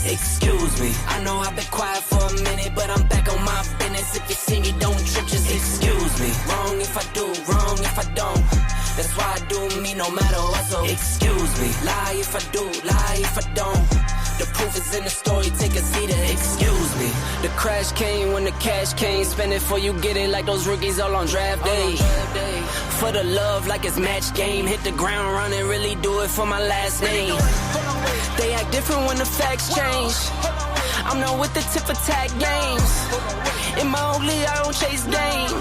digits. Excuse me, I know I've been quiet for a minute, but I'm back on my business. If you see me, don't trip, just excuse me. Wrong if I do, wrong if I don't. That's why I do me no matter what, so excuse me. Lie if I do, lie if I don't. The proof is in the story, take a seat and excuse me. The crash came when the cash came. Spend it before you get it like those rookies all on draft day. For the love like it's match game. Hit the ground running, really do it for my last name. They act different when the facts change. I'm not with the tip for tag games. In my own league, I don't chase game.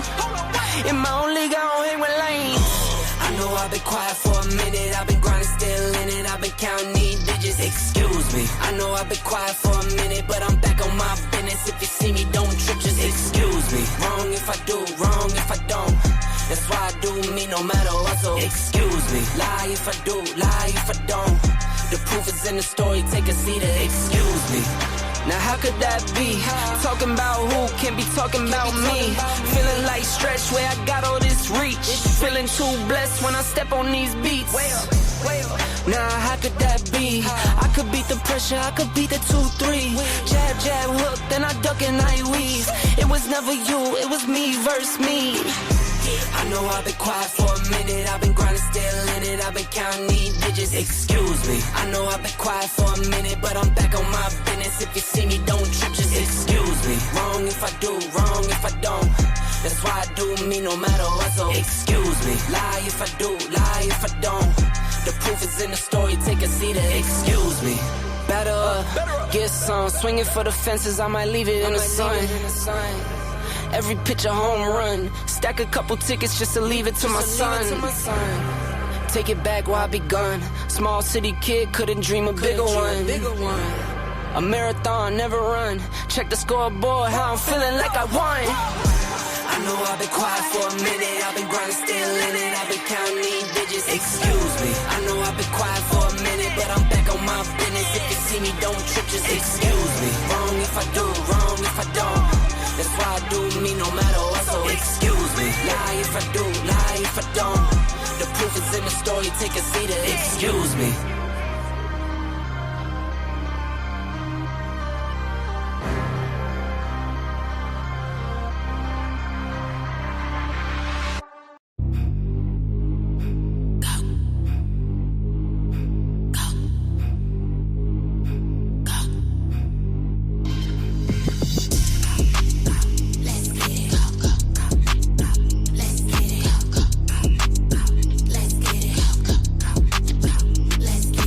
In my own league, I don't hang with lanes. I know I've been quiet for a minute. I've been grinding, still in it. I've been counting these digits. Excuse me. I know I've been quiet for a minute, but I'm back on my business. If you see me, don't trip, just excuse me. Wrong if I do, wrong if I don't. That's why I do me no matter what, so excuse me. Lie if I do, lie if I don't. The proof is in the story, take a seat and excuse me. Now how could that be? Talking about who can't be talking about me. Feeling like Stretch where I got all this reach. Feeling too blessed when I step on these beats. Now how could that be? I could beat the pressure, I could beat the 2-3. Jab, jab, hook, then I duck and I weave. It was never you, it was me versus me. I know I've been quiet for a minute. I've been grinding, still in it. I've been counting these digits. Excuse me. I know I've been quiet for a minute, but I'm back on my business. If you see me, don't trip, just excuse me. Wrong if I do, wrong if I don't. That's why I do me no matter what, so excuse me. Lie if I do, lie if I don't. The proof is in the story, take a seat and excuse me. Better up, get some. Swinging for the fences, I might leave it in the sun. Every pitch a home run. Stack a couple tickets just to leave it to my son. Take it back while I be gone. Small city kid, couldn't dream a bigger one. A marathon, never run. Check the scoreboard, how I'm feeling like I won. I know I've been quiet for a minute. I've been grinding, still in it. I've been counting these digits. Excuse me. I know I've been quiet for a minute, but I'm back on my business. If you see me, don't trip, just excuse me. Wrong if I do, wrong if I don't. That's why I do me no matter what, so excuse me. Lie if I do, lie if I don't. The proof is in the story, take a seat and excuse me. Let's get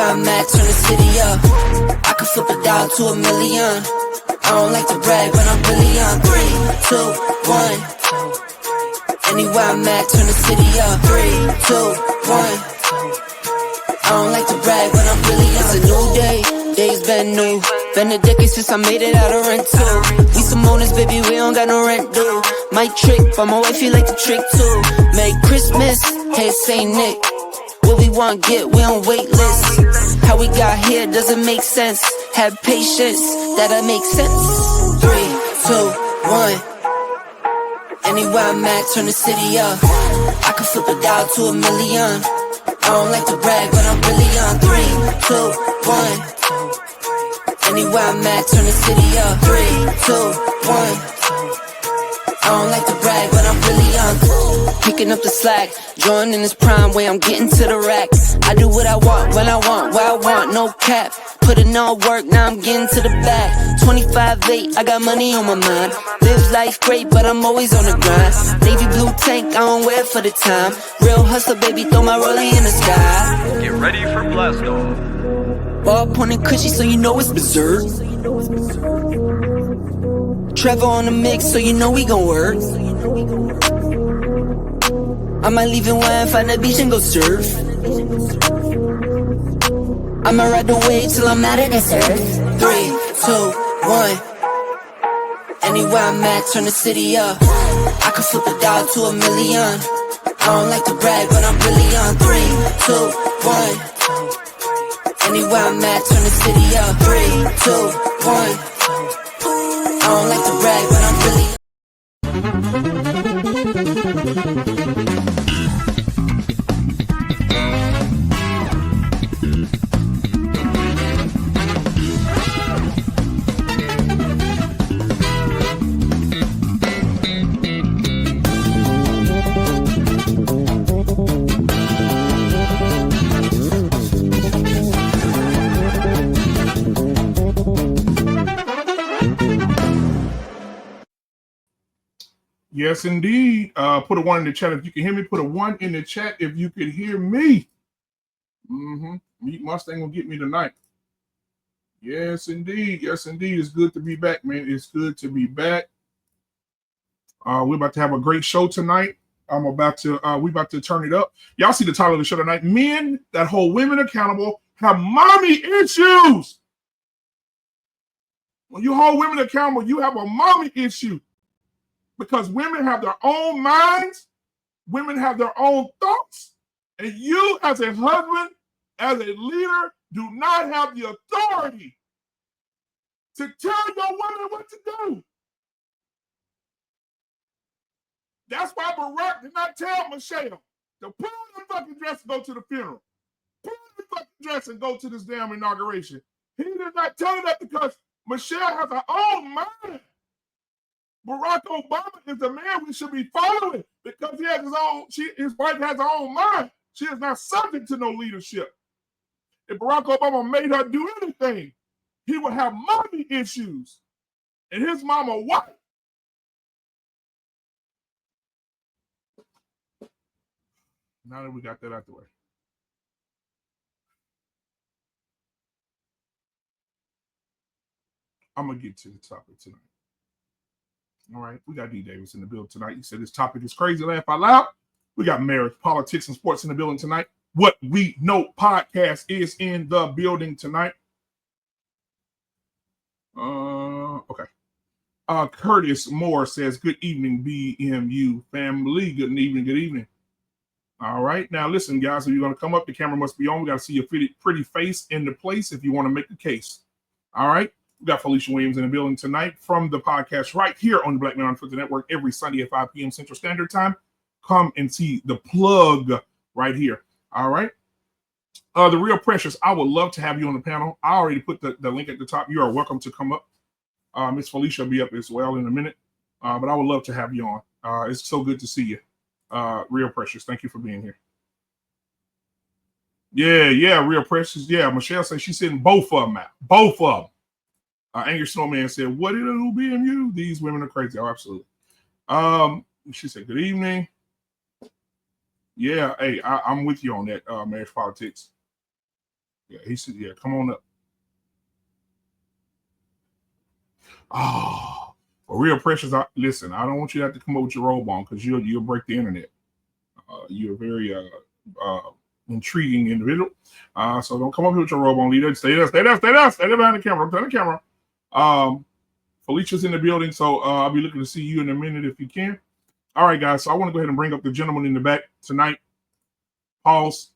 Anywhere I'm at, turn the city up. I could flip a dollar to $1 million. I don't like to brag, but I'm really on. 3, 2, 1. Anywhere I'm at, turn the city up. 3, 2, 1. I don't like to brag, but I'm really on. It's a new day, days been new. Been a decade since I made it out of rent too. We some owners, baby, we don't got no rent due. My trick, but my wife, you like the trick too. Merry Christmas, hey Saint Nick. What we want, get, we on wait list. How we got here doesn't make sense. Have patience, that'll make sense. 3, 2, 1. Anywhere I'm at, turn the city up. I can flip a dollar to $1 million. I don't like to brag, but I'm really on. 3, 2, 1. Anywhere I'm at, turn the city up. 3, 2, 1. I don't like to brag, but I'm really on. Picking up the slack, joining this prime way, I'm getting to the rack. I do what I want, when I want, where I want, no cap. Put in all work, now I'm getting to the back. 25-8, I got money on my mind. Live life great, but I'm always on the grind. Navy blue tank, I don't wear it for the time. Real hustler, baby, throw my rollie in the sky. Get ready for blast off. Ball pointing cushy, so you know it's berserk. Trevor on the mix, so you know we gon' work. I might leave in one, find the beach and go surf. I'ma ride the wave till I'm out of this earth. 3, 2, 1. Anywhere I'm at, turn the city up. I can flip a dollar to $1 million. I don't like to brag, but I'm really on. 3, 2, 1. Anywhere I'm at, turn the city up. 3, 2, 1. I don't like to brag, but I'm really. Yes, indeed. Put a 1 in the chat if you can hear me. Put a 1 in the chat if you could hear me. Meat Mustang will get me tonight. Yes, indeed. Yes, indeed. It's good to be back, man. It's good to be back. We're about to have a great show tonight. We're about to turn it up. Y'all see the title of the show tonight. Men that hold women accountable have mommy issues. When you hold women accountable, you have a mommy issue. Because women have their own minds, women have their own thoughts, and you as a husband, as a leader, do not have the authority to tell your woman what to do. That's why Barack did not tell Michelle to put on the fucking dress and go to the funeral. Put on the fucking dress and go to this damn inauguration. He did not tell her that because Michelle has her own mind. Barack Obama is the man we should be following because he has his wife has her own mind. She is not subject to no leadership. If Barack Obama made her do anything, he would have mommy issues. And his mama white. Now that we got that out the way. I'm going to get to the topic tonight. All right, we got D. Davis in the building tonight. He said this topic is crazy. Laugh out loud. We got marriage, politics, and sports in the building tonight. What We Know podcast is in the building tonight. Okay. Curtis Moore says, good evening, BMU family. Good evening, good evening. All right. Now, listen, guys, if you're going to come up, the camera must be on. We got to see your pretty face in the place if you want to make a case. All right. We got Felicia Williams in the building tonight from the podcast right here on the Black Man on Foot Network every Sunday at 5 p.m. Central Standard Time. Come and see the plug right here. All right. The Real Precious, I would love to have you on the panel. I already put the link at the top. You are welcome to come up. Miss Felicia will be up as well in a minute. But I would love to have you on. It's so good to see you. Real Precious, thank you for being here. Yeah, Real Precious. Yeah, Michelle said she's sitting both of them out. Both of them. Angry Snowman said, what did it do, BMU? These women are crazy. Oh, absolutely. She said, good evening. Yeah, hey, I'm with you on that, marriage politics. Yeah, he said, yeah, come on up. Oh, for real, Precious. Listen, I don't want you to have to come up with your robe on because you'll break the internet. You're a very intriguing individual. So don't come up here with your robe on, leader. Stay there, stay there, stay there, stay there behind the camera. Behind the camera. Felicia's in the building, so I'll be looking to see you in a minute if you can. All right, guys. So I want to go ahead and bring up the gentleman in the back tonight. Pause.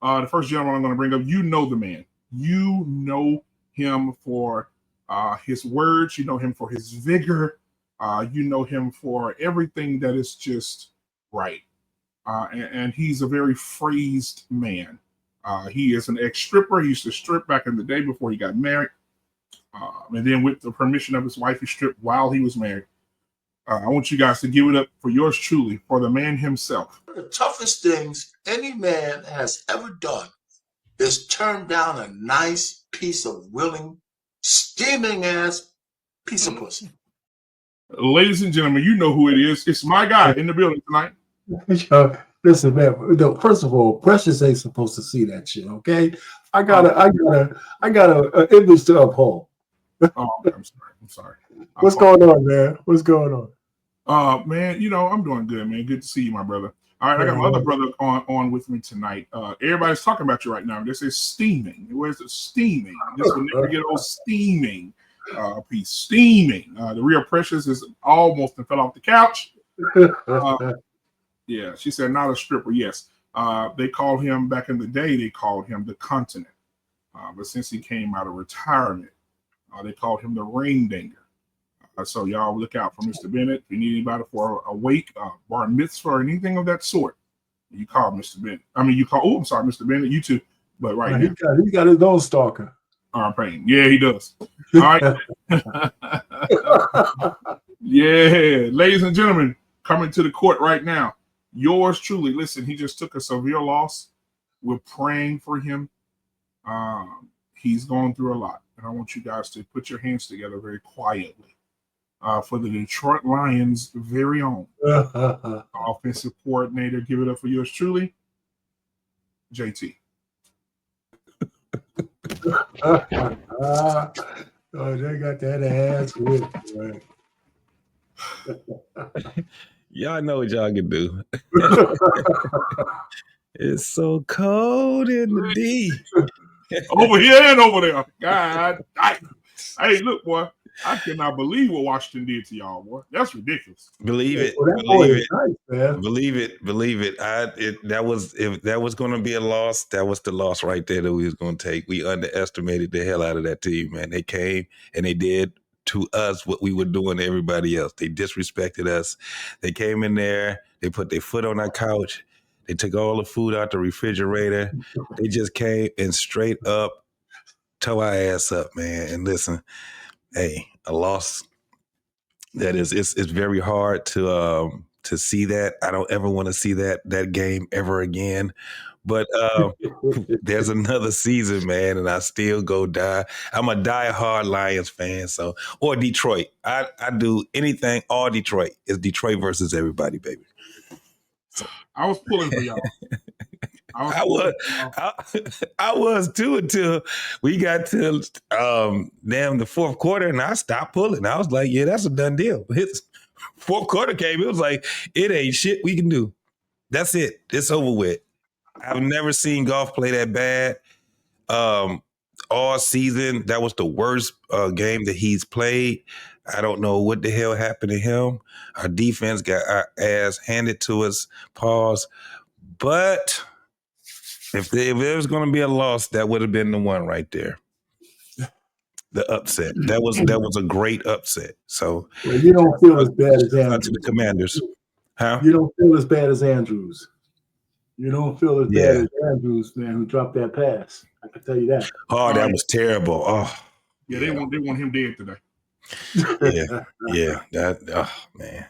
The first gentleman I'm going to bring up, you know the man. You know him for his words. You know him for his vigor. You know him for everything that is just right. And he's a very phrased man. He is an ex-stripper. He used to strip back in the day before he got married. And then with the permission of his wife, he stripped while he was married. I want you guys to give it up for yours truly, for the man himself. One of the toughest things any man has ever done is turn down a nice piece of willing, steaming ass piece of pussy. Ladies and gentlemen, you know who it is. It's my guy in the building tonight. Listen, man. First of all, Precious ain't supposed to see that shit. Okay, I got an image to uphold. Oh, I'm sorry. What's going on, man? What's going on? Man, I'm doing good, man. Good to see you, my brother. All right, I got my other brother on with me tonight. Everybody's talking about you right now. They say steaming. Where's the steaming? This will never get old steaming piece. Steaming. The real Precious is almost fell off the couch. Yeah, she said not a stripper. Yes. They called him back in the day, they called him the continent. But since he came out of retirement, they called him the ring dinger. So y'all look out for Mr. Bennett. If you need anybody for a wake, bar mitzvah, or anything of that sort, you call Mr. Bennett. I mean, I'm sorry, Mr. Bennett, you too. But right he got his own stalker. Pain. Yeah, he does. All right. Yeah, ladies and gentlemen, coming to the court right now. Yours truly. Listen, he just took a severe loss. We're praying for him. He's going through a lot. And I want you guys to put your hands together very quietly for the Detroit Lions' very own offensive coordinator. Give it up for yours truly, JT. Oh, they got that ass with right. Y'all know what y'all can do. It's so cold in the D. Over here and over there. God. Hey, look, boy. I cannot believe what Washington did to y'all, boy. That's ridiculous. Believe it. Well, Believe it. nice, man. Believe it. Believe it. If that was going to be a loss, that was the loss right there that we was going to take. We underestimated the hell out of that team, man. They came and they did to us what we were doing to everybody else. They disrespected us. They came in there. They put their foot on our couch. They took all the food out the refrigerator. They just came and straight up tore our ass up, man. And listen, hey, a loss that is it's very hard to see that. I don't ever want to see that game ever again. But there's another season, man, and I still go die. I'm a diehard Lions fan, or Detroit. I do anything, all Detroit. It's Detroit versus everybody, baby. So, I was pulling for y'all. I was too until we got to the fourth quarter, and I stopped pulling. I was like, yeah, that's a done deal. His fourth quarter came, it was like, it ain't shit we can do. That's it. It's over with. I've never seen golf play that bad all season. That was the worst game that he's played. I don't know what the hell happened to him. Our defense got our ass handed to us. Pause. But if there was going to be a loss, that would have been the one right there. The upset. That was a great upset. So well, you don't feel as bad as Andrews. To the Commanders. Huh? You don't feel as bad as Andrews. You don't feel as bad as Andrews, man, who dropped that pass. I can tell you that. Oh, that was terrible. Oh, yeah. They want him dead today. Yeah. That. Oh, man.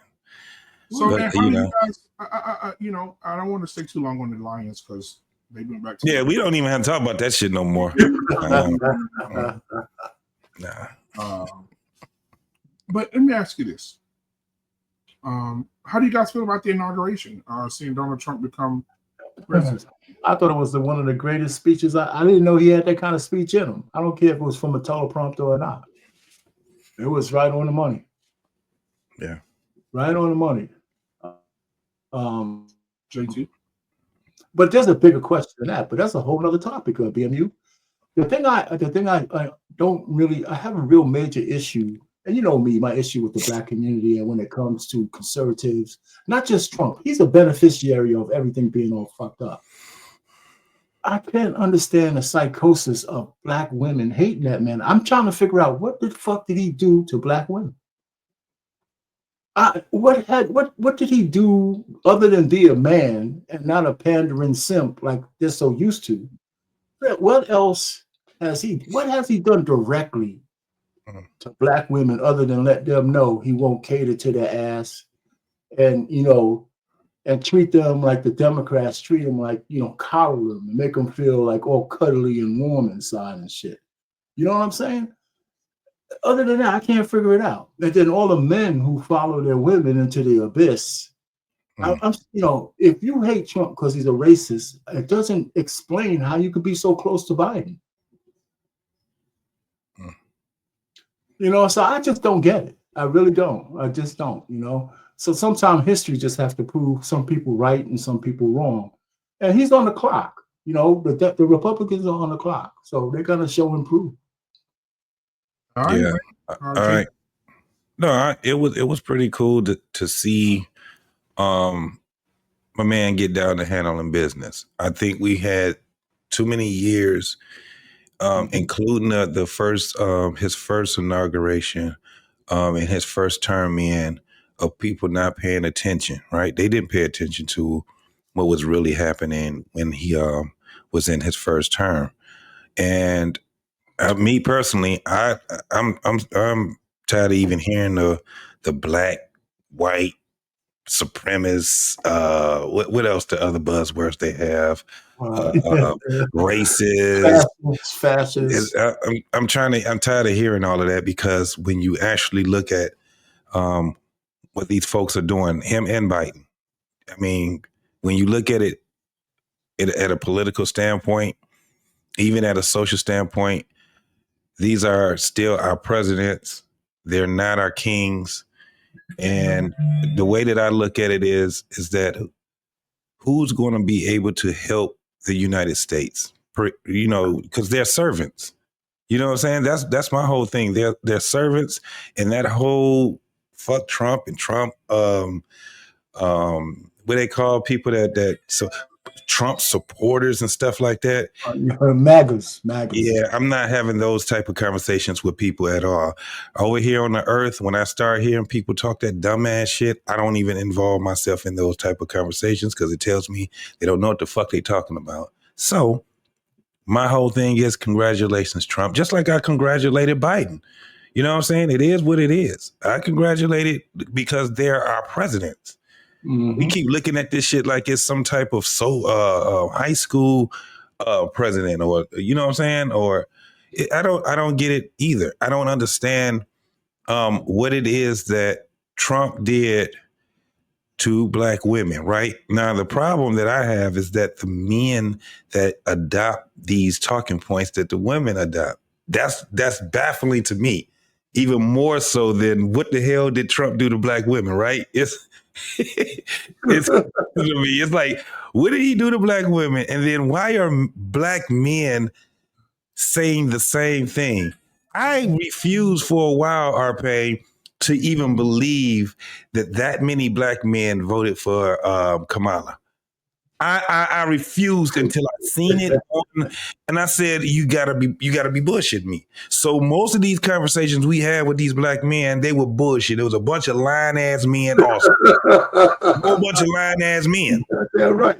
So, man, how many guys? I don't want to stay too long on the Lions because they've been back. We don't even have to talk about that shit no more. Nah. But let me ask you this: how do you guys feel about the inauguration? Seeing Donald Trump become president. I thought it was one of the greatest speeches. I didn't know he had that kind of speech in him. I don't care if it was from a teleprompter or not. It was right on the money. Yeah. Right on the money. JT. But there's a bigger question than that. But that's a whole other topic, BMU. The thing I don't really, I have a real major issue, and you know me, my issue with the black community, and when it comes to conservatives, not just Trump, he's a beneficiary of everything being all fucked up. I can't understand the psychosis of black women hating that man. I'm trying to figure out what the fuck did he do to black women? What did he do other than be a man and not a pandering simp like they're so used to? What else has he done directly to black women other than let them know he won't cater to their ass and and treat them like the Democrats treat them, like, coddle them and make them feel like all cuddly and warm inside and shit. You know what I'm saying? Other than that, I can't figure it out. And then all the men who follow their women into the abyss. If you hate Trump because he's a racist, it doesn't explain how you could be so close to Biden. So I just don't get it. I really don't. I just don't, So sometimes history just has to prove some people right and some people wrong. And he's on the clock, the Republicans are on the clock. So they're going to show and prove. All right. Yeah. All right. No, it was pretty cool to see my man get down to handling business. I think we had too many years, including the first his first inauguration and his first term in, of people not paying attention. Right, they didn't pay attention to what was really happening when he was in his first term. And me personally, I'm tired of even hearing the black, white supremacists. What else? The other buzzwords they have, racist, fascist. I'm tired of hearing all of that, because when you actually look at what these folks are doing, him and Biden, I mean, when you look at it at a political standpoint, even at a social standpoint, these are still our presidents. They're not our kings. And the way that I look at it is that who's going to be able to help the United States? Because they're servants. You know what I'm saying? That's my whole thing. They're servants, and that whole fuck Trump and Trump, what they call people that so Trump supporters and stuff like that. MAGAs. Yeah, I'm not having those type of conversations with people at all. Over here on the earth, when I start hearing people talk that dumbass shit, I don't even involve myself in those type of conversations, because it tells me they don't know what the fuck they talking about. So my whole thing is, congratulations, Trump. Just like I congratulated Biden. You know what I'm saying? It is what it is. I congratulated because they're our presidents. Mm-hmm. We keep looking at this shit like it's some type of high school president, or you know what I'm saying? Or I don't get it either. I don't understand what it is that Trump did to black women. Right now, the problem that I have is that the men that adopt these talking points that the women adopt, that's baffling to me, even more so than what the hell did Trump do to black women. Right? It's to me, it's like, what did he do to black women? And then why are black men saying the same thing? I refused for a while, Arpe, to even believe that many black men voted for Kamala. I refused until I seen it and I said, you gotta be bullshitting me. So most of these conversations we had with these black men, they were bullshit. It was a bunch of lying ass men also. A whole bunch of lying ass men. Yeah, right.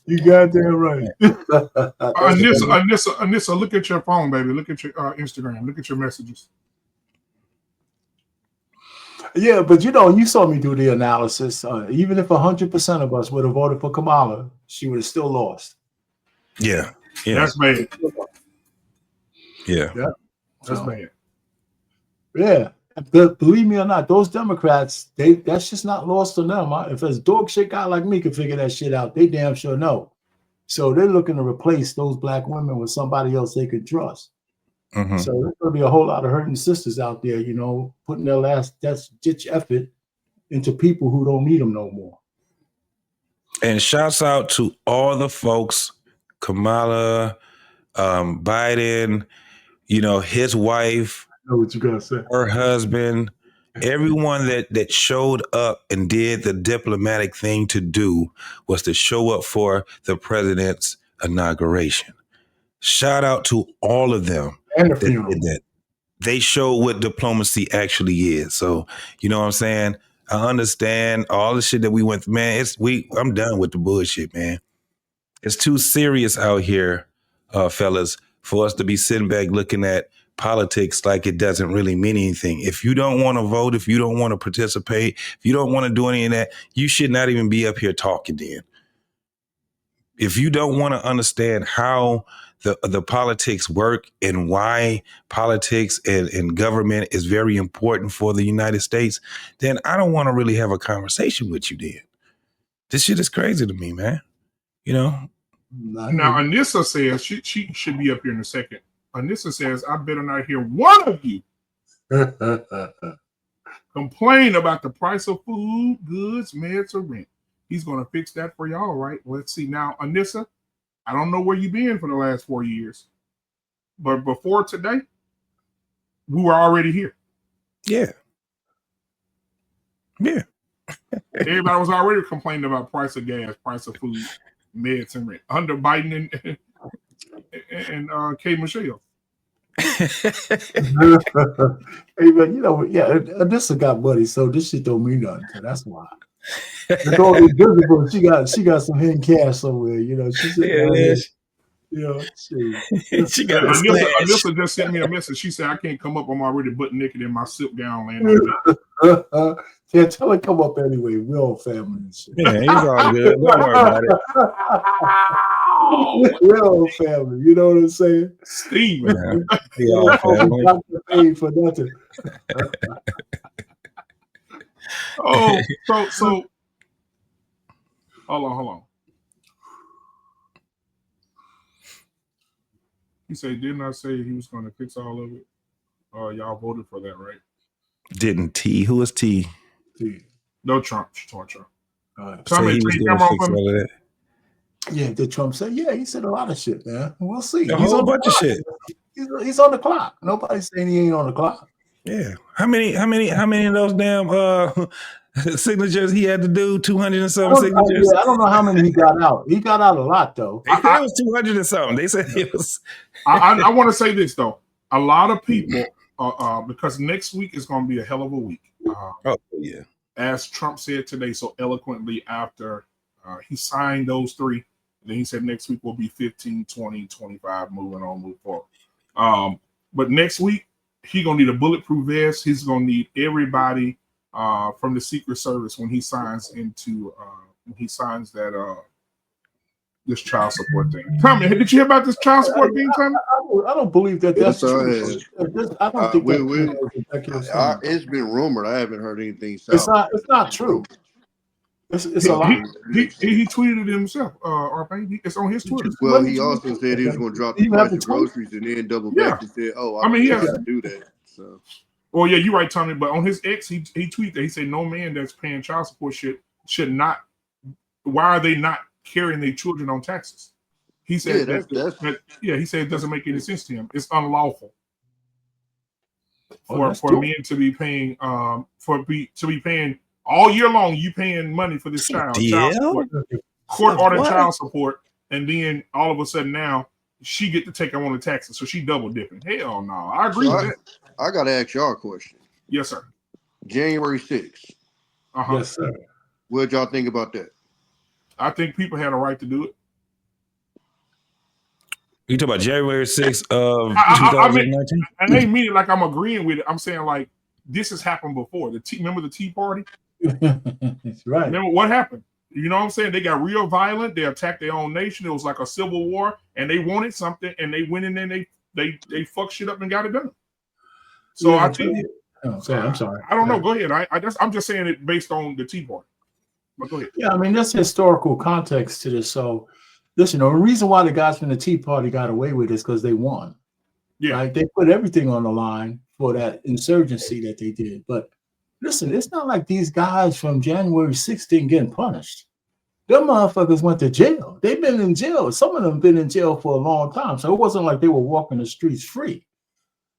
You got that right. Anissa, look at your phone, baby. Look at your Instagram. Look at your messages. Yeah, but you saw me do the analysis. Even if 100% of us would have voted for Kamala, she would have still lost. Yeah. That's bad. Yeah. That's bad. Yeah. But believe me or not, those Democrats, that's just not lost to them. If a dog shit guy like me can figure that shit out, they damn sure know. So they're looking to replace those black women with somebody else they could trust. Mhm. So there's going to be a whole lot of hurting sisters out there, putting their last ditch effort into people who don't need them no more. And shouts out to all the folks, Kamala, Biden, his wife, I know what you're going to say. her husband, everyone that showed up and did the diplomatic thing to do was to show up for the president's inauguration. Shout out to all of them And the that funeral. did that. They showed what diplomacy actually is. So, you know what I'm saying? I understand all the shit that we went through. Man, I'm done with the bullshit, man. It's too serious out here, fellas, for us to be sitting back looking at politics like it doesn't really mean anything. If you don't want to vote, if you don't want to participate, if you don't want to do any of that, you should not even be up here talking then. If you don't want to understand how the politics work and why politics and government is very important for the United States, then I don't want to really have a conversation with you then. This shit is crazy to me, man. Now, Anissa says she should be up here in a second. Anissa says, I better not hear one of you complain about the price of food, goods, meds, or rent. He's going to fix that for y'all, right? Let's see. Now, Anissa, I don't know where you've been for the last 4 years, but before today, we were already here. Yeah. Yeah. Everybody was already complaining about price of gas, price of food, meds, and rent under Biden and K. Michelle. Hey, but Anissa got money, so this shit don't mean nothing. So that's why. It's all invisible. She got some hidden cash somewhere. She said, she got Anissa just sent me a message. She said, I can't come up. I'm already butt naked in my silk gown laying on bed. Yeah, tell her come up anyway. We're all family. Yeah, he's all good. Don't worry about it. We're all family. You know what I'm saying? Steve. Yeah, we all family. Paid for nothing. So hold on. He said, didn't I say he was going to fix all of it? Y'all voted for that, right? Didn't T? Who was T? No, Trump. Trump. So he was going to fix all of that. Yeah, did Trump say? Yeah, he said a lot of shit, man. We'll see. A whole bunch of shit. He's on the clock. Nobody's saying he ain't on the clock. Yeah. How many of those damn signatures he had to do? 200 and something signatures. I don't know how many he got out. He got out a lot though. They said it was 200 and something. They said it was. I want to say this though. A lot of people, because next week is going to be a hell of a week. Oh yeah. As Trump said today so eloquently after he signed those three, then he said next week will be 15, 20, 25, move forward. But next week, he's going to need a bulletproof vest. He's going to need everybody from the Secret Service when he signs that this child support thing. Tommy, did you hear about this child support thing, Tommy? I don't believe that that's true. I don't think it's been rumored. I haven't heard anything. It's not true. It's a lot. He tweeted it himself. It's on his Twitter. Well, he also said he was going to drop the price of groceries and then double back and said, "Oh, he has to do that." So. Well, yeah, you're right, Tommy. But on his X, he tweeted that he said no man that's paying child support should not. Why are they not carrying their children on taxes? He said he said it doesn't make any sense to him. It's unlawful for men to be paying to be paying all year long. You paying money for this child support, court ordered child support, and then all of a sudden now she get to take on the taxes, so she double dipping. Hell no, I agree with that. I got to ask y'all a question. Yes, sir. January 6th. Yes, sir. What y'all think about that? I think people had a right to do it. You talking about January 6th of 2019? I ain't mean it like I'm agreeing with it. I'm saying like this has happened before. Remember the Tea Party? That's right. Remember what happened? You know what I'm saying? They got real violent. They attacked their own nation. It was like a civil war, and they wanted something, and they went in there and they fucked shit up and got it done. So I think. I'm sorry. I don't know. Go ahead. I'm just saying it based on the Tea Party. But go ahead. Yeah, I mean, there's historical context to this. So Listen, the reason why the guys from the Tea Party got away with it is because they won. Yeah. Right? They put everything on the line for that insurgency that they did. But listen, it's not like these guys from January 6th didn't get punished. Them motherfuckers went to jail. They've been in jail. Some of them been in jail for a long time. So it wasn't like they were walking the streets free.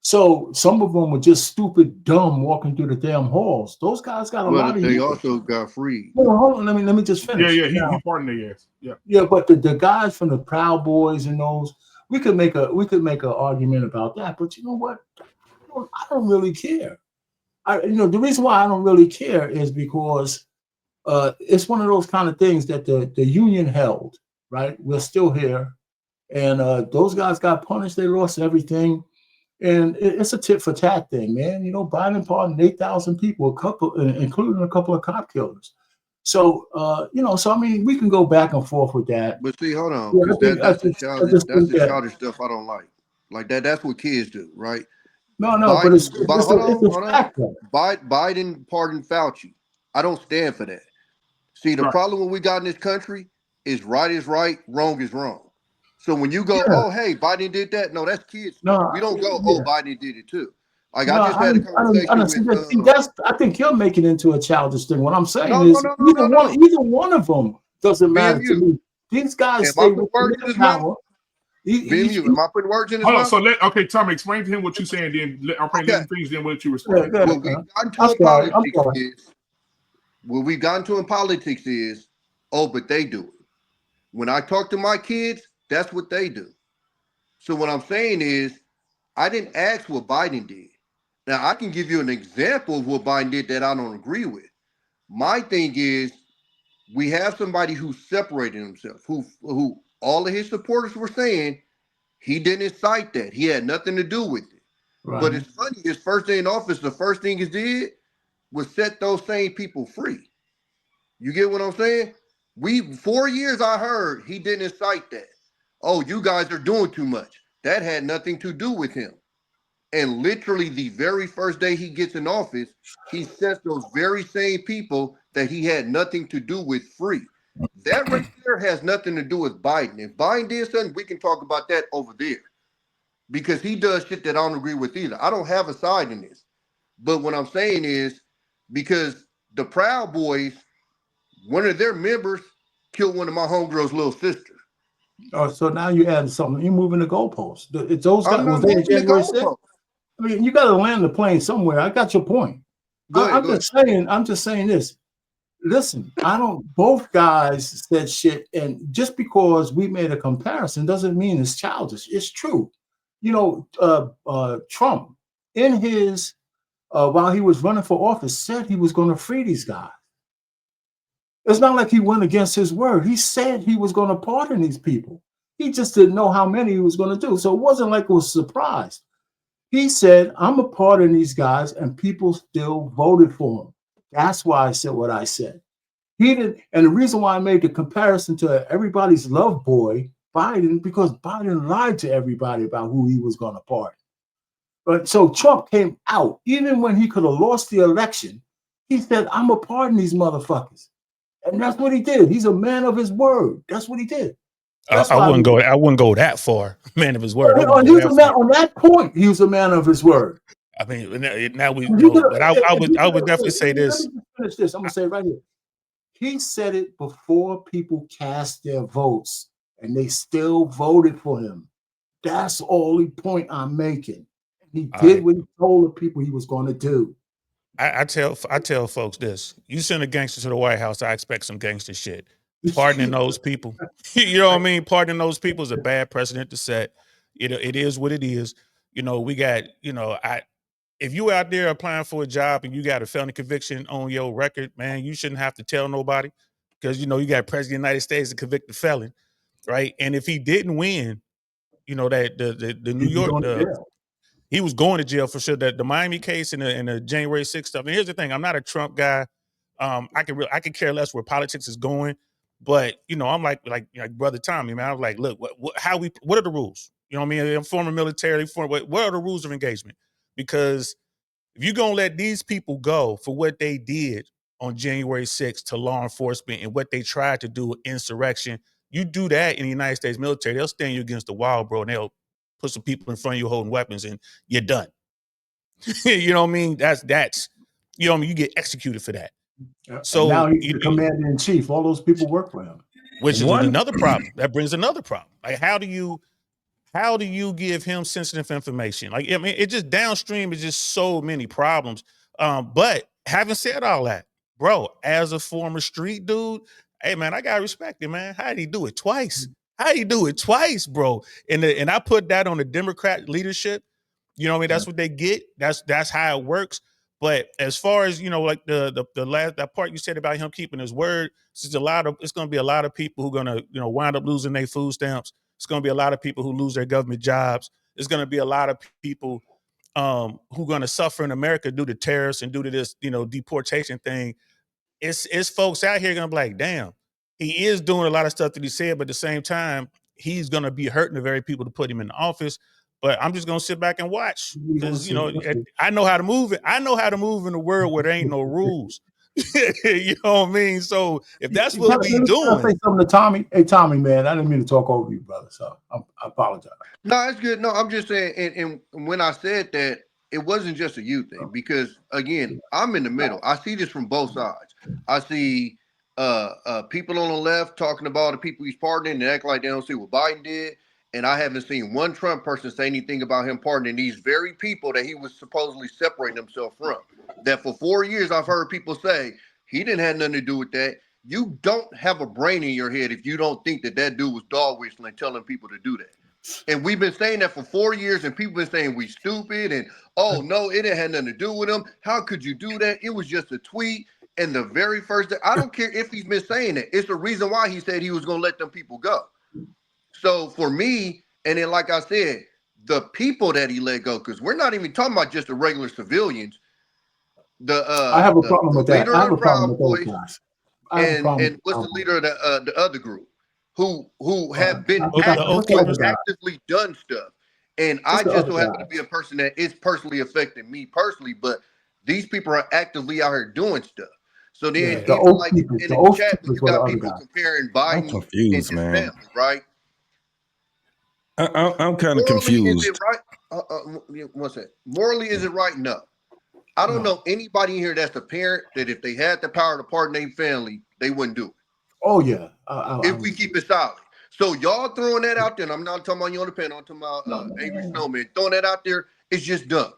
So some of them were just stupid, dumb, walking through the damn halls. Those guys got a lot of. They also got free. Well, hold on, let me just finish. Yeah, he pardoned their ass. Yeah. Yeah, but the guys from the Proud Boys and those, we could make an argument about that. But you know what? I don't really care. The reason why I don't really care is because it's one of those kind of things that the union held, right? We're still here. And those guys got punished. They lost everything. And it's a tit for tat thing, man. Biden pardoned 8,000 people, including a couple of cop killers. So, so I mean, we can go back and forth with that. But see, hold on. Yeah, that's the childish stuff I don't like. Like that's what kids do, right? No, Biden, but it's hold on. Biden pardoned Fauci. I don't stand for that. See, the problem what we got in this country is right, wrong is wrong. So when you go, oh, hey, Biden did that. No, that's kids. No, we don't go, oh, Biden did it too. Like I just had a conversation with. I think you're making it into a childish thing. What I'm saying is either one of them doesn't matter to me. These guys stay with the power. Am I putting words in his mouth? So Tommy, explain to him what you're saying. Then I'll let him finish. Then what you respond. What we've gotten to in politics is, oh, but they do it. When I talk to my kids, that's what they do. So what I'm saying is, I didn't ask what Biden did. Now I can give you an example of what Biden did that I don't agree with. My thing is, we have somebody who separated himself, who all of his supporters were saying he didn't incite that. He had nothing to do with it. Right. But it's funny, his first day in office, the first thing he did was set those same people free. You get what I'm saying? 4 years I heard he didn't incite that. Oh, you guys are doing too much. That had nothing to do with him. And literally the very first day he gets in office, he sets those very same people that he had nothing to do with free. That right there has nothing to do with Biden. If Biden did something, we can talk about that over there. Because he does shit that I don't agree with either. I don't have a side in this. But what I'm saying is, because the Proud Boys, one of their members killed one of my homegirl's little sisters. Oh, so now you add something. You're moving the goalposts. It's those guys. Was they in January 6th? I mean, you got to land the plane somewhere. I got your point. I'm just saying this. Listen, both guys said shit, and just because we made a comparison doesn't mean it's childish. It's true. Trump, in his while he was running for office, said he was going to free these guys. It's not like he went against his word. He said he was going to pardon these people. He just didn't know how many he was going to do. So it wasn't like it was a surprise. He said, I'm a pardon these guys, and people still voted for him. That's why I said what I said. He didn't, and the reason why I made the comparison to everybody's love boy, Biden, because Biden lied to everybody about who he was going to pardon. But so Trump came out, even when he could have lost the election, he said, I'm a pardon these motherfuckers. And that's what he did. He's a man of his word. That's what he did. I wouldn't go that far. Man of his word. On that point, he was a man of his word. I mean, now we know, but I would definitely say this. Let me finish this. I'm gonna say it right here. He said it before people cast their votes, and they still voted for him. That's the only point I'm making. He did what he told the people he was going to do. I tell folks this: you send a gangster to the White House, I expect some gangster shit. Pardoning those people, you know what I mean? Pardoning those people is a bad precedent to set. It is what it is. We got, if you out there applying for a job and you got a felony conviction on your record, man, you shouldn't have to tell nobody, because you got President of the United States, a convicted felon, right? And if he didn't win, that the New York, he was going to jail for sure. The Miami case and the January 6th stuff. And here's the thing: I'm not a Trump guy. I can care less where politics is going. But I'm like Brother Tommy, man. I was like, look, what are the rules? You know what I mean? I'm former military. What are the rules of engagement? Because if you're gonna let these people go for what they did on January 6th to law enforcement and what they tried to do with insurrection, You do that in the United States military, they'll stand you against the wall, bro, and they'll put some people in front of you holding weapons, and you're done. You know what I mean? That's you know what I mean. You get executed for that. So and now he's the commander in chief. All those people work for him, which is another problem. That brings another problem. Like, how do you give him sensitive information? Like, I mean, it just downstream is just so many problems. But having said all that, bro, as a former street dude, hey man, I gotta respect it, man. How did he do it twice? Bro? And I put that on the Democrat leadership. You know what I mean? That's what they get. That's how it works. But as far as, you know, like the last that part you said about him keeping his word, it's going to be a lot of people who are going to, you know, wind up losing their food stamps. It's going to be a lot of people who lose their government jobs. There's going to be a lot of people who are going to suffer in America due to tariffs and due to this, you know, deportation thing. It's folks out here going to be like, damn, he is doing a lot of stuff that he said, but at the same time, he's going to be hurting the very people to put him in the office. But I'm just gonna sit back and watch because, you know, I know how to move it. I know how to move in a world where there ain't no rules. You know what I mean? So if that's what we doing, I'll say something to Tommy. Hey, Tommy, man, I didn't mean to talk over you, brother. So I apologize. No, it's good. No, I'm just saying. And when I said that, it wasn't just a you thing, because again, I'm in the middle. I see this from both sides. I see people on the left talking about the people he's pardoning and act like they don't see what Biden did. And I haven't seen one Trump person say anything about him pardoning these very people that he was supposedly separating himself from. That for 4 years, I've heard people say he didn't have nothing to do with that. You don't have a brain in your head if you don't think that that dude was dog whistling, telling people to do that. And we've been saying that for 4 years, and people been saying we stupid and, oh, no, it didn't have nothing to do with him. How could you do that? It was just a tweet. And the very first day, I don't care if he's been saying it. It's the reason why he said he was going to let them people go. So for me, and then like I said, the people that he let go, because we're not even talking about just the regular civilians. I have a problem with that. I have a problem with those guys. And what's the leader of the other group who have been actively done stuff. And I just so happen to be a person that is personally affecting me personally, but these people are actively out here doing stuff. So then even like in the chat, you got people comparing Biden and his family, right? I'm kind of confused. Is it right? What's that? Morally, is it right? No. I don't know anybody in here that's a parent that if they had the power to pardon their family, they wouldn't do it. Oh, yeah. If we keep it solid. So y'all throwing that out there, and I'm not talking about you on the panel, I'm talking about Avery Snowman. Throwing that out there is just dumb.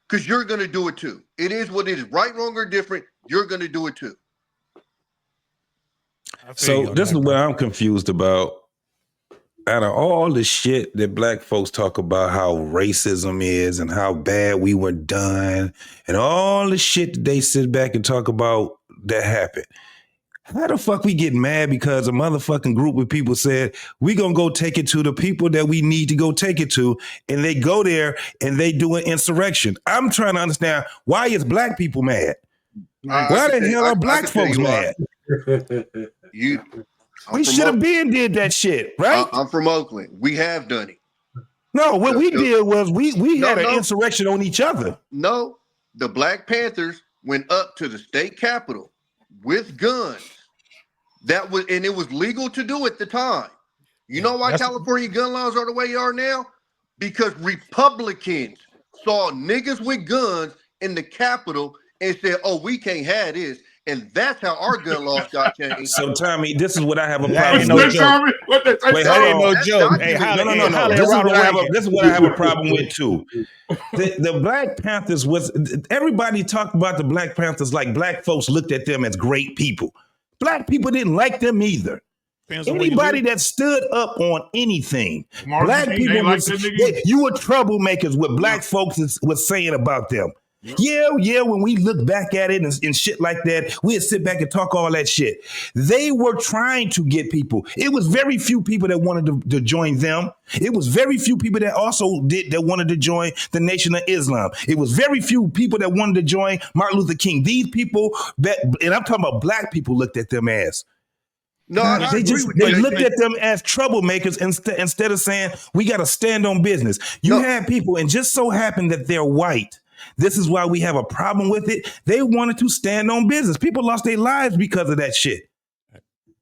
Because you're going to do it too. It is what it is. Right, wrong, or different, you're going to do it too. So this is what I'm confused about. Out of all the shit that black folks talk about how racism is and how bad we were done and all the shit that they sit back and talk about that happened, how the fuck we get mad because a motherfucking group of people said we gonna go take it to the people that we need to go take it to, and they go there and they do an insurrection? I'm trying to understand, why is black people mad? Why the hell are black folks mad? We should have been did that shit, right? I'm from Oakland. We have done it. No, what we did was we had an insurrection on each other. No, the Black Panthers went up to the state capitol with guns. And it was legal to do at the time. You know why California gun laws are the way they are now? Because Republicans saw niggas with guns in the Capitol and said, oh, we can't have this. And that's how our gun laws got changed. So, Tommy, this is what I have a problem with. Wait, that ain't no joke. Hey, no. This is what I have a problem with, too. The Black Panthers everybody talked about the Black Panthers like black folks looked at them as great people. Black people didn't like them either. Anybody that stood up on anything, black people, you were troublemakers, what black folks was saying about them. Yeah, when we look back at it and shit like that, we'd sit back and talk all that shit. They were trying to get people. It was very few people that wanted to join them. It was very few people that also that wanted to join the Nation of Islam. It was very few people that wanted to join Martin Luther King. These people, and I'm talking about black people, looked at them as. No, they looked at them as troublemakers instead of saying, we got to stand on business. You had people, and just so happened that they're white. This is why we have a problem with it. They wanted to stand on business. People lost their lives because of that shit.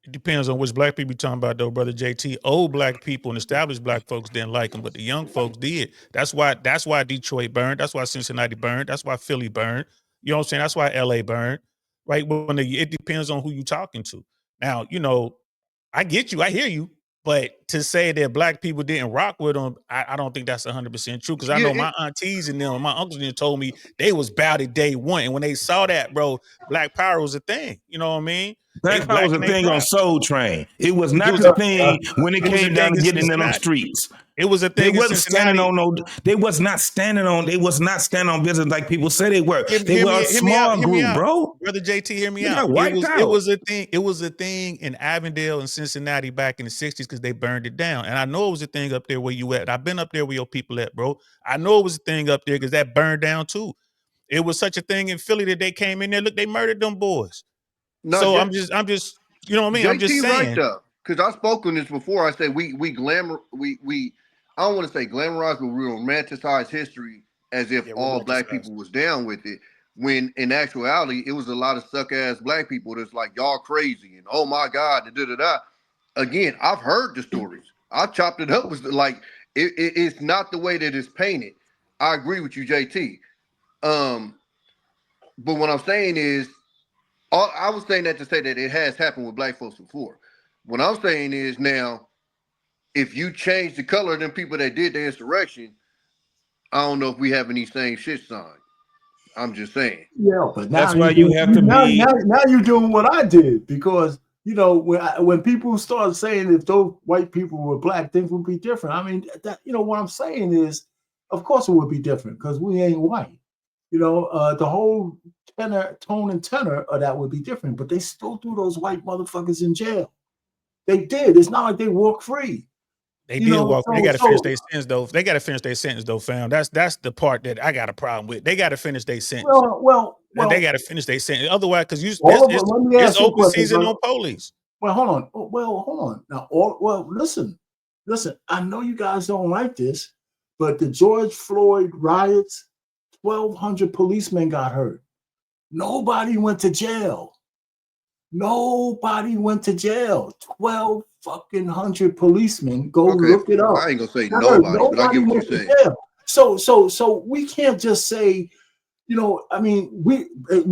It depends on which black people you're talking about, though, brother JT. Old black people and established black folks didn't like them, but the young folks did. That's why Detroit burned. That's why Cincinnati burned. That's why Philly burned. You know what I'm saying? That's why LA burned. Right? It depends on who you're talking to. Now, I get you. I hear you. But to say that black people didn't rock with them, I don't think that's 100% true. Because I know my aunties and them, and my uncles and them told me they was about it day one. And when they saw that, bro, Black Power was a thing. You know what I mean? They Black Power was black a and they thing on proud. Soul Train. It was It not was the a thing when it it was a came down thing to in getting in them Cincinnati. streets. It was a They thing in wasn't standing Cincinnati. on They was not standing on business like people say they were. They were a small group, bro. Brother JT, hear me They out. got wiped It out. was a thing. It was a thing in Avondale and Cincinnati back in the 60s because they burned it down. And I know it was a thing up there where you at. I've been up there where your people at, bro. I know it was a thing up there because that burned down too. It was such a thing in Philly that they came in there. Look, they murdered them boys. No, So I'm just, you know what I mean? I'm just JT right saying. though, because I spoke on this before. I said we I don't want to say glamorize, but we romanticize history as if Yeah, we all black romanticize. people was down with it. When in actuality, it was a lot of suck ass black people that's like y'all crazy and oh my god, da da da. Again, I've heard the stories. I chopped it up with it's not the way that it's painted. I agree with you, JT. But what I'm saying is, I was saying that to say that it has happened with black folks before. What I'm saying is now, if you change the color of them people that did the insurrection, I don't know if we have any same shit sign. I'm just saying. Yeah, but now That's why you have to be. now you're doing what I did because when people start saying if those white people were black, things would be different. I mean, what I'm saying is, of course it would be different because we ain't white. The whole tone and tenor of that would be different. But they still threw those white motherfuckers in jail. They did. It's not like they walk free. They did walk. They got to finish their sentence, though. They got to finish their sentence, though, fam. That's the part that I got a problem with. They got to finish their sentence. Well, they got to finish their sentence. Otherwise, because it's open season on police. Well, hold on. Well, hold on. Now, listen. I know you guys don't like this, but the George Floyd riots, 1,200 policemen got hurt. Nobody went to jail. 12 fucking 100 policemen. Go look it up. I ain't gonna say nobody, but I get what you're saying. So we can't just say, I mean, we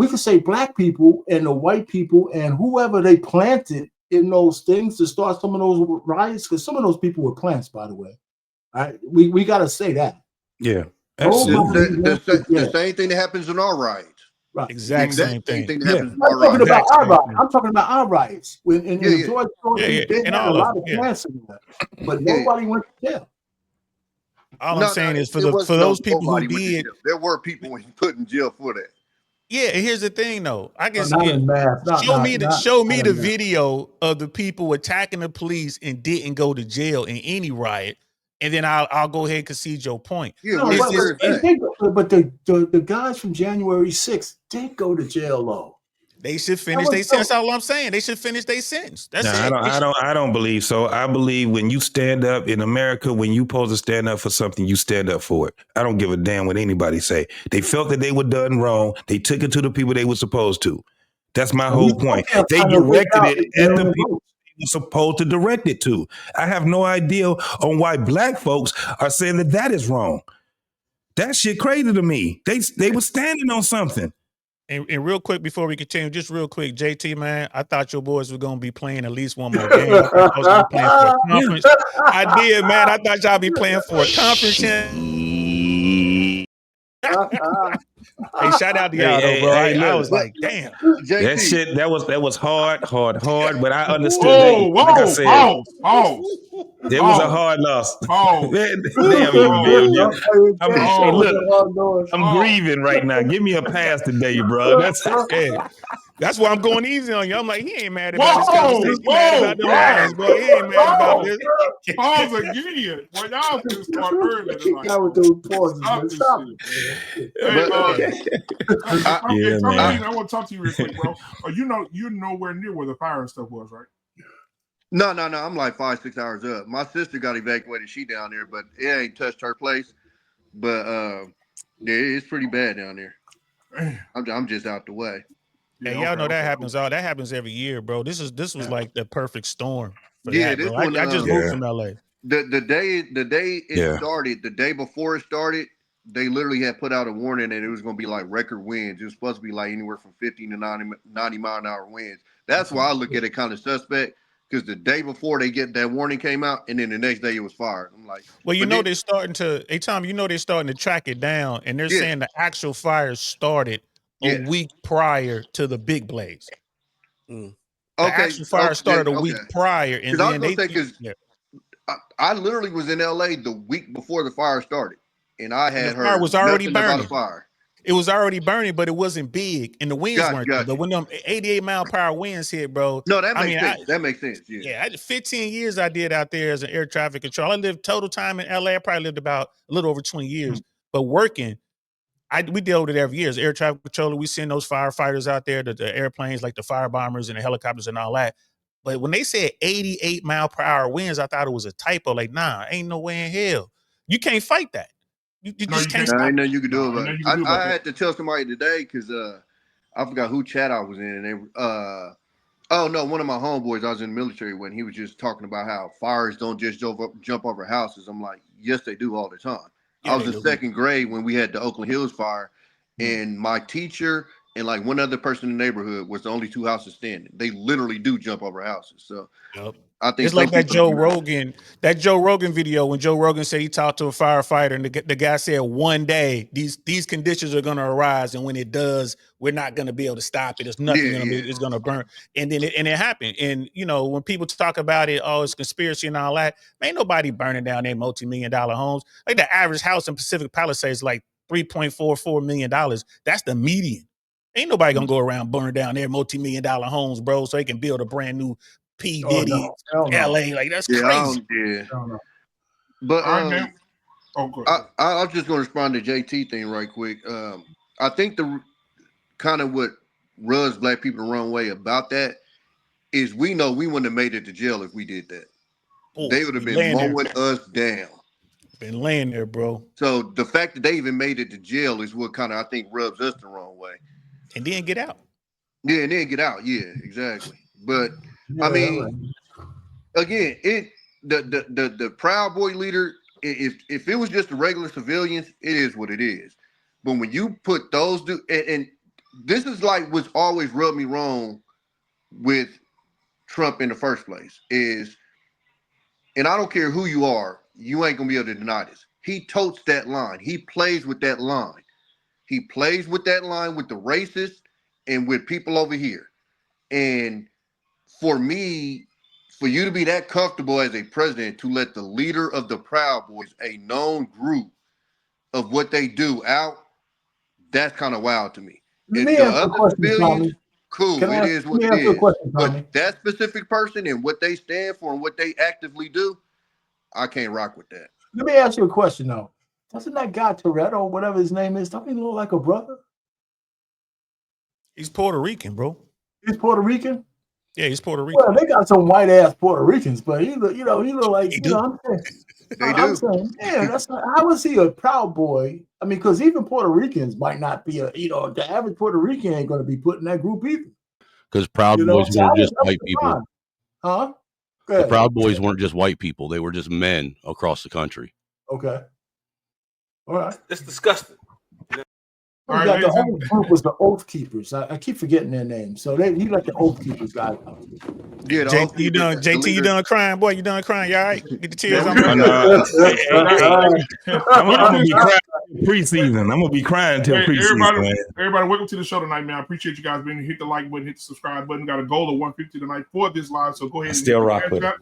can say black people and the white people and whoever they planted in those things to start some of those riots, because some of those people were plants, by the way. All right, we got to say that. Yeah, absolutely. The same thing that happens in our riots. Right. Exact same thing. That happens in I'm our talking riots. about our riots. I'm talking about our riots. When in the George Floyd, they had a lot of plants in there, but nobody went to jail. All I'm saying is for those people who did, there were people put in jail for that. Yeah, and here's the thing, though. I guess not in math. Show me the video of the people attacking the police and didn't go to jail in any riot, and then I'll go ahead and concede your point. Yeah, but the guys from January 6th did go to jail, though. They should finish their sentence. That's all I'm saying. They should finish their sentence. That's it. I don't believe so. I believe when you stand up in America, when you supposed to stand up for something, you stand up for it. I don't give a damn what anybody say. They felt that they were done wrong. They took it to the people they were supposed to. That's my whole point. They directed it at the people they were supposed to direct it to. I have no idea on why black folks are saying that is wrong. That shit crazy to me. They were standing on something. And real quick before we continue, just real quick, JT, man, I thought your boys were gonna be playing at least one more game. Supposed to be playing for a conference. I did, man. I thought y'all be playing for a conference. Hey, shout out to y'all, though, bro. I was like, damn. That shit, that was hard, but I understood. Like I said, it was a hard loss. I'm grieving right now. Give me a pass today, bro. That's why I'm going easy on you. I'm like, he ain't mad about this conversation. He mad about the lines, bro. He ain't mad about this. Pause again. Well, y'all can start early tonight. I want to talk to you real quick, bro. You're nowhere near where the fire and stuff was, right? No. I'm like 5-6 hours up. My sister got evacuated. She down there, but it ain't touched her place. But yeah, it's pretty bad down there. I'm just out the way. Hey, y'all know that happens. That happens every year, bro. This was like the perfect storm for Yeah, that, this bro. one. I just moved from LA. The day it Yeah. started, the day before it started, they literally had put out a warning that it was going to be like record winds. It was supposed to be like anywhere from 50 to 90 mile an hour winds. That's why I look at it kind of suspect, because the day before they get that warning came out, and then the next day it was fired. I'm like, Well, but then, they're starting to. Hey, Tom, they're starting to track it down, and they're Yeah. saying the actual fires started a Yeah. week prior to the big blaze. Mm. The okay, actual fire started a week okay. prior, and Because I was then going to say, because I literally was in LA the week before the fire started, and I the had fire heard was already nothing about a burning. fire. It was already burning, but it wasn't big, and the winds weren't. Gotcha. But when them 88 mile per hour winds hit, bro. No, that makes sense. That makes sense. Yeah. Yeah, 15 years I did out there as an air traffic controller. I lived total time in LA. I probably lived about a little over 20 years. But working, we deal with it every year. As air traffic controller, we send those firefighters out there, the airplanes like the fire bombers and the helicopters and all that. But when they said 88 mile per hour winds, I thought it was a typo. Like, nah, ain't no way in hell. You can't fight that. You just can't stop. Ain't nothing you can do about it. I had to tell somebody today because I forgot who chat I was in, and they oh no, one of my homeboys I was in the military when he was just talking about how fires don't just jump over houses. I'm like, yes, they do all the time. Yeah, I was in second grade when we had the Oakland Hills fire, and my teacher and like one other person in the neighborhood was the only two houses standing. They literally do jump over houses. So I think it's like that Joe Rogan video when Joe Rogan said he talked to a firefighter and the guy said one day these conditions are going to arise, and when it does, we're not going to be able to stop it. It's nothing going to be. It's going to burn, and then it happened. And when people talk about it, oh, it's conspiracy and all that. Ain't nobody burning down their multi-million-dollar homes. Like the average house in Pacific Palisades is like $3.44 million. That's the median. Ain't nobody gonna go around burning down their multi-million-dollar homes, bro, so they can build a brand new P. Diddy, LA. Like, that's crazy. But I was just going to respond to JT thing right quick. I think the kind of what rubs black people the wrong way about that is we know we wouldn't have made it to jail if we did that. They would have been mowing us down. Been laying there, bro. So the fact that they even made it to jail is what kind of, I think, rubs us the wrong way. And then get out. Yeah, and then get out. Yeah, exactly. But I mean, again, the Proud Boy leader, if it was just the regular civilians, it is what it is. But when you put those and this is like what's always rubbed me wrong with Trump in the first place is, and I don't care who you are, you ain't gonna be able to deny this. He totes that line. He plays with that line. He plays with that line with the racists and with people over here. And for me, for you to be that comfortable as a president to let the leader of the Proud Boys, a known group of what they do out, that's kind of wild to me. If the other civilians, cool, it is what it is. But that specific person and what they stand for and what they actively do, I can't rock with that. Let me ask you a question though. Doesn't that guy Toretto, whatever his name is, don't he look like a brother? He's Puerto Rican, bro. He's Puerto Rican? Yeah, he's Puerto Rican. Well, they got some white ass Puerto Ricans, but he look, he look like I'm saying. I'm saying, man, that's not, how is he a Proud Boy? I mean, because even Puerto Ricans might not be the average Puerto Rican ain't going to be put in that group either. Because Proud Boys weren't just white people. Huh? The Proud Boys weren't just white people; they were just men across the country. Okay. All right. It's disgusting. All right, the whole group was the Oath Keepers. I keep forgetting their names. So he let the Oath Keepers guys out. Yeah, JT, you done crying, boy? You done crying? You all right? Get the tears on. I'm gonna be crying preseason. I'm gonna be crying till preseason. Everybody, welcome to the show tonight, man. I appreciate you guys being here. Hit the like button, hit the subscribe button. Got a goal of 150 tonight for this live, so go ahead. Still rock with it.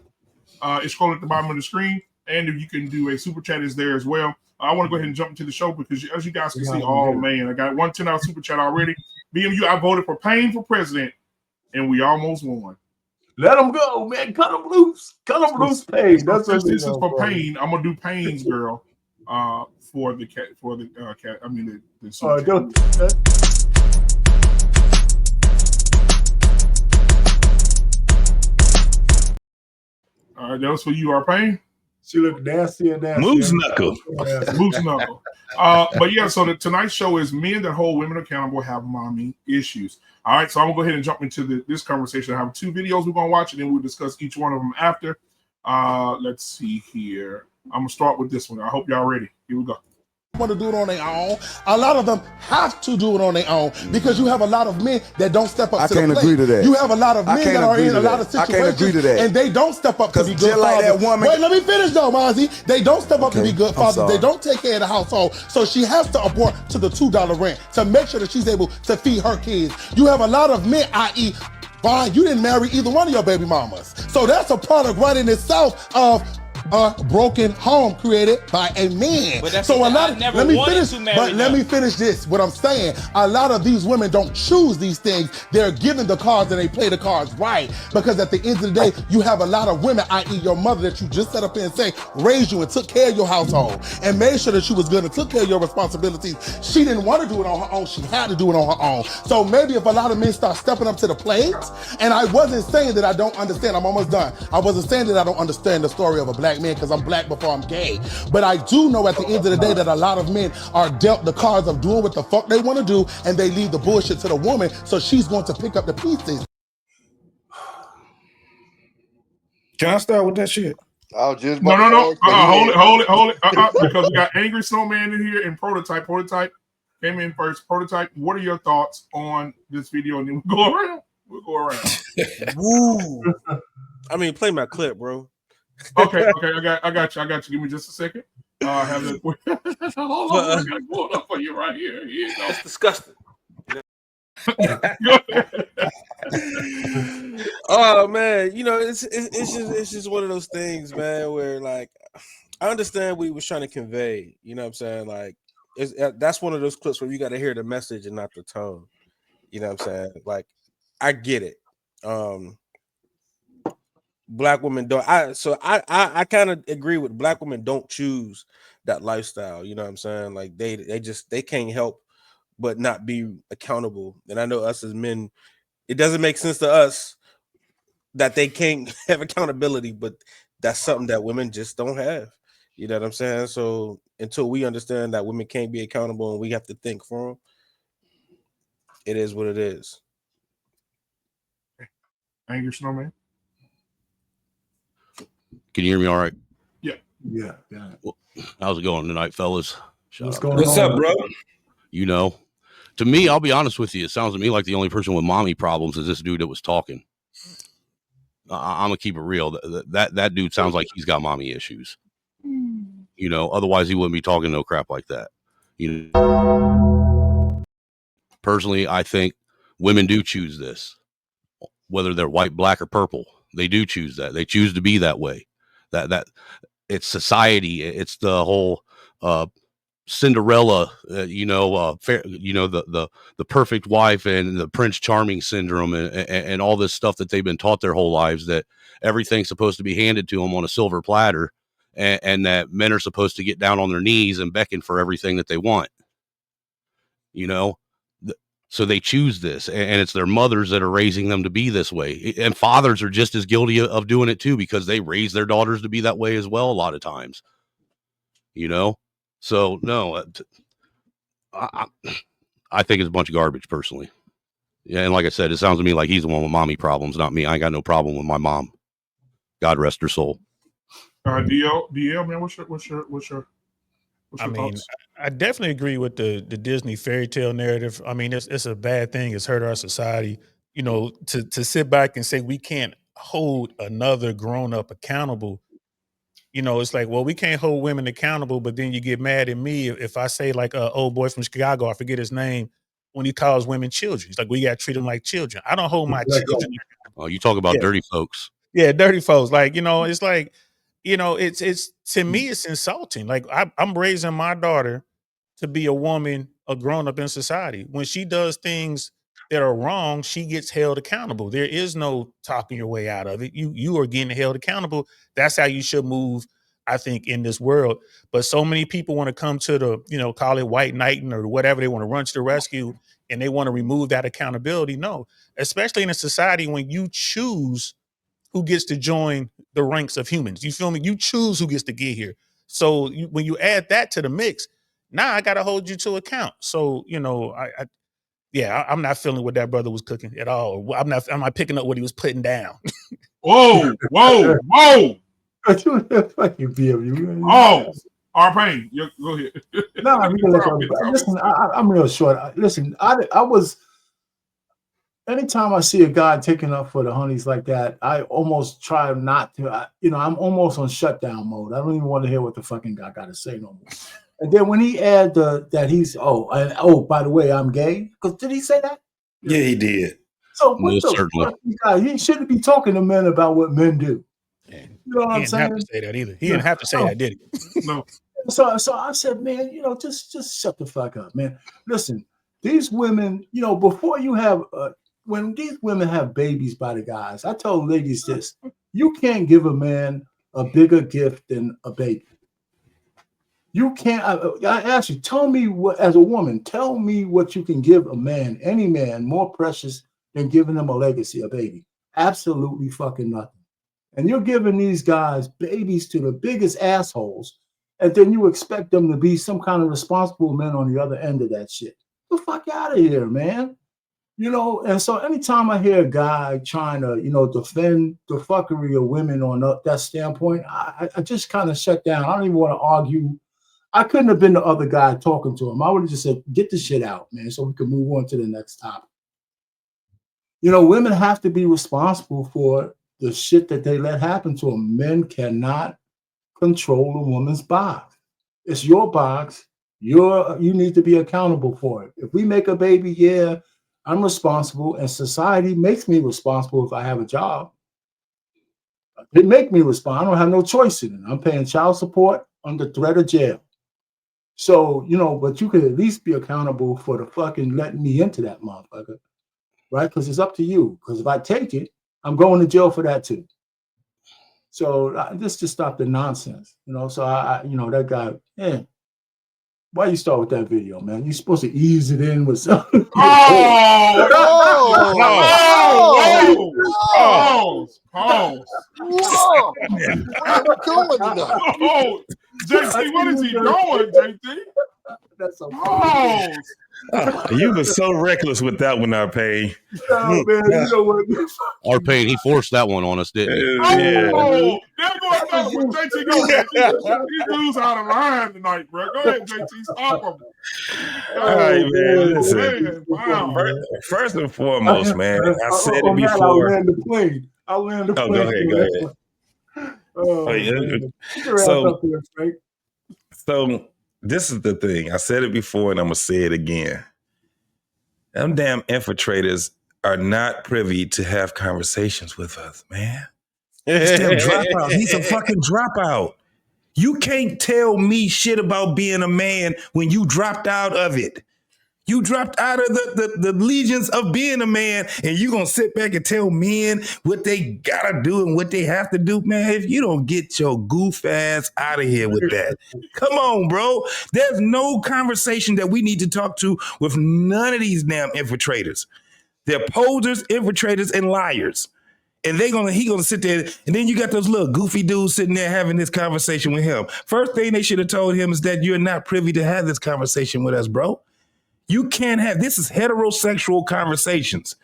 It's scrolling at the bottom of the screen, and if you can do a super chat, is there as well. I want to go ahead and jump into the show because, as you guys can see, oh man, I got one $10 super chat already. BMU, I voted for Payne for president, and we almost won. Let them go, man. Cut them loose. Cut them loose, Payne. That's this is for Payne. I'm gonna do Payne's girl for the cat. I mean the super chat. All right, that was for you, our Payne. She looked nasty and nasty. Moose knuckle. Moose knuckle. But yeah, so tonight's show is men that hold women accountable have mommy issues. All right, so I'm gonna go ahead and jump into this conversation. I have 2 videos we're gonna watch, and then we'll discuss each one of them after. Let's see here. I'm gonna start with this one. I hope y'all ready. Here we go. Want to do it on their own. A lot of them have to do it on their own because you have a lot of men that don't step up to the plate. I can't agree to that. You have a lot of men that are in a lot of situations. I can't agree to that. And they don't step up to be good fathers. That woman. Wait, let me finish though, Mozzie. They don't step up to be good fathers. They don't take care of the household. So she has to abort to the $2 rent to make sure that she's able to feed her kids. You have a lot of men, i.e., Bryant, you didn't marry either one of your baby mamas. So that's a product right in itself of a broken home created by a man. So a lot of, let me finish this. What I'm saying, a lot of these women don't choose these things. They're given the cards and they play the cards right. Because at the end of the day, you have a lot of women, i.e. your mother that you just set up here and say, raised you and took care of your household and made sure that she was good and took care of your responsibilities. She didn't want to do it on her own. She had to do it on her own. So maybe if a lot of men start stepping up to the plate, and I wasn't saying that I don't understand, I'm almost done. I wasn't saying that I don't understand the story of a black man because I'm black before I'm gay. But I do know at the end of the day that a lot of men are dealt the cards of doing what the fuck they want to do, and they leave the bullshit to the woman, so she's going to pick up the pieces. Can I start with that shit? No. Hold it. Because we got Angry Snowman in here and Prototype. Prototype came in first. Prototype, what are your thoughts on this video? And then we'll go around. Woo. I mean, play my clip, bro. Okay, I got you. Give me just a second. Have it. Hold on, I got to pull it up for you right here. Here you go. It's disgusting. Oh man, you know it's just one of those things, man. Where like I understand what he was trying to convey. You know what I'm saying? Like that's one of those clips where you got to hear the message and not the tone. You know what I'm saying? Like I get it. Black women don't. I kind of agree with black women don't choose that lifestyle. You know what I'm saying? Like they can't help but not be accountable. And I know us as men, it doesn't make sense to us that they can't have accountability, but that's something that women just don't have. You know what I'm saying? So until we understand that women can't be accountable and we have to think for them, it is what it is. Angry Snowman. Can you hear me all right? Yeah. Well, how's it going tonight, fellas? What's up, bro? You know, to me, I'll be honest with you. It sounds to me like the only person with mommy problems is this dude that was talking. I'm gonna keep it real. That dude sounds like he's got mommy issues. You know, otherwise he wouldn't be talking no crap like that. You know, personally, I think women do choose this, whether they're white, black, or purple. They do choose that. They choose to be that way. That it's society. It's the whole Cinderella, the perfect wife and the Prince Charming syndrome and all this stuff that they've been taught their whole lives, that everything's supposed to be handed to them on a silver platter, and that men are supposed to get down on their knees and beckon for everything that they want. You know, so they choose this, and it's their mothers that are raising them to be this way. And fathers are just as guilty of doing it too, because they raise their daughters to be that way as well a lot of times. You know? So no, I think it's a bunch of garbage personally. Yeah, and like I said, it sounds to me like he's the one with mommy problems, not me. I ain't got no problem with my mom. God rest her soul. DL, man, what's your I mean, thoughts? I definitely agree with the Disney fairy tale narrative. I mean, it's a bad thing. It's hurt our society. You know, to sit back and say we can't hold another grown up accountable. You know, it's like, well, we can't hold women accountable, but then you get mad at me if I say like old boy from Chicago, I forget his name, when he calls women children. He's like, we got to treat them like children. I don't hold my children. Oh, you talk about dirty folks. Yeah, dirty folks. Like, you know, it's like, you know, it's to me, it's insulting. Like I'm raising my daughter to be a woman, a grown up in society. When she does things that are wrong, she gets held accountable. There is no talking your way out of it. You are getting held accountable. That's how you should move, I think, in this world. But so many people want to come to the, you know, call it white knighting or whatever. They want to run to the rescue and they want to remove that accountability. No, especially in a society when you choose who gets to join the ranks of humans. You feel me? You choose who gets to get here. So when you add that to the mix, now I got to hold you to account. So, you know, I'm not feeling what that brother was cooking at all. I'm not picking up what he was putting down. Whoa. Fucking BMU. Oh, R-Pain, go ahead. No, we can let you. Listen, I'm real short. Listen, I was. Anytime I see a guy taking up for the honeys like that, I almost try not to. I'm almost on shutdown mode. I don't even want to hear what the fucking guy got to say no more. And then when he add that he's by the way, I'm gay. Because did he say that? Yeah, he did. So what the fuck? He shouldn't be talking to men about what men do. You know what I'm saying? He didn't have to say that either. He didn't have to say that, did he? No. So I said, man, just shut the fuck up, man. Listen, these women, before you have when these women have babies by the guys, I told ladies this: you can't give a man a bigger gift than a baby. You can't. I ask you, tell me what, as a woman, tell me what you can give a man, any man, more precious than giving him a legacy, a baby. Absolutely fucking nothing. And you're giving these guys babies to the biggest assholes, and then you expect them to be some kind of responsible men on the other end of that shit. Get the fuck out of here, man. And so anytime I hear a guy trying to, defend the fuckery of women on that standpoint, I just kind of shut down. I don't even want to argue. I couldn't have been the other guy talking to him. I would have just said, get the shit out, man, so we can move on to the next topic. Women have to be responsible for the shit that they let happen to them. Men cannot control a woman's box. It's your box. You need to be accountable for it. If we make a baby, yeah, I'm responsible, and society makes me responsible if I have a job. They make me respond. I don't have no choice in it. I'm paying child support under threat of jail. So, but you could at least be accountable for the fucking letting me into that motherfucker, right? Because it's up to you. Because if I take it, I'm going to jail for that too. So this just stop the nonsense, So that guy, why you start with that video, man? You're supposed to ease it in with something. Pause. JT, what is he doing, JT? That's so pause. You were so reckless with that one, R-Pain. No, man, you know what? R-Pain, he forced that one on us, didn't he? There go another one. JT, go ahead. These dudes out of line tonight, bro. Go ahead, JT. Stop them. All right, man. Listen. Wow. First and foremost, man, I said it before. I'll land the plane. Go ahead. So this is the thing. I said it before, and I'm gonna say it again. Them damn infiltrators are not privy to have conversations with us, man. He's still dropout. He's a fucking dropout. You can't tell me shit about being a man when you dropped out of it. You dropped out of the legions of being a man, and you gonna sit back and tell men what they gotta do and what they have to do, man. If you don't get your goof ass out of here with that, come on, bro. There's no conversation that we need to talk to with none of these damn infiltrators. They're posers, infiltrators, and liars. And he gonna sit there, and then you got those little goofy dudes sitting there having this conversation with him. First thing they should have told him is that you're not privy to have this conversation with us, bro. You can't have, this is heterosexual conversations.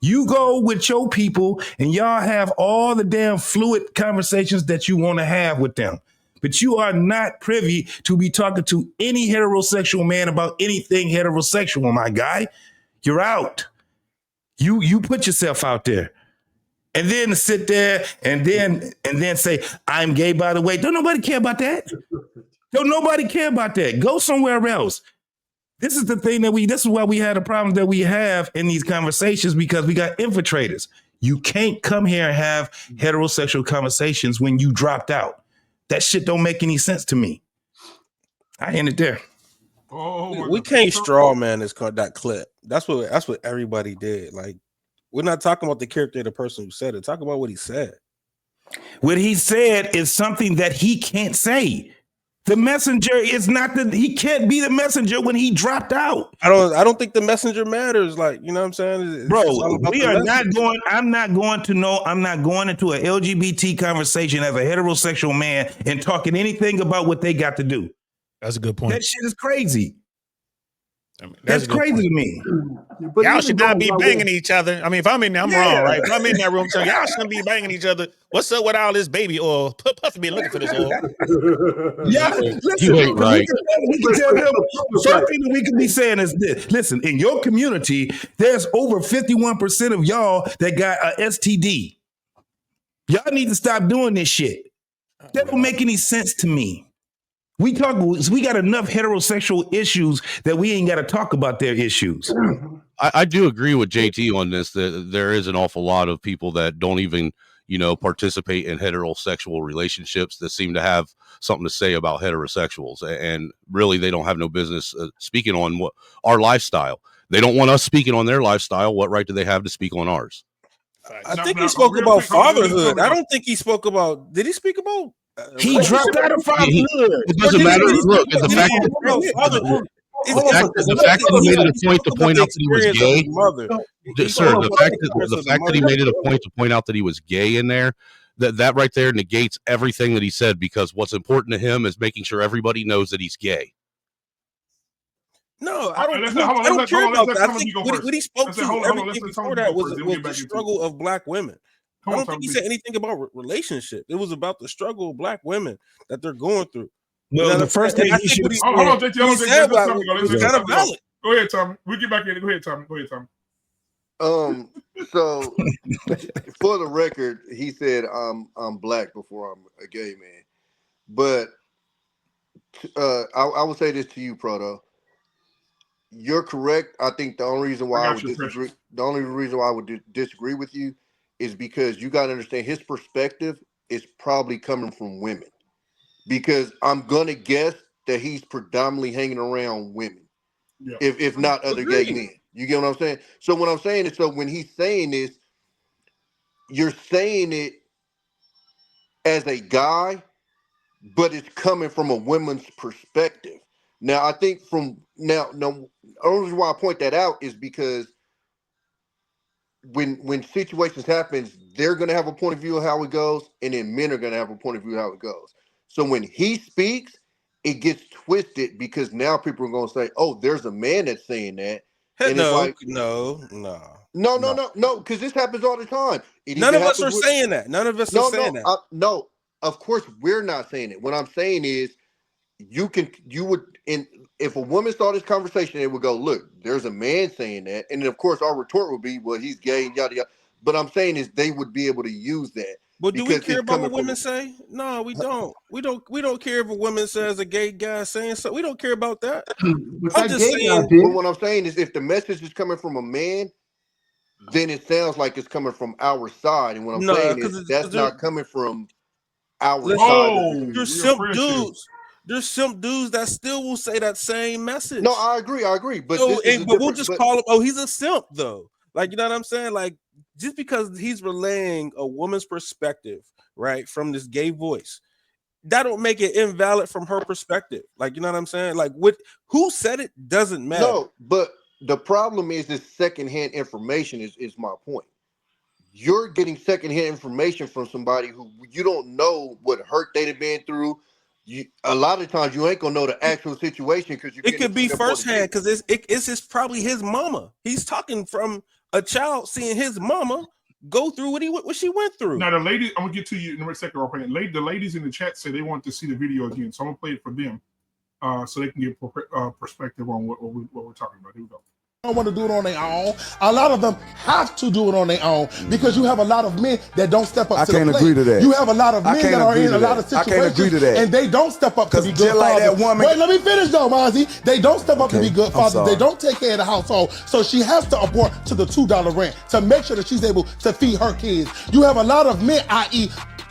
You go with your people and y'all have all the damn fluid conversations that you want to have with them. But you are not privy to be talking to any heterosexual man about anything heterosexual, my guy. You're out. You put yourself out there. And then sit there and then say, I'm gay, by the way. Don't nobody care about that. Don't nobody care about that. Go somewhere else. This is the thing this is why we had a problem that we have in these conversations, because we got infiltrators. You can't come here and have heterosexual conversations when you dropped out. That shit don't make any sense to me. I end it there. We can't straw man that clip. That's what everybody did. Like, we're not talking about the character of the person who said it. Talk about what he said. What he said is something that he can't say. The messenger is not he can't be the messenger when he dropped out. I don't think the messenger matters. Like, you know what I'm saying? Bro, we are not going, I'm not going into an LGBT conversation as a heterosexual man and talking anything about what they got to do. That's a good point. That shit is crazy. I mean, that's crazy to me. But y'all should not be banging each other. I mean, if I'm in there, I'm wrong, right? If I'm in that room, so y'all shouldn't be banging each other. What's up with all this baby oil? Puffy been looking for this oil. Yeah, listen, you ain't right. we can tell them. The first thing that we can be saying is this: listen, in your community, there's over 51% of y'all that got a STD. Y'all need to stop doing this shit. That don't make any sense to me. We got enough heterosexual issues that we ain't got to talk about their issues. I do agree with JT on this, that there is an awful lot of people that don't even, participate in heterosexual relationships that seem to have something to say about heterosexuals. And really, they don't have no business speaking on what our lifestyle. They don't want us speaking on their lifestyle. What right do they have to speak on ours? I think he spoke about fatherhood. I don't think he spoke about, did he speak about? He dropped out of fatherhood. It doesn't matter. Look, the fact that he made it a point to point out that he was gay, sir. The fact that he made it a point to point out that he was gay in there, that right there negates everything that he said, because what's important to him is making sure everybody knows that he's gay. No, I don't care about that. I think what he spoke to, everything before that was the struggle of black women. I don't think he said anything about relationship. It was about the struggle of black women that they're going through. Well, the first thing he should. Hold on, JT. It's kind of valid. Go ahead, Tommy. We'll get back in. Go ahead, Tommy. So for the record, he said I'm black before I'm a gay man. But I will say this to you, Proto. You're correct. I think the only reason why I would disagree with you is because you got to understand his perspective is probably coming from women. Because I'm gonna guess that he's predominantly hanging around women, if not other gay men. You get what I'm saying? So what I'm saying is, so when he's saying this, you're saying it as a guy, but it's coming from a woman's perspective. Now, I think the only reason why I point that out is because when situations happen, they're gonna have a point of view of how it goes, and then men are gonna have a point of view of how it goes. So when he speaks, it gets twisted because now people are going to say, "Oh, there's a man that's saying that." And no, it's like, no, because this happens all the time. None of us are saying that. None of us are saying that. No, of course we're not saying it. What I'm saying is, if a woman saw this conversation, it would go, "Look, there's a man saying that," and then of course our retort would be, "Well, he's gay," yada yada. But I'm saying is they would be able to use that. But do we care about what women say? No, we don't. We don't care if a woman says a gay guy saying so. We don't care about that. I'm just saying. But what I'm saying is, if the message is coming from a man, then it sounds like it's coming from our side. And what I'm saying is that's not coming from our side. There's simp dudes. There's some dudes that still will say that same message. No, I agree. But we'll just call him. Oh, he's a simp though. Like, you know what I'm saying? Like, just because he's relaying a woman's perspective, right, from this gay voice, that don't make it invalid from her perspective. Like, you know what I'm saying? Like, who said it doesn't matter. No, but the problem is this secondhand information is my point. You're getting secondhand information from somebody who you don't know what hurt they've been through. A lot of times you ain't gonna know the actual situation because it could be firsthand because it's probably his mama. He's talking from a child seeing his mama go through what she went through. Now the ladies, I'm gonna get to you in a second. The ladies in the chat say they want to see the video again, so I'm gonna play it for them, so they can get perspective on what we're talking about. Here we go. Don't want to do it on their own. A lot of them have to do it on their own because you have a lot of men that don't step up to the plate. I can't agree to that. You have a lot of men that are in a lot of situations. I can't agree to that. And they don't step up to be good fathers. Wait, let me finish though, Mozzie. They don't step up to be good fathers. They don't take care of the household. So she has to abort to the $2 rent to make sure that she's able to feed her kids. You have a lot of men, i.e.,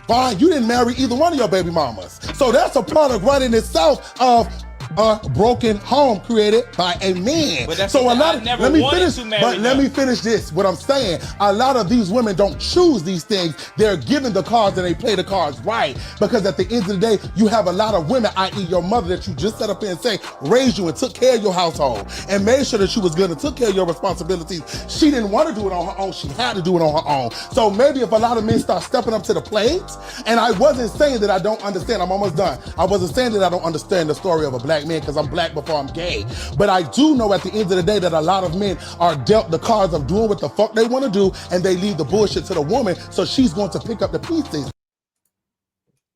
Bryant, you didn't marry either one of your baby mamas. So that's a product right in itself of a broken home created by a man. But that's So a the thing, lot I of never let me wanted finish. to marry But let them. me finish this. What I'm saying, a lot of these women don't choose these things. They're given the cards and they play the cards right. Because at the end of the day, you have a lot of women, i.e. your mother, that you just set up here and say, raised you and took care of your household and made sure that she was good and took care of your responsibilities. She didn't want to do it on her own. She had to do it on her own. So maybe if a lot of men start stepping up to the plate, and I wasn't saying that I don't understand, I'm almost done. I wasn't saying that I don't understand the story of a black man because I'm black before I'm gay. But I do know at the end of the day that a lot of men are dealt the cards of doing what the fuck they want to do, and they leave the bullshit to the woman, so she's going to pick up the pieces.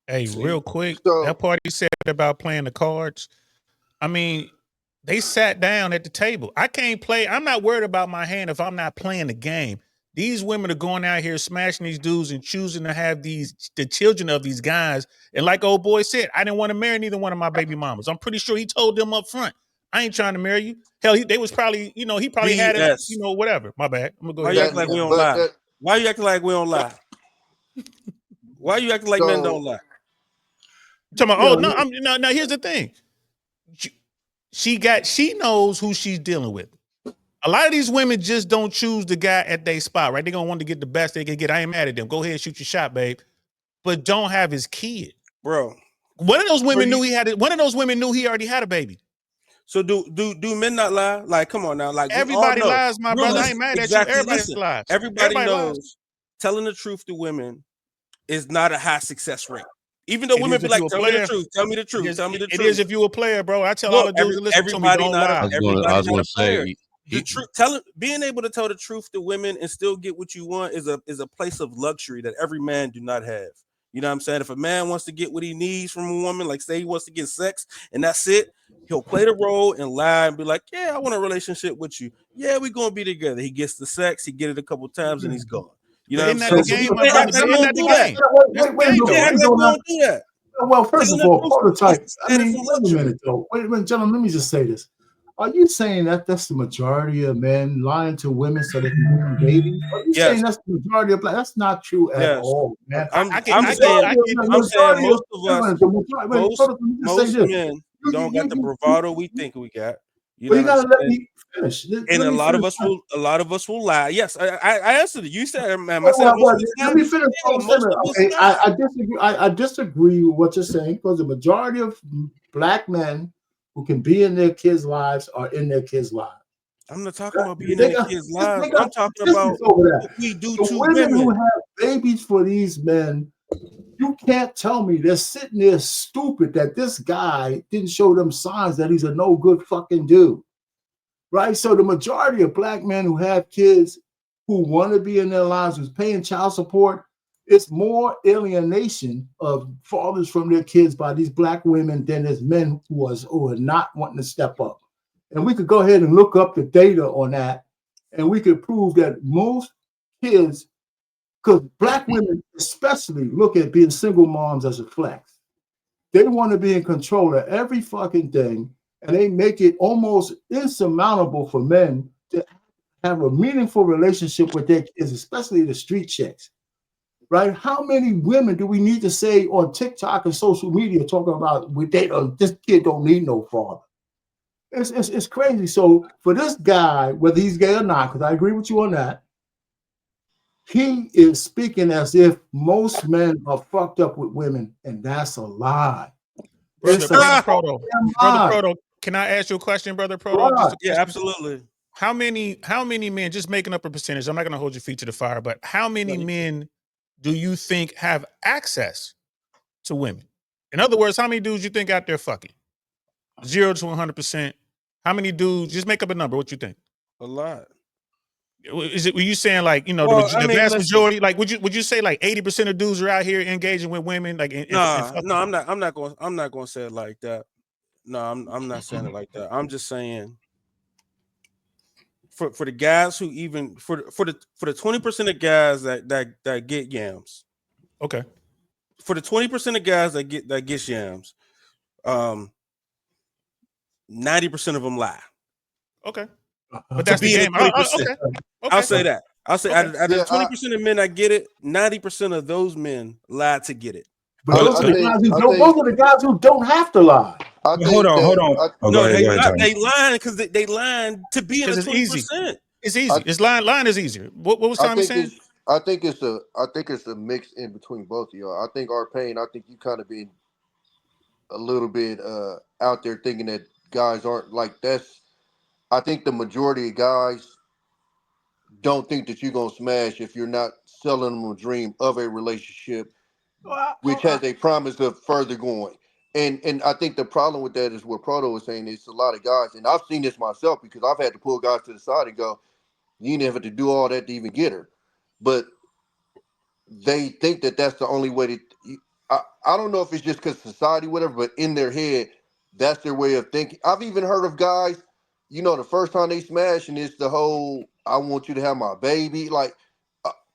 Hey, real quick, So- that part he said about playing the cards. I mean, they sat down at the table. I can't play. I'm not worried about my hand if I'm not playing the game. These women are going out here smashing these dudes and choosing to have the children of these guys. And like old boy said, I didn't want to marry neither one of my baby mamas. I'm pretty sure he told them up front, I ain't trying to marry you. Hell, they was probably, he probably had it, BS. whatever. My bad. I'm gonna go Why ahead. you acting like we don't lie? Why you acting like we don't lie? Why you acting like men don't lie? Talking about, now here's the thing. She knows who she's dealing with. A lot of these women just don't choose the guy at their spot, right? They're gonna want to get the best they can get. I ain't mad at them. Go ahead and shoot your shot, babe. But don't have his kid. Bro. One of those women knew he already had a baby. So do men not lie? Like, come on now. Like, everybody lies, my brother. I ain't mad at you. Everybody lies. Everybody knows telling the truth to women is not a high success rate. Even though women be like, tell me the truth, tell me the truth, tell me the truth. It is if you a player, bro. I tell all the dudes to listen to me, don't lie. I was going to say, the truth, being able to tell the truth to women and still get what you want is a place of luxury that every man do not have. You know what I'm saying? If a man wants to get what he needs from a woman, like say he wants to get sex and that's it, he'll play the role and lie and be like, yeah, I want a relationship with you. Yeah, we're going to be together. He gets the sex, he get it a couple times and he's gone. You know what I'm saying? Well, first of all, prototype. I mean, wait a minute, though. Wait a minute, gentlemen. Let me just say this. Are you saying that that's the majority of men lying to women so they can have babies? Are you saying that's the majority of black? That's not true at all, man. I'm saying most of us, most men don't got the bravado we think we got. You gotta let me finish. And a lot of us will lie. Yes, I answered it. You said, man. I said let me finish. I disagree with what you're saying because the majority of black men who can be in their kids' lives are in their kids' lives. I'm not talking about being in their kids' lives. I'm talking about what we do to women who have babies for these men. You can't tell me they're sitting there stupid that this guy didn't show them signs that he's a no good fucking dude, right? So the majority of black men who have kids who want to be in their lives, who's paying child support, it's more alienation of fathers from their kids by these black women than there's men who are not wanting to step up. And we could go ahead and look up the data on that, and we could prove that most kids, because black women especially look at being single moms as a flex. They want to be in control of every fucking thing, and they make it almost insurmountable for men to have a meaningful relationship with their kids, especially the street chicks, right? How many women do we need to say on TikTok and social media talking about this kid don't need no father? It's crazy. So for this guy, whether he's gay or not, because I agree with you on that, he is speaking as if most men are fucked up with women, and that's a lie. Brother Proto, can I ask you a question, Brother Proto? Yeah, absolutely. How many men, just making up a percentage, I'm not going to hold your feet to the fire, but how many men do you think have access to women? In other words, how many dudes you think out there fucking? 0 to 100%. How many dudes? Just make up a number. What you think? A lot. Were you saying like, the vast majority? Like, would you say like 80% of dudes are out here engaging with women? Like, no, I'm not going to say it like that. No, I'm not saying it like that. I'm just saying for the guys who even for the 20% of guys that get yams. Okay. For the 20% of guys that get yams, 90% of them lie. Okay. But that's the game. Okay. I'll say that. I'll say out of 20% of men that get it, 90% of those men lie to get it. But those are the guys who don't have to lie. I think Hold on. that, Go ahead, Tommy. they lying because they lying to be in the 20%. It's easy. It's lying is easier. What was Tommy saying? I think it's a mix in between both of y'all. I think Pain, I think you kind of been a little bit out there thinking that guys aren't like that's. I think the majority of guys don't think that you're gonna smash if you're not selling them a dream of a relationship, which has a promise of further going. And I think the problem with that is what Proto was saying. It's a lot of guys, and I've seen this myself because I've had to pull guys to the side and go, "You didn't have to do all that to even get her," but they think that that's the only way to. I don't know if it's just because society, whatever, but in their head, that's their way of thinking. I've even heard of guys, the first time they smash, and it's the whole, I want you to have my baby. Like,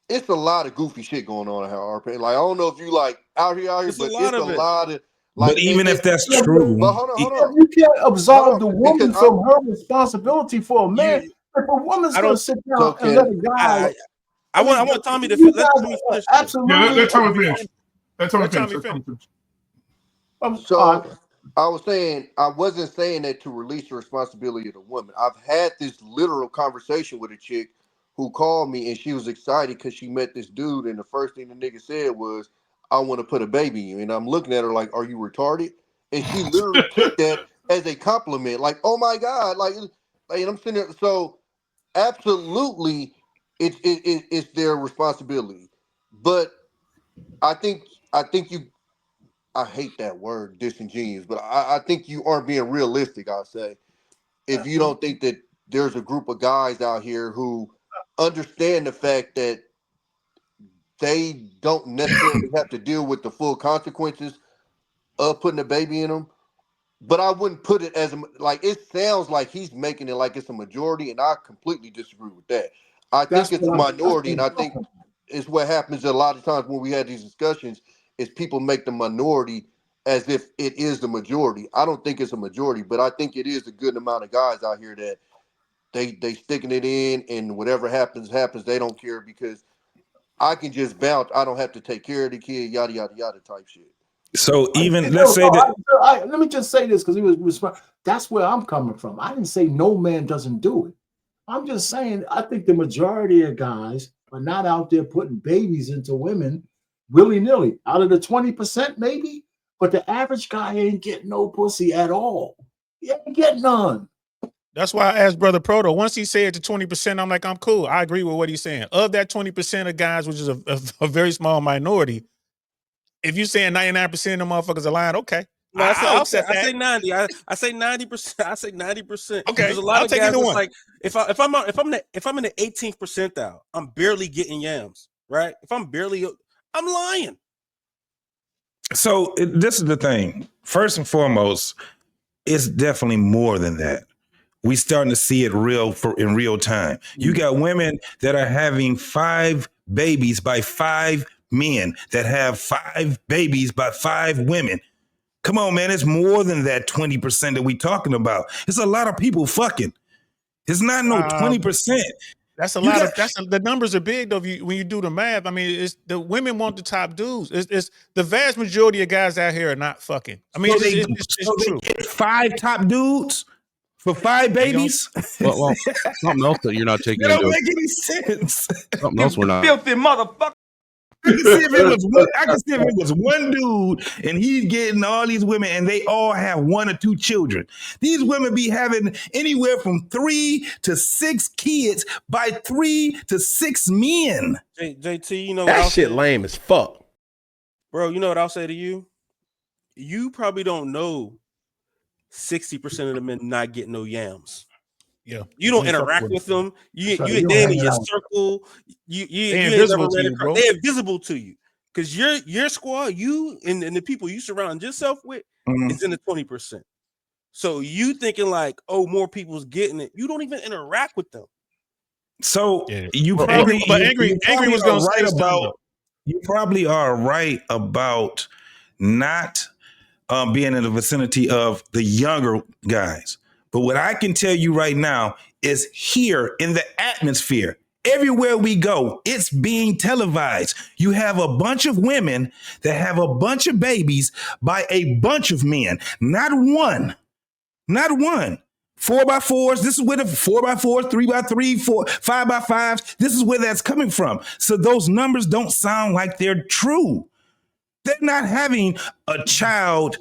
it's a lot of goofy shit going on in RP. Like, I don't know if you like out here, but it's a lot of like. But even if that's true, but hold on. You can't absolve the woman from her responsibility for a man. If a woman's going to sit down and let a guy. I want Tommy to let Tommy finish. Absolutely. Yeah, let Tommy finish. Let Tommy finish. So I was saying, I wasn't saying that to release the responsibility of the woman. I've had this literal conversation with a chick who called me and she was excited because she met this dude, and the first thing the nigga said was, "I want to put a baby in you." And I'm looking at her like, "Are you retarded?" And she literally took that as a compliment, like, "Oh my God!" Like, and I'm sitting there. So absolutely, it's their responsibility. But I think you. I hate that word, disingenuous, but I think you aren't being realistic. I'll say, if you don't think that there's a group of guys out here who understand the fact that they don't necessarily have to deal with the full consequences of putting a baby in them. But I wouldn't put it as like, it sounds like he's making it like it's a majority, and I completely disagree with that. I think it's a minority, and I think it's what happens a lot of times when we have these discussions is people make the minority as if it is the majority. I don't think it's a majority, but I think it is a good amount of guys out here that they sticking it in, and whatever happens. They don't care because I can just bounce. I don't have to take care of the kid, yada, yada, yada type shit. So even let's say that. Let me just say this because he was. That's where I'm coming from. I didn't say no man doesn't do it. I'm just saying I think the majority of guys are not out there putting babies into women willy-nilly. Out of the 20%, maybe, but the average guy ain't getting no pussy at all. He ain't getting none. That's why I asked Brother Proto. Once he said to 20%, I'm like, I'm cool. I agree with what he's saying. Of that 20% of guys, which is a very small minority, if you're saying 99% of them motherfuckers are lying, okay. No, I say 90. I say 90%. I say 90%. Okay, there's a lot of take guys. either one. Like if I'm in the 18th percentile, I'm barely getting yams. Right? If I'm lying. So this is the thing. First and foremost, it's definitely more than that. We starting to see it in real time. You got women that are having 5 babies by 5 men that have 5 babies by 5 women. Come on, man. It's more than that 20% that we talking about. It's a lot of people fucking. It's not no 20%. That's a lot the numbers are big though. When you do the math, I mean, it's the women want the top dudes. It's the vast majority of guys out here are not fucking. I mean, it's true. They get 5 top dudes for 5 babies. Well, something else that you're not taking That into don't make any sense. Something else we're not. Filthy motherfucker. I can see if it was one dude and he's getting all these women and they all have 1 or 2 children. These women be having anywhere from 3 to 6 kids by 3 to 6 men. JT, you know that what shit lame as fuck. Bro, you know what I'll say to you? You probably don't know 60% of the men not getting no yams. Yeah, you don't interact with them. You in your circle. They're invisible to you, bro. They're invisible to you because your squad, you and the people you surround yourself with, is in the 20%. So you thinking like, oh, more people's getting it. You don't even interact with them. So you probably, Angry was going to say about. You probably are right about not being in the vicinity of the younger guys. But what I can tell you right now is here in the atmosphere, Everywhere we go, it's being televised. You have a bunch of women that have a bunch of babies by a bunch of men. Not one. 4x4s. This is where the 4x4s, 3x3, 5x5s. This is where that's coming from. So those numbers don't sound like they're true. They're not having a child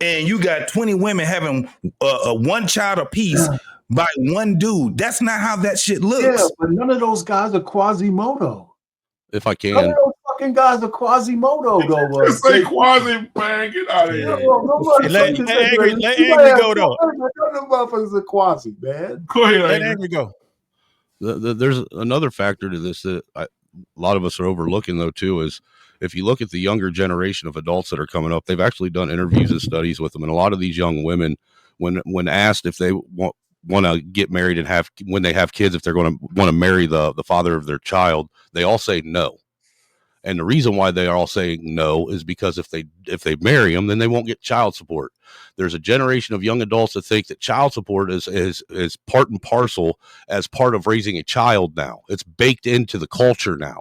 and you got 20 women having one child apiece by one dude. That's not how that shit looks. Yeah, but none of those guys are Quasimodo. If I None can, of those fucking guys are Quasimodo, though. Just say Quasi, man, get out of Yeah. here. Let Angry go though. None of them motherfuckers are Quasi, man. Go ahead, Let Angry. Angry go. there's another factor to this that a lot of us are overlooking, though, too, is if you look at the younger generation of adults that are coming up, they've actually done interviews and studies with them. And a lot of these young women, when asked if they want to get married and when they have kids, if they're going to want to marry the father of their child, they all say no. And the reason why they are all saying no is because if they marry them, then they won't get child support. There's a generation of young adults that think that child support is part and parcel as part of raising a child now. It's baked into the culture now.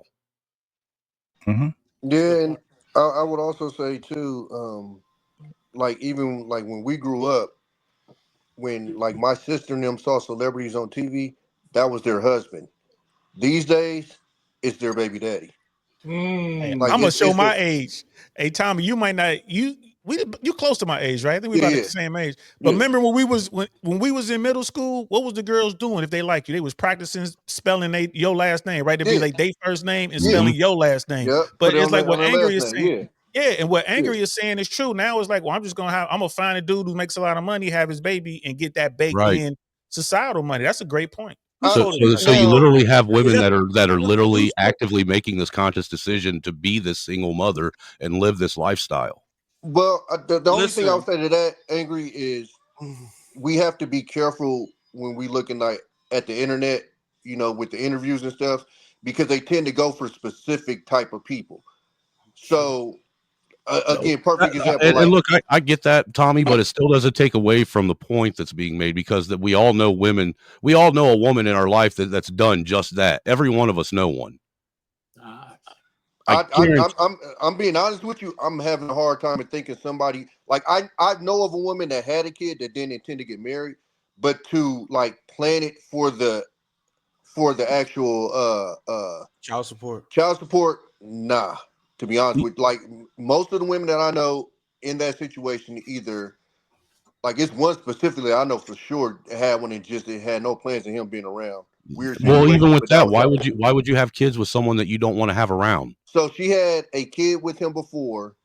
Mm-hmm. Yeah, and I would also say too, like even like when we grew up, when like my sister and them saw celebrities on TV, that was their husband. These days, it's their baby daddy. Hey, Like I'm gonna show my age. Hey, Tommy, you might not you close to my age, right? I think we're about the same age. But remember when we was in middle school, what was the girls doing if they like you? They was practicing spelling your last name, right? They'd be like their first name and spelling your last name. Yep. But it's like what Angry is saying. saying. Yeah, and what Angry is saying is true. Now it's like, well, I'm gonna find a dude who makes a lot of money, have his baby, and get that baked in societal money. That's a great point. So you literally have women that are literally actively making this conscious decision to be this single mother and live this lifestyle. Well, the only thing I would say to that, Angry, is we have to be careful when we looking like at the internet, you know, with the interviews and stuff, because they tend to go for specific type of people. So again, perfect example. And look, I get that, Tommy, but it still doesn't take away from the point that's being made, because that we all know women. We all know a woman in our life that's done just that. Every one of us know one. I'm being honest with you. I'm having a hard time thinking somebody like I know of a woman that had a kid that didn't intend to get married, but to like plan it for the actual child support. Nah. To be honest with, like most of the women that I know in that situation, either like it's one specifically I know for sure had one and just it had no plans of him being around. Weird. Well, even with that, why would you have kids with someone that you don't want to have around? So she had a kid with him before.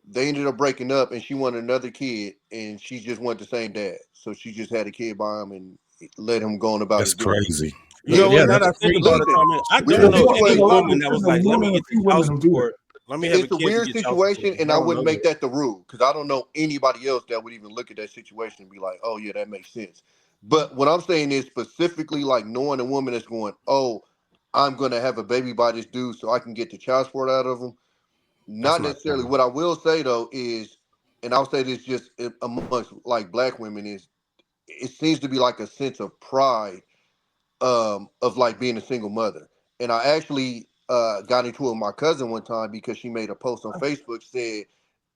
They ended up breaking up, and she wanted another kid, and she just wanted the same dad. So she just had a kid by him and let him go on about That's his business. crazy. You know what? Now that I think about it, Tommy, I don't know any woman that was like, "Let me get the child support. Let me have It's a kid weird to get situation, and I wouldn't make that the rule because I don't know anybody else that would even look at that situation and be like, "Oh yeah, that makes sense." But what I'm saying is specifically like knowing a woman that's going, "Oh, I'm going to have a baby by this dude so I can get the child support out of him." Not necessarily. What I will say though is, and I'll say this just amongst like black women, is it seems to be like a sense of pride of like being a single mother. And I actually got into it with my cousin one time because she made a post on Facebook said,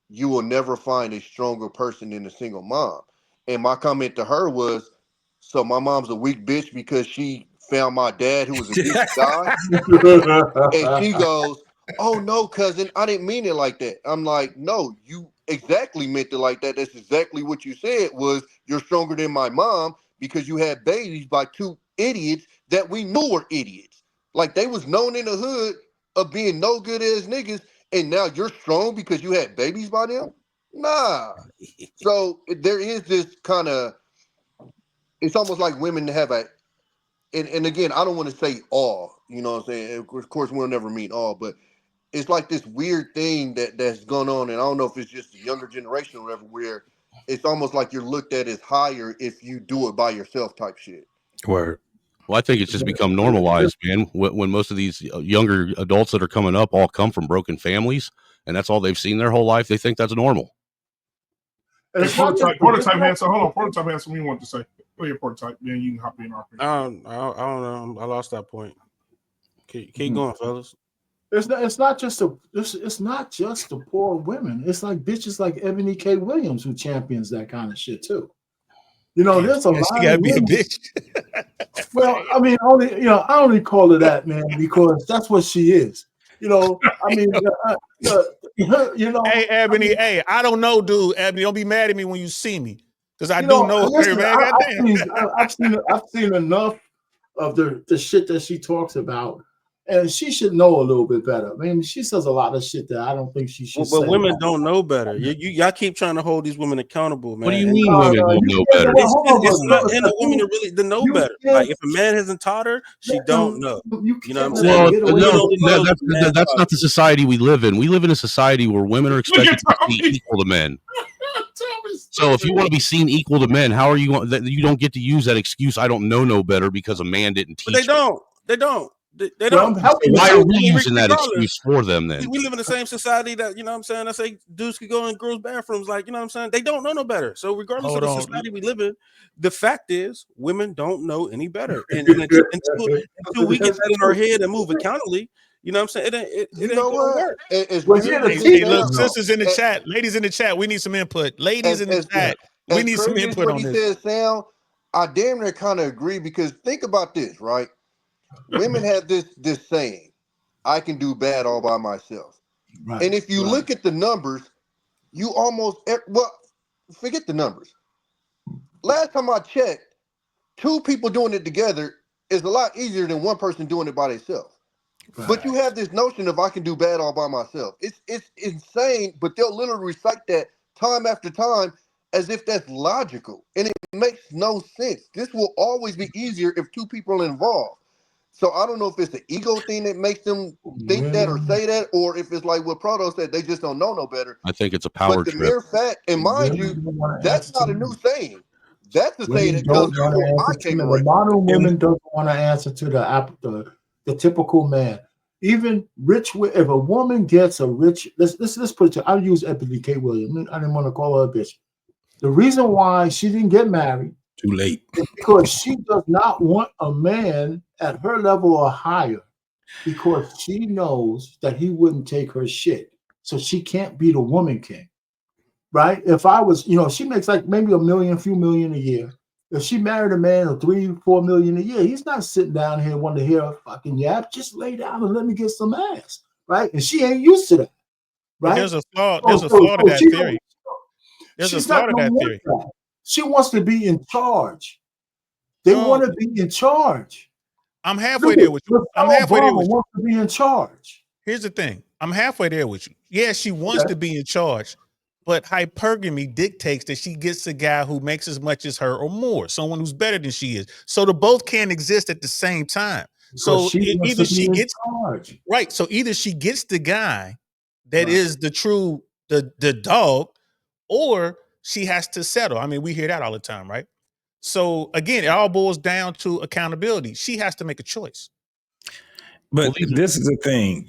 "You will never find a stronger person than a single mom." And my comment to her was, "So my mom's a weak bitch because she found my dad who was a decent guy?" And she goes, "Oh no, cousin, I didn't mean it like that." I'm like, "No, you exactly meant it like that. That's exactly what you said was you're stronger than my mom because you had babies by two idiots that we knew were idiots. Like they was known in the hood of being no good ass niggas, and now you're strong because you had babies by them? Nah." So there is this kind of, it's almost like women have a, and again, I don't want to say all, you know what I'm saying? Of course, we'll never meet all, but it's like this weird thing that's going on, and I don't know if it's just the younger generation or whatever, where it's almost like you're looked at as higher if you do it by yourself type shit. Word. Well, I think it's just become normalized, man. When most of these younger adults that are coming up all come from broken families, and that's all they've seen their whole life, they think that's normal. Prototype Hanson, hold on. Prototype Hanson, we want to say. Go ahead, Prototype. Then you can hop in. I don't know. I lost that point. Keep going, fellas. It's not just the poor women. It's like bitches like Ebony K. Williams who champions that kind of shit too. You know, there's a lot She gotta of be a women. bitch. Well, I mean, I only call her that, man, because that's what she is. You know, I mean, you know. Hey, Ebony, I mean, I don't know, dude. Ebony, don't be mad at me when you see me, because I you do know, know her, listen, man. Goddamn. I've seen enough of the shit that she talks about, and she should know a little bit better. I mean, she says a lot of shit that I don't think she should say. But women don't know better. Y'all keep trying to hold these women accountable, man. What do you mean women don't know better? It's not in a woman to really to know better. Like if a man hasn't taught her, she don't know. You know what I'm saying? Well, that's not the society we live in. We live in a society where women are expected to be equal to men. So if you want to be seen equal to men, how are you going? You don't get to use that excuse. I don't know no better because a man didn't teach. But they don't. They don't. So why are we using that excuse for them then? We live in the same society that, you know what I'm saying, I say dudes could go in girls' bathrooms, like, you know what I'm saying? They don't know no better. So regardless of the society we live in, the fact is women don't know any better. And until we get that in our head and move accountantly, you know what I'm saying? It ain't gonna work. Hey, look, sisters in the chat, ladies in the chat, we need some input. Ladies in the chat, we need some input on this. Said, Sam, I damn near kind of agree, because think about this, right? Women have this saying, I can do bad all by myself. Right, and if you look at the numbers, you almost, forget the numbers. Last time I checked, 2 people doing it together is a lot easier than 1 person doing it by themselves. Right. But you have this notion of I can do bad all by myself. It's insane, but they'll literally recite that time after time as if that's logical. And it makes no sense. This will always be easier if 2 people are involved. So I don't know if it's the ego thing that makes them think that or say that, or if it's like what Proto said, they just don't know no better. I think it's a power trip. But the mere fact, and mind you, that's not a new saying. That's the saying that comes before I came around. The modern woman doesn't want to answer to the typical man. Even rich, if a woman gets a rich, let's put it. I'll use Ebony K. Williams. I didn't want to call her a bitch. The reason why she didn't get married, too late, is because she does not want a man at her level or higher, because she knows that he wouldn't take her shit. So she can't be the woman king, right? If I was, she makes like maybe a few million a year. If she married a man of $3-4 million a year, he's not sitting down here wanting to hear a fucking yap. Just lay down and let me get some ass, right? And she ain't used to that, right? But there's a flaw. There's a flaw to that theory. There's a flaw to that theory. She wants to be in charge. They want to be in charge. I'm halfway there with you. I'm halfway there with you. Wants to be in charge. Here's the thing. I'm halfway there with you. Yeah, she wants to be in charge, but hypergamy dictates that she gets a guy who makes as much as her or more, someone who's better than she is. So the both can't exist at the same time. So either she gets charge. Right. So either she gets the guy that is the true the dog, or she has to settle. I mean, we hear that all the time, right? So again, it all boils down to accountability. She has to make a choice. But this is the thing.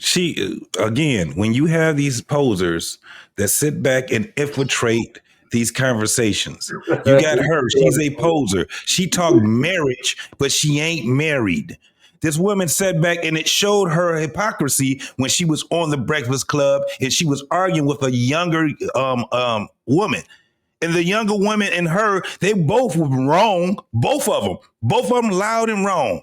Again, when you have these posers that sit back and infiltrate these conversations, you got her. She's a poser. She talked marriage, but she ain't married. This woman sat back and it showed her hypocrisy when she was on the Breakfast Club and she was arguing with a younger woman. And the younger woman and her, they both were wrong. Both of them loud and wrong.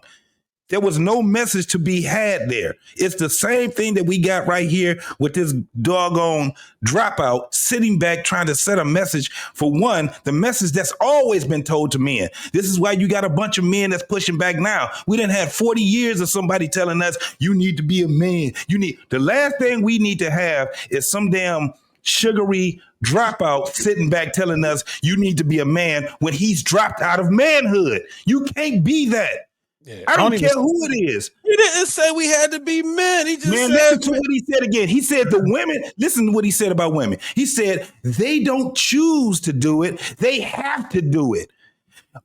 There was no message to be had there. It's the same thing that we got right here with this doggone dropout sitting back trying to set a message. For one, the message that's always been told to men. This is why you got a bunch of men that's pushing back now. We done had 40 years of somebody telling us, you need to be a man. The last thing we need to have is some damn sugary dropout sitting back telling us you need to be a man when he's dropped out of manhood. You can't be that. Yeah, I don't care who it is. He didn't say we had to be men. He just said, listen to what he said again. He said the women, listen to what he said about women. He said they don't choose to do it. They have to do it.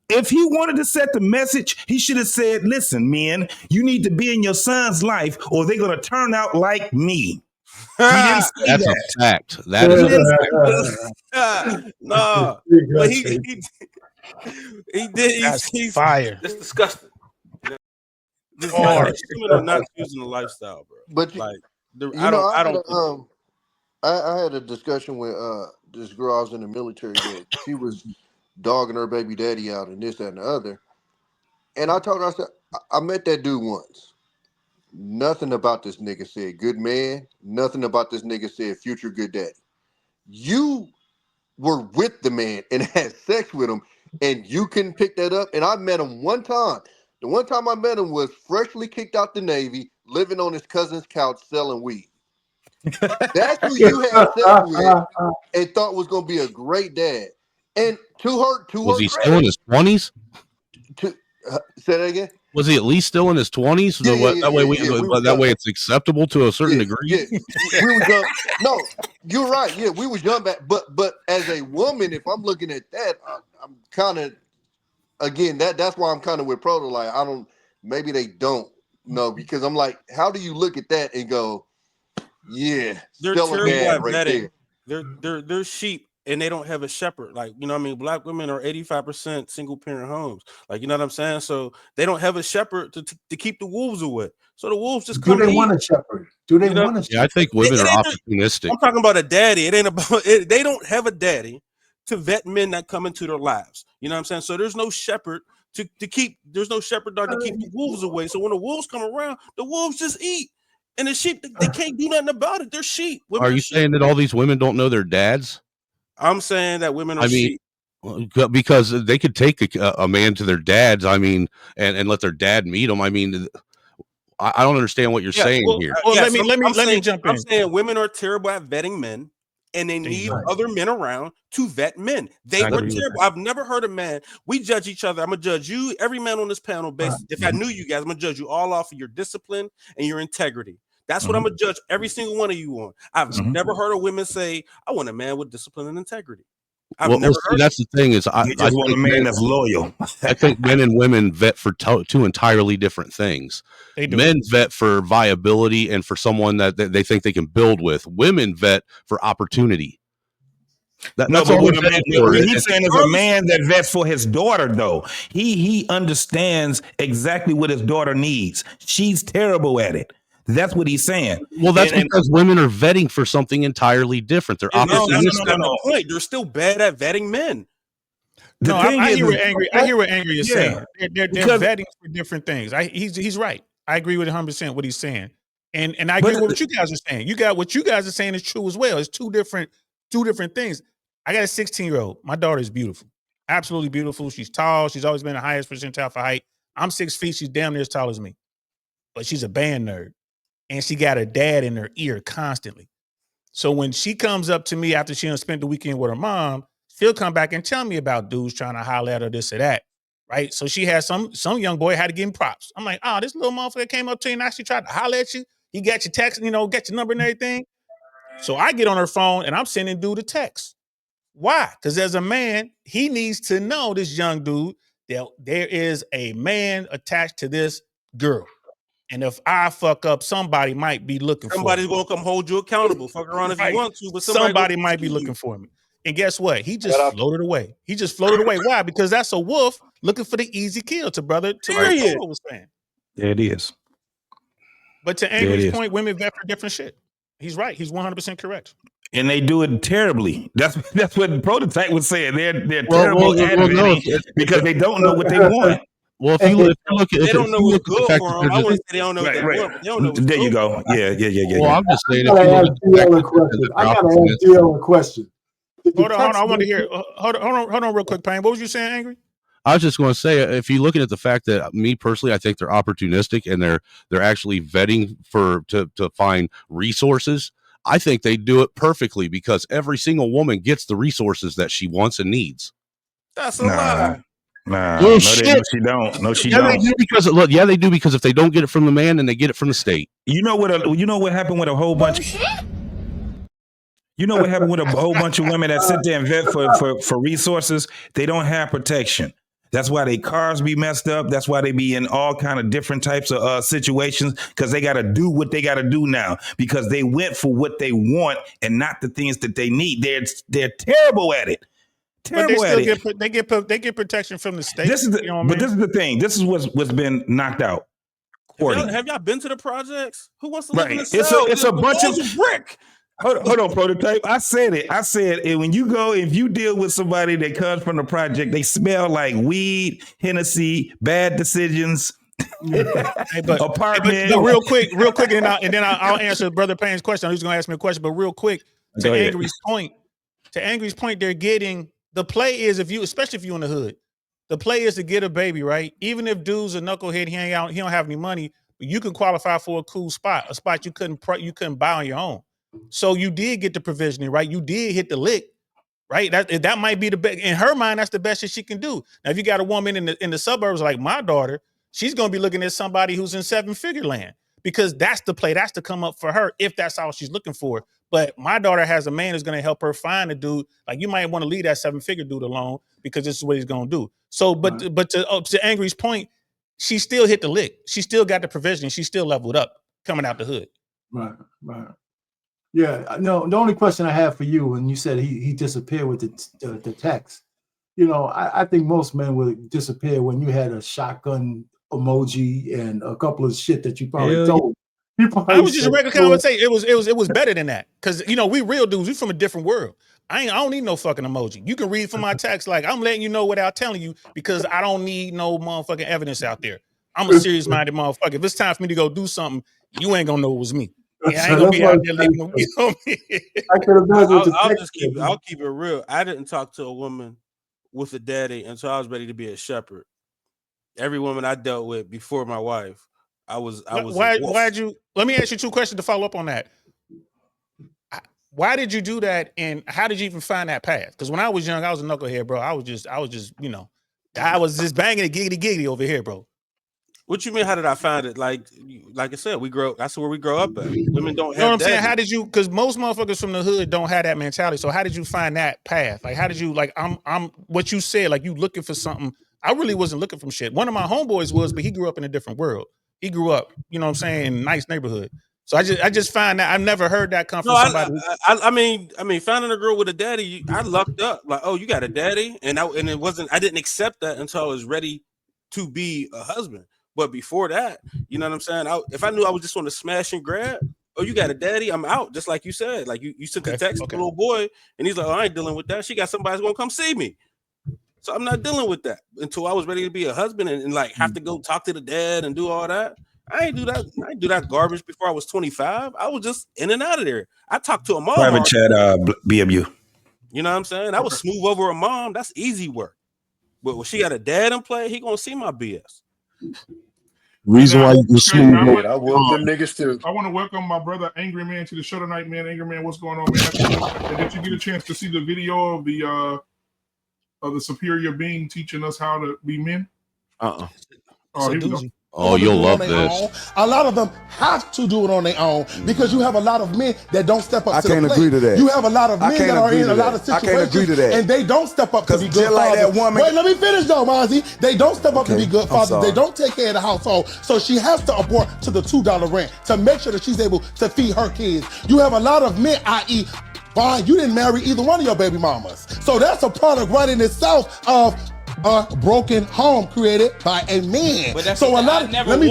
If he wanted to set the message, he should have said, listen, men, you need to be in your son's life or they're going to turn out like me. He didn't say That's that. a fact. That is no, but he did. He's fire. That's disgusting. Women are not choosing the lifestyle, bro. But like, I had a discussion with this girl I was in the military with. She was dogging her baby daddy out and this, that, and the other. And I told her, I said, I met that dude once. Nothing about this nigga said good man. Nothing about this nigga said future good daddy. You were with the man and had sex with him, and you couldn't pick that up. And I met him one time. The one time I met him was freshly kicked out the Navy, living on his cousin's couch, selling weed. That's who you had sex with and thought was going to be a great dad. And was he still in his 20s? Say that again. Was he at least still in his 20s? That way it's acceptable to a certain degree. Yeah, we were young. No, you're right. Yeah, we was young back. But as a woman, if I'm looking at that, I'm kind of, again, that's why I'm kind of with Proto. Like, maybe they don't know, because I'm like, how do you look at that and go, yeah, they're still a man right there. They're sheep. And they don't have a shepherd. Like, you know what I mean? Black women are 85% single parent homes. Like, you know what I'm saying? So they don't have a shepherd to keep the wolves away. So the wolves just come. Do they want a shepherd? Do they want a shepherd? Yeah, I think women are opportunistic. I'm talking about a daddy. It ain't about it. They don't have a daddy to vet men that come into their lives. You know what I'm saying? So there's no shepherd there's no shepherd dog to keep the wolves away. So when the wolves come around, the wolves just eat. And the sheep, they can't do nothing about it. They're sheep. Are you saying that all these women don't know their dads? I'm saying that women are sheep. Because they could take a man to their dads, and let their dad meet them. I mean, I don't understand what you're saying here. Well, let me jump in. I'm saying women are terrible at vetting men, and they need other men around to vet men. They are terrible. I've never heard a man. We judge each other. I'm gonna judge you, every man on this panel, based. If I knew you guys, I'm gonna judge you all off of your discipline and your integrity. That's what I'm gonna judge every single one of you on. I've never heard of women say, "I want a man with discipline and integrity." I've never heard. That's the thing is, I just want a man that's loyal. I think men and women vet for two entirely different things. Men vet for viability and for someone that they think they can build with. Women vet for opportunity. That's all he's saying is a man that vets for his daughter, though. He understands exactly what his daughter needs. She's terrible at it. That's what he's saying. Well, that's because women are vetting for something entirely different. They're opportunistic. No. They're still bad at vetting men. I hear what Angry is saying. They're vetting for different things. He's right. I agree with 100% what he's saying, and I agree with what you guys are saying. What you guys are saying is true as well. It's two different things. I got a 16-year-old. My daughter is beautiful, absolutely beautiful. She's tall. She's always been the highest percentile for height. I'm 6 feet. She's damn near as tall as me, but she's a band nerd. And she got her dad in her ear constantly. So when she comes up to me after she done spent the weekend with her mom, she'll come back and tell me about dudes trying to holler at her, this or that, right? So she has some young boy had to give him props. I'm like, oh, this little motherfucker came up to you and actually tried to holler at you. He got your text, got your number and everything. So I get on her phone and I'm sending dude a text. Why? Because as a man, he needs to know, this young dude, that there is a man attached to this girl. And if I fuck up, somebody might be looking for me. Somebody's going to come hold you accountable. Fuck around if you want to, but somebody might be looking for me. And guess what? He just floated away. Why? Because that's a wolf looking for the easy kill to what was saying. There it is. But to Angry's point, women vet for different shit. He's right. He's 100% correct. And they do it terribly. That's what the prototype was saying. They're terrible at it because they don't know what they want. Well, if you look at they don't know what's good for them. I wouldn't say they don't know what they want, but they don't know what's there good. You go. Yeah. Well, I'm just saying. I gotta ask DL a question. Hold on. I want to hear. Hold on, real quick, Payne. What was you saying, Angry? I was just going to say, if you're looking at the fact that me personally, I think they're opportunistic and they're actually vetting to find resources. I think they do it perfectly because every single woman gets the resources that she wants and needs. That's a lie. Nah, no, she don't. No, she don't. They do because if they don't get it from the man, then they get it from the state. You know what happened with a whole bunch. You know what happened with a whole bunch of women that sit there and vet for resources? They don't have protection. That's why their cars be messed up. That's why they be in all kind of different types of situations because they got to do what they got to do now because they went for what they want and not the things that they need. They're terrible at it. But they still get protection from the state. This is the thing. This is what's been knocked out. courting. Have y'all been to the projects? Who wants to live in the It's cell? a bunch of brick. Hold on, prototype. I said it. When if you deal with somebody that comes from the project, they smell like weed, Hennessy, bad decisions. Apartment. But real quick, and then I'll answer Brother Payne's question. He's going to ask me a question, but real quick, to Angry's point, they're getting the play is especially if you're in the hood, the play is to get a baby, right? Even if dude's a knucklehead, he don't have any money, but you can qualify for a cool spot, a spot you couldn't buy on your own. So you did get the provisioning, right? You did hit the lick, right? That might be the best in her mind. That's the best that she can do. Now, if you got a woman in the suburbs like my daughter, she's going to be looking at somebody who's in 7-figure land because that's the play. That's to come up for her if that's all she's looking for. But my daughter has a man who's going to help her find a dude. Like you might want to leave that 7-figure dude alone because this is what he's going to do. So, but to Angry's point, she still hit the lick. She still got the provisioning. She still leveled up coming out the hood. Right. Yeah, no. The only question I have for you, and you said he disappeared with the text. I think most men would disappear when you had a shotgun emoji and a couple of shit that you probably told. I was just a regular conversation. It was better than that because we real dudes. We from a different world. I don't need no fucking emoji. You can read from my text like I'm letting you know without telling you because I don't need no motherfucking evidence out there. I'm a serious minded motherfucker. If it's time for me to go do something, you ain't gonna know it was me. Yeah, I ain't gonna be out there leaving them. You know what I mean? I could imagine. I'll keep it real. I didn't talk to a woman with a daddy until I was ready to be a shepherd. Every woman I dealt with before my wife, I was. Why'd you? Let me ask you 2 questions to follow up on that. Why did you do that, and how did you even find that path? Because when I was young, I was a knucklehead, bro. I was just, I was just banging it giggity over here, bro. What you mean? How did I find it? Like I said, that's where we grow up at. Women don't have. You know what I'm saying? How did you? Because most motherfuckers from the hood don't have that mentality. So how did you find that path? Like, how did you? Like, I'm what you said. Like, you looking for something. I really wasn't looking for shit. One of my homeboys was, but he grew up in a different world. He grew up, you know what I'm saying, in a nice neighborhood. So I just find that I've never heard that come from somebody. I mean, finding a girl with a daddy, I lucked up. Like, oh, you got a daddy, and it wasn't. I didn't accept that until I was ready to be a husband. But before that, you know what I'm saying? If I knew I was just on to smash and grab, oh, you got a daddy, I'm out. Just like you said. Like you sent the text to the little boy, and he's like, oh, I ain't dealing with that. She got somebody who's gonna come see me. So I'm not dealing with that until I was ready to be a husband and like have to go talk to the dad and do all that. I ain't do that. I ain't do that garbage before I was 25. I was just in and out of there. I talked to a mom. Private chat, BMU. You know what I'm saying? I was smooth over a mom. That's easy work. But when she got a dad in play, he gonna see my BS. Reason why you can smooth. I want them niggas too. I want to welcome my brother Angry Man to the show tonight, man. Angry Man, what's going on, man? Did you get a chance to see the video of the superior being teaching us how to be men? Oh, here we go. Oh, you'll love this. A lot of them have to do it on their own because you have a lot of men that don't step up to the plate. I can't agree to that. You have a lot of men that are in a lot of situations. I can't agree to that. And they don't step up to be good like fathers. that woman. Wait, let me finish though, Mozzie. They don't step up to be good fathers. They don't take care of the household. So she has to abort to the $2 rent to make sure that she's able to feed her kids. You have a lot of men, i.e., Brian, you didn't marry either one of your baby mamas. So that's a product right in itself of a broken home created by a man. So a lot of, let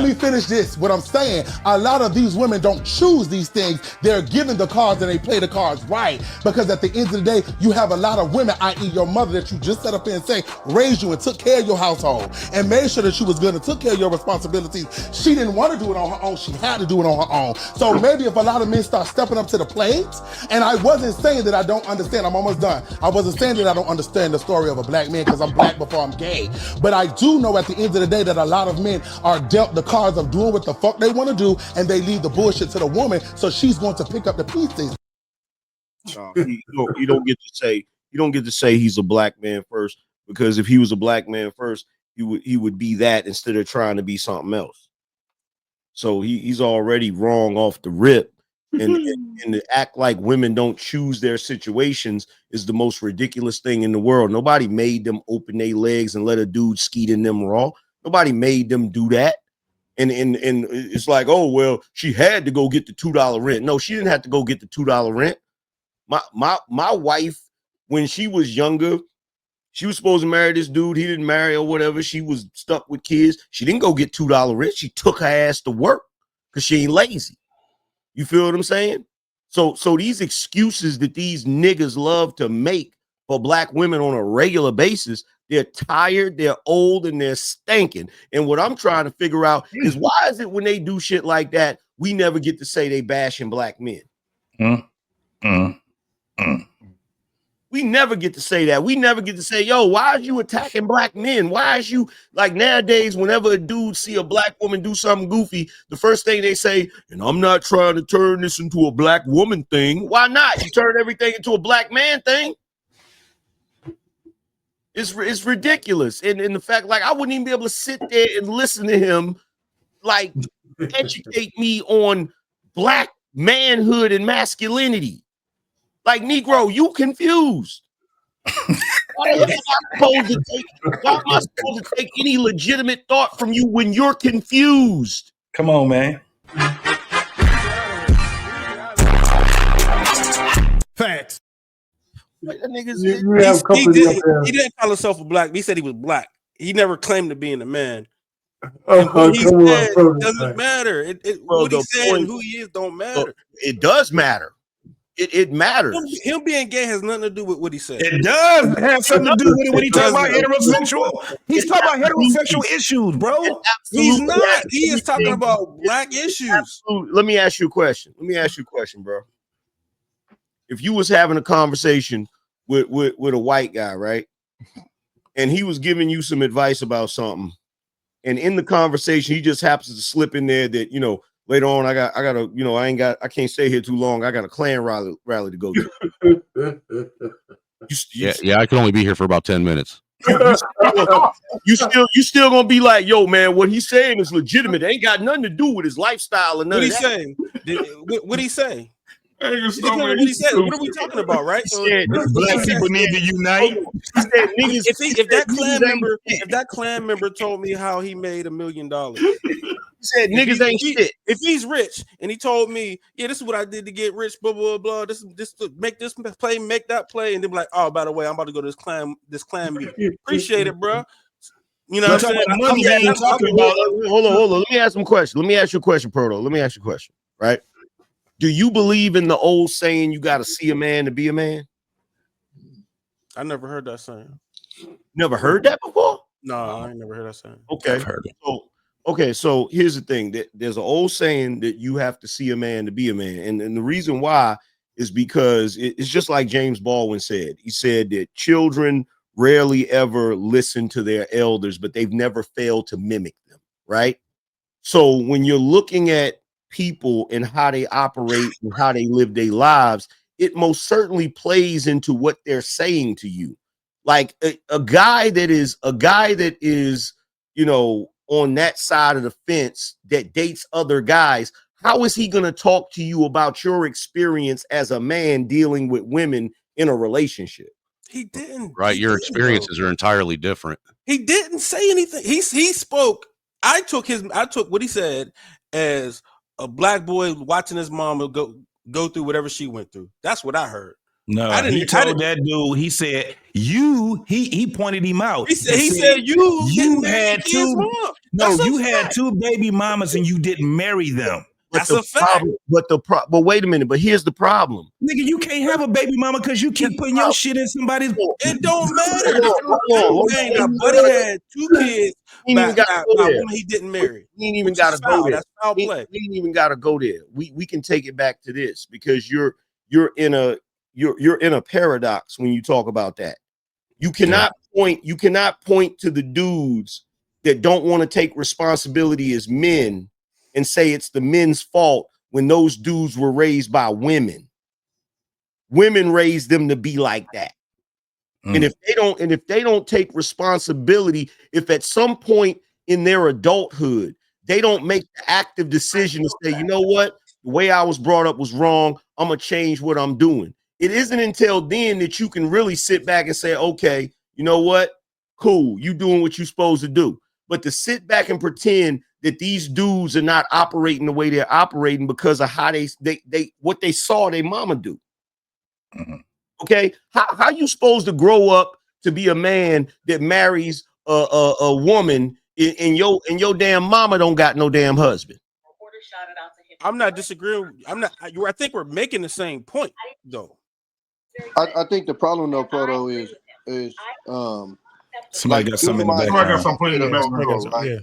me finish this. What I'm saying, a lot of these women don't choose these things. They're given the cards and they play the cards right. Because at the end of the day, you have a lot of women, i.e. your mother that you just set up here and say, raised you and took care of your household and made sure that she was good and took care of your responsibilities. She didn't want to do it on her own. She had to do it on her own. So maybe if a lot of men start stepping up to the plate, and I wasn't saying that I don't understand, I'm almost done. I wasn't saying that I don't understand the story of a black man because I'm black before I'm gay. But I do know at the end of the day that a lot of men are dealt the cards of doing what the fuck they want to do and they leave the bullshit to the woman, so she's going to pick up the pieces. You don't get to say he's a black man first, because if he was a black man first, he would be that instead of trying to be something else. So he's already wrong off the rip. And to act like women don't choose their situations is the most ridiculous thing in the world. Nobody made them open their legs and let a dude skeet in them raw. Nobody made them do that. And it's like, oh, well, she had to go get the $2 rent. No, she didn't have to go get the $2 rent. My wife, when she was younger, She was supposed to marry this dude. He didn't marry or whatever. She was stuck with kids. She didn't go get $2 rent. She took her ass to work because she ain't lazy. You feel what I'm saying? So these excuses that these niggas love to make for black women on a regular basis, they're tired, they're old, and they're stinking. And what I'm trying to figure out is why is it when they do shit like that, we never get to say they bashing black men? We never get to say that. We never get to say, yo, why are you attacking black men? Why is you like nowadays, whenever a dude see a black woman do something goofy, the first thing they say, and I'm not trying to turn this into a black woman thing. Why not? You turn everything into a black man thing. It's ridiculous. And the fact, like, I wouldn't even be able to sit there and listen to him, like, educate me on black manhood and masculinity. Like, Negro, you confused. Why am I supposed to take any legitimate thought from you when you're confused? Come on, man. Facts. Like, that nigga's, he didn't call himself a black. He said he was black. He never claimed to being a man. What he said doesn't matter. What he said and who he is don't matter. It does matter. It matters. Him being gay has nothing to do with what he said. It does have something to do with it when he talks about heterosexual. He's talking about heterosexual issues, bro. He's not. He is talking about black issues. Let me ask you a question. Bro. If you was having a conversation with a white guy, right? And he was giving you some advice about something, and in the conversation, he just happens to slip in there that, you know, later on, I gotta, you know, I can't stay here too long. I got a Klan rally to go to. Yeah, I can only be here for about 10 minutes. You still gonna be like, yo, man, what he's saying is legitimate. It ain't got nothing to do with his lifestyle or none of that. Saying? What he say? What he said. What are we talking about, right? So black people need to unite. If that Klan member told me how he made $1 million, he said niggas ain't shit. If he's rich and he told me, yeah, this is what I did to get rich, blah blah blah. This to make this play, make that play, and then be like, oh, by the way, I'm about to go to this Klan meeting. Appreciate it, bro. You know what I'm saying? Hold on. Let me ask some questions. Let me ask you a question, Proto. Let me ask you a question, right? Do you believe in the old saying, you got to see a man to be a man? I never heard that saying. Never heard that before? No, I ain't never heard that saying. Okay. I've heard it. So here's the thing. There's an old saying that you have to see a man to be a man. And the reason why is because it's just like James Baldwin said. He said that children rarely ever listen to their elders, but they've never failed to mimic them, right? So when you're looking at people and how they operate and how they live their lives, it most certainly plays into what they're saying to you. Like a guy that is, you know, on that side of the fence that dates other guys, how is he going to talk to you about your experience as a man dealing with women in a relationship? He didn't. Right. Your experiences are entirely different. He didn't say anything. He spoke. I took what he said as a black boy watching his mama go through whatever she went through. That's what I heard. No, he told that dude, he said, he pointed him out. He said you had two baby mamas and you didn't marry them. That's a fact. But wait a minute. But here's the problem. Nigga, you can't have a baby mama because you keep putting your shit in somebody's. It don't matter. Buddy had 2 kids. He didn't marry. He ain't even got to go there. That's foul play. He ain't even got to go there. We can take it back to this because you're in a paradox when you talk about that. You cannot point to the dudes that don't want to take responsibility as men and say it's the men's fault when those dudes were raised by women. Women raised them to be like that. And if they don't take responsibility, if at some point in their adulthood, they don't make the active decision to say, you know what, the way I was brought up was wrong. I'm going to change what I'm doing. It isn't until then that you can really sit back and say, okay, you know what? Cool. You doing what you're supposed to do. But to sit back and pretend that these dudes are not operating the way they're operating because of how they what they saw their mama do. Okay. How you supposed to grow up to be a man that marries a woman and your damn mama don't got no damn husband. I'm not disagreeing. I think we're making the same point though. I think the problem though, Proto, is somebody like got something in the Somebody got background. something in the background. right? Yeah.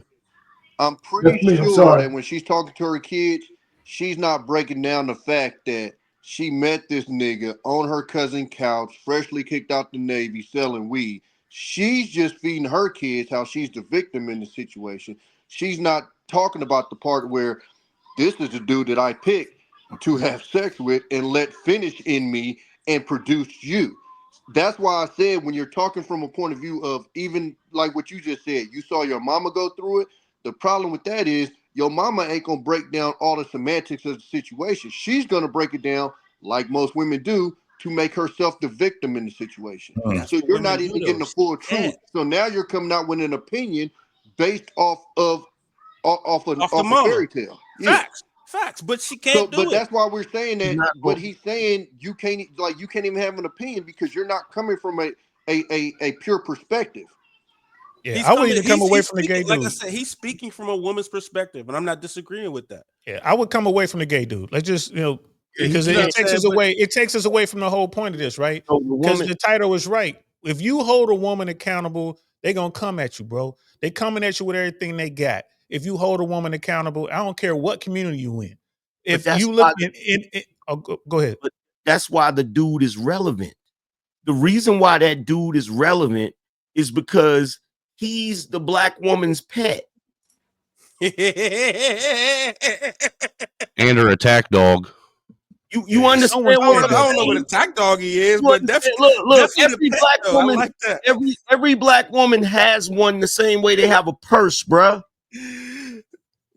I'm pretty That's me, I'm sure sorry. that when she's talking to her kids, she's not breaking down the fact that she met this nigga on her cousin's couch, freshly kicked out the Navy, selling weed. She's just feeding her kids how she's the victim in the situation. She's not talking about the part where this is the dude that I picked to have sex with and let finish in me and produce you. That's why I said when you're talking from a point of view of even like what you just said, you saw your mama go through it. The problem with that is your mama ain't gonna break down all the semantics of the situation. She's gonna break it down like most women do to make herself the victim in the situation. So you're not even getting the full truth. So now you're coming out with an opinion based off a fairy tale. Facts, but she can't do but it. that's why we're saying that. But he's saying you can't even have an opinion because you're not coming from a pure perspective. Yeah, I would even come away from the gay dude. Like I said, he's speaking from a woman's perspective, and I'm not disagreeing with that. Yeah, I would come away from the gay dude. Let's just, because it takes us away. It takes us away from the whole point of this, right? Because the title is right. If you hold a woman accountable, they're gonna come at you, bro. They coming at you with everything they got. If you hold a woman accountable, I don't care what community you in. If you look go ahead. But that's why the dude is relevant. The reason why that dude is relevant is because he's the black woman's pet. And her attack dog. You understand what I don't know what attack dog he is, but definitely look, every black woman, I like that. Every black woman has one the same way they have a purse, bruh.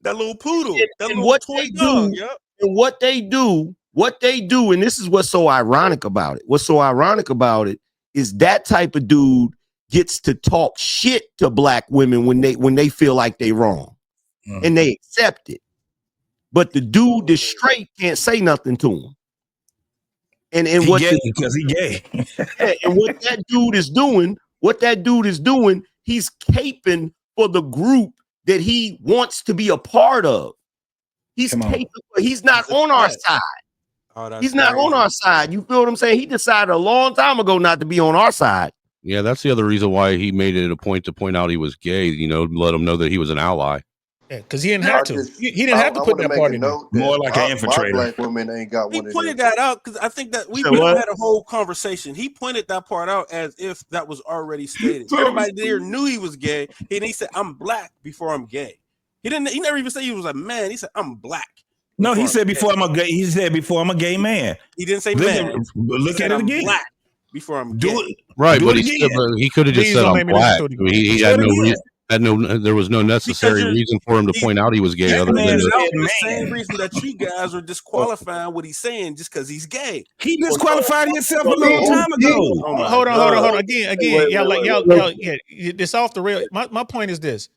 That little poodle, that little what toy they dog, do, and what they do, and this is what's so ironic about it. What's so ironic about it is that type of dude gets to talk shit to black women when they feel like they wrong, and they accept it. But the dude that's straight can't say nothing to him. And he what gay because he gay. And what that dude is doing, he's caping for the group that he wants to be a part of. He's caping. He's not on our side. He's not on our side. You feel what I'm saying? He decided a long time ago not to be on our side. Yeah, that's the other reason why he made it a point to point out he was gay, let him know that he was an ally. Yeah, because he didn't have to. He didn't have to put that part in there. More like an infiltrator. Black women ain't got He one. pointed that out because I think that we had a whole conversation. He pointed that part out as if that was already stated. Everybody there knew he was gay. And he said, "I'm black before I'm gay." He never even said he was a man. He said, "I'm black." No, he said before I'm a gay. He said before I'm a gay man. He didn't say man. Look at it again. Black before I'm do gay. it. Right, do but it he could have just said I'm black. He had no reason. There was no necessary reason for him to point out he was gay. Other than the same reason that you guys are disqualifying what he's saying just because he's gay. He disqualified himself a long time ago. Hold on. Again, y'all, it's off the rail. My point is this: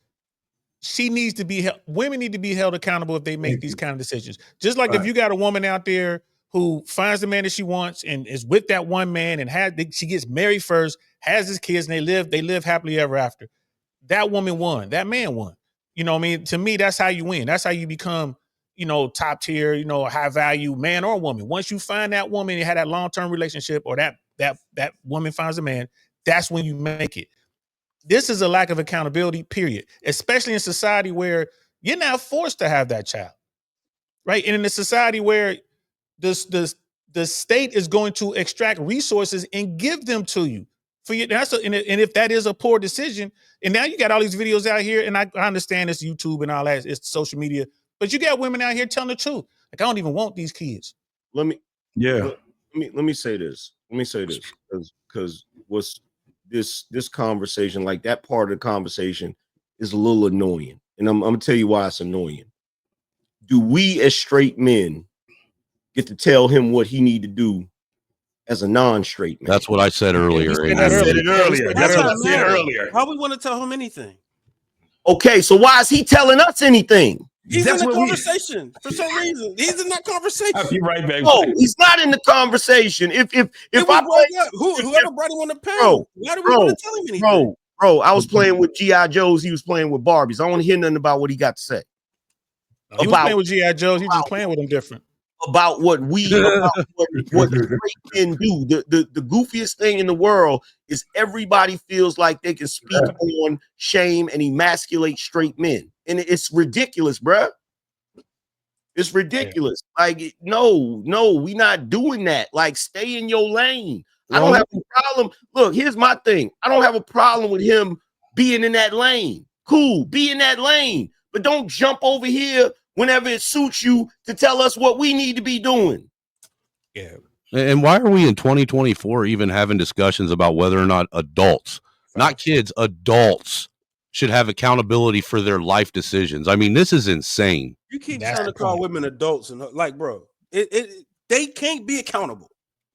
women need to be held accountable if they make these kind of decisions. Just like if you got a woman out there who finds the man that she wants and is with that one man and she gets married first, has his kids, and they live happily ever after. That woman won. That man won. You know what I mean? To me, that's how you win. That's how you become, top tier, high value man or woman. Once you find that woman and have that long-term relationship, or that woman finds a man, that's when you make it. This is a lack of accountability, period. Especially in society where you're not forced to have that child. Right? And in a society where the state is going to extract resources and give them to you. And if that is a poor decision, and now you got all these videos out here, and I understand it's YouTube and all that, it's social media, but you got women out here telling the truth. Like, I don't even want these kids. Let me say this. Because what's this conversation, like that part of the conversation, is a little annoying, and I'm gonna tell you why it's annoying. Do we as straight men get to tell him what he need to do as a non-straight man? That's what I said earlier. That's what I said earlier. How we want to tell him anything? Okay, so why is he telling us anything? He's in That's the what we. conversation for some reason. He's in that conversation. I'll be right back. No, he's not in the conversation. If It I was play, brought up. Whoever brought him on the panel. Why do we want to tell him anything? Bro, I was playing with G.I. Joes. He was playing with Barbies. I don't want to hear nothing about what he got to say. He was playing with G.I. Joes. He just playing with them different. About what straight men do. The goofiest thing in the world is everybody feels like they can speak on, shame, and emasculate straight men. And it's ridiculous, bruh. It's ridiculous. Like, no, we not doing that. Like, stay in your lane. I don't have a problem. Look, here's my thing. I don't have a problem with him being in that lane. Cool, be in that lane. But don't jump over here whenever it suits you to tell us what we need to be doing. Yeah. And why are we in 2024 even having discussions about whether or not adults, not kids, adults should have accountability for their life decisions? I mean, this is insane. You keep trying to call women adults and like, bro, they can't be accountable.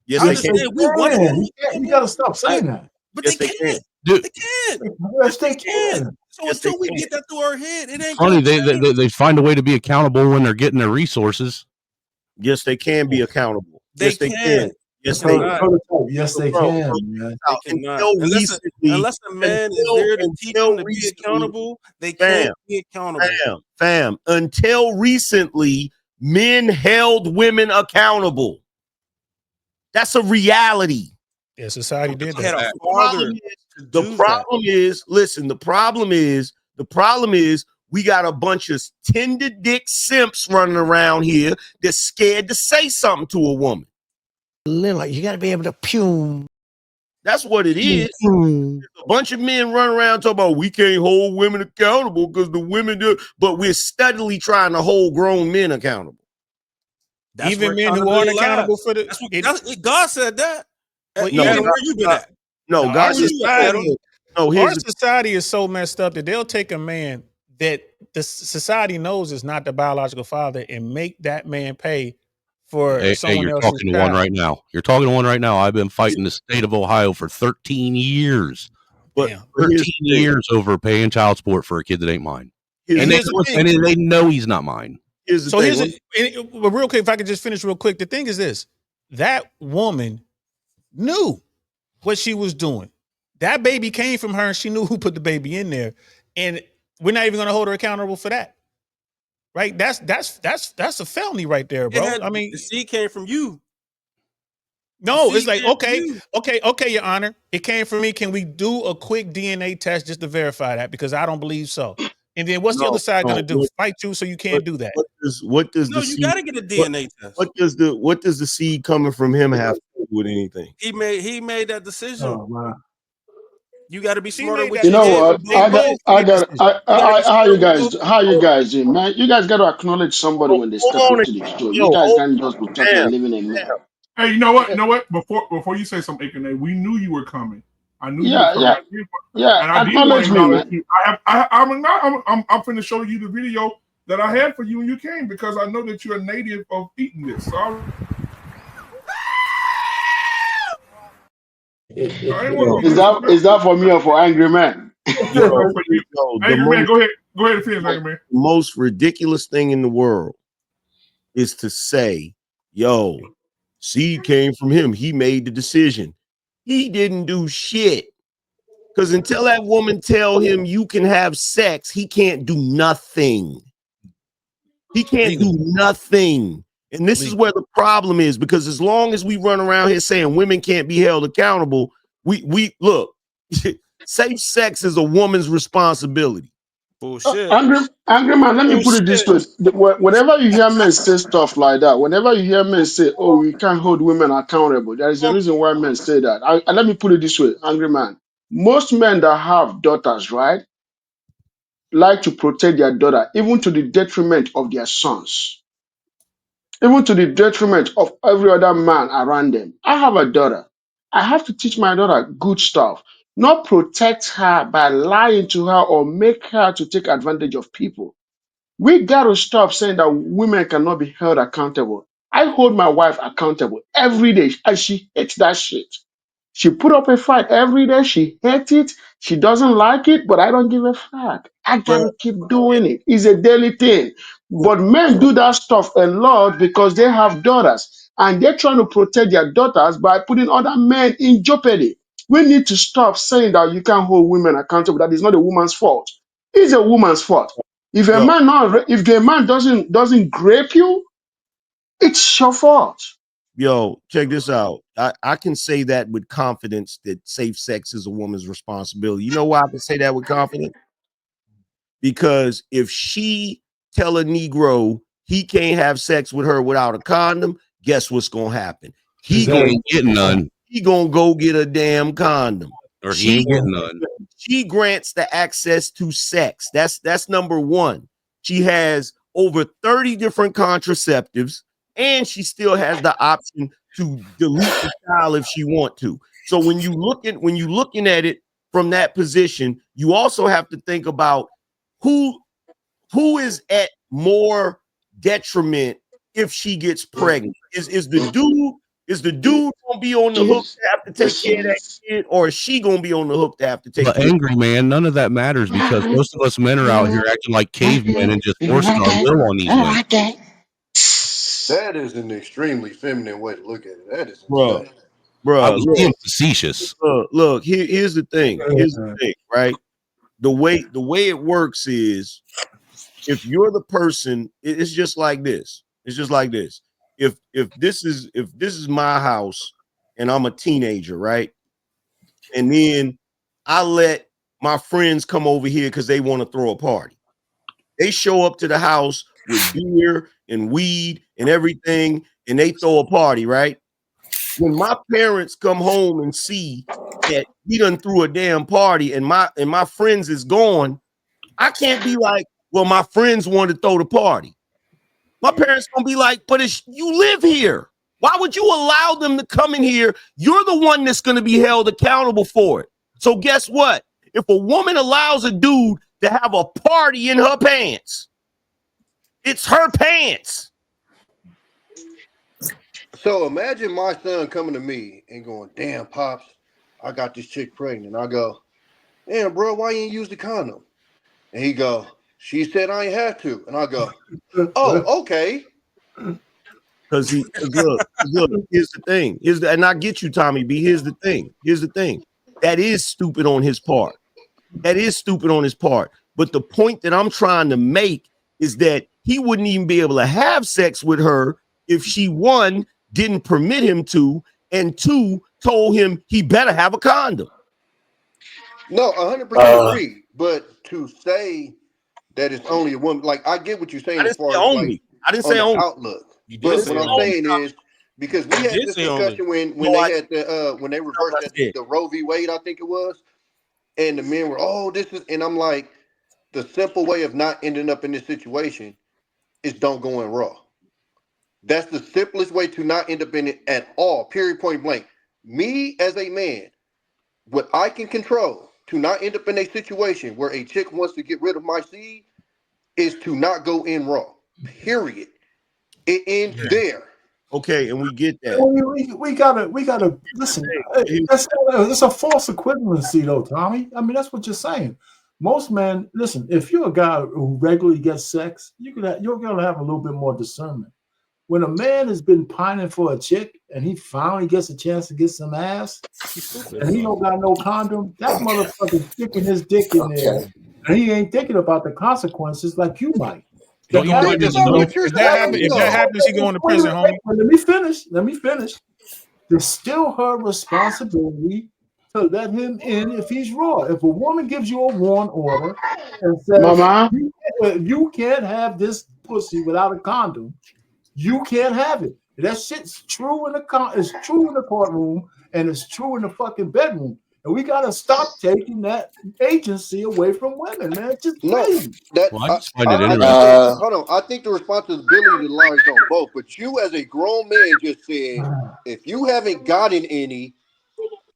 Yes, they can. You gotta stop saying that. But yes, they can't. Dude, they can't. Yes, they can. So until we get that through our head, it ain't funny they find a way to be accountable when they're getting their resurces. Yes, they can be accountable. Yes, they can. Yes, they can. Yes, they can. Man. Unless a man is there to teach them to be accountable, they can't be accountable. Fam, until recently, men held women accountable. That's a reality. Yeah, society did Had that. The problem is we got a bunch of tender dick simps running around here that's scared to say something to a woman. Like, you got to be able to pew. That's what it is. A bunch of men running around talking about we can't hold women accountable because the women do, but we're steadily trying to hold grown men accountable. That's even men who aren't accountable for the. God said that. Well, No, Adam, where you been at? No, God said our society is so messed up that they'll take a man that the society knows is not the biological father and make that man pay for someone you're else's talking to child. one right now. You're talking to one right now. I've been fighting the state of Ohio for 13 years. But 13 years over paying child support for a kid that ain't mine. And they know he's not mine. But real quick, if I could just finish real quick, the thing is this: that woman knew what she was doing. That baby came from her, and she knew who put the baby in there. And we're not even going to hold her accountable for that, right? That's a felony right there, bro. I mean, the seed came from you. No, it's like okay, Your Honor, it came from me. Can we do a quick DNA test just to verify that? Because I don't believe so. And then what's the other side going to do? Fight you so you can't do that? What does no, you got to get a DNA test. What does the seed coming from him have to do with anything? He made that decision. Oh, wow. You got to be smarter with you know what? How you guys doing, man? You guys got to acknowledge somebody when they step into the show. You guys can't just be talking and living in there. Hey, you know what? Before you say something, Akane, we knew you were coming. I knew you were coming. And I acknowledge me, man. You. I'm finna show you the video that I had for you when you came because I know that you're a native of eating this. So Is that for me or for Angry Man? Angry Man, go ahead and finish, Angry Man. The most ridiculous thing in the world is to say, yo, seed came from him. He made the decision. He didn't do shit. Because until that woman tell him you can have sex, he can't do nothing. He can't do nothing. And this is where the problem is, because as long as we run around here saying women can't be held accountable, we look, safe sex is a woman's responsibility. Bullshit. Angry Man, let me put it this way. Whenever you hear men say stuff like that, whenever you hear men say, oh, we can't hold women accountable, there is a reason why men say that. And let me put it this way, Angry Man. Most men that have daughters, right, like to protect their daughter, even to the detriment of their sons, even to the detriment of every other man around them. I have a daughter. I have to teach my daughter good stuff, not protect her by lying to her or make her to take advantage of people. We got to stop saying that women cannot be held accountable. I hold my wife accountable every day, and she hates that shit. She put up a fight every day. She hates it. She doesn't like it, but I don't give a fuck. I gotta keep doing it. It's a daily thing. But men do that stuff a lot because they have daughters and they're trying to protect their daughters by putting other men in jeopardy. We need to stop saying that you can't hold women accountable. That is not a woman's fault. It's a woman's fault. If a Yo, man not, if the man doesn't grape you, it's your fault. yo, check this out. I can say that with confidence that safe sex is a woman's responsibility. You know why I can say that with confidence? Because if she tell a Negro he can't have sex with her without a condom, guess what's gonna happen? He ain't getting none, gonna go get a damn condom. or he ain't getting none. She grants the access to sex. That's number one. She has over 30 different contraceptives, and she still has the option to delete the child if she want to. So when you're looking at it from that position, you also have to think about who is at more detriment if she gets pregnant. Is the dude gonna be on the hook to have to take care of that kid, or is she gonna be on the hook to have to take But care? angry man, none of that matters because most of us men are out here acting like cavemen and just forcing our will on these women. That is an extremely feminine way to look at it. That is Bro, insane. I was being facetious. Look, here's the thing. Right? The way it works is if you're the person, it's just like this. It's just like this. If this is my house and I'm a teenager, right? And then I let my friends come over here because they want to throw a party. They show up to the house with beer and weed and everything, and they throw a party, right? When my parents come home and see that he done threw a damn party and my friends is gone, I can't be like, well, my friends wanted to throw the party. My parents gonna be like, but you live here. Why would you allow them to come in here? You're the one that's gonna be held accountable for it. So guess what? If a woman allows a dude to have a party in her pants, it's her pants. So imagine my son coming to me and going, damn, Pops, I got this chick pregnant. I go, damn, bro, why you ain't use the condom? And he go, she said I ain't have to. And I go, oh, okay. Because look, here's the thing. And I get you, Tommy B. Here's the thing. That is stupid on his part. But the point that I'm trying to make is that he wouldn't even be able to have sex with her if she, one, didn't permit him to, and two, told him he better have a condom. No, 100% agree. But to say that it's only a woman, like I get what you're saying as far as like I didn't say only. Outlook. But what I'm saying is because we had this discussion when they had the when they reversed the Roe v. Wade, I think it was, and the men were, oh, this is, and I'm like, the simple way of not ending up in this situation is don't go in Raw. That's the simplest way to not end up in it at all. Period. Point blank. Me as a man, what I can control to not end up in a situation where a chick wants to get rid of my seed is to not go in Raw. Period. It ends there. Okay, and we get that. We gotta listen. It's a false equivalency, though, Tommy. I mean, that's what you're saying. Most men, listen. If you're a guy who regularly gets sex, you're gonna have a little bit more discernment. When a man has been pining for a chick and he finally gets a chance to get some ass, and he don't got no condom, that motherfucker's sticking his dick in there, and he ain't thinking about the consequences like you might. If that happens, he going to prison, homie. Let me finish. It's still her responsibility to let him in if he's raw. If a woman gives you a warrant order and says, Mama, you can't have this pussy without a condom, you can't have it. That shit's true in it's true in the courtroom and it's true in the fucking bedroom. And we gotta stop taking that agency away from women, man. It's just crazy. Hold on. I think the responsibility lies on both. But you, as a grown man, just said if you haven't gotten any,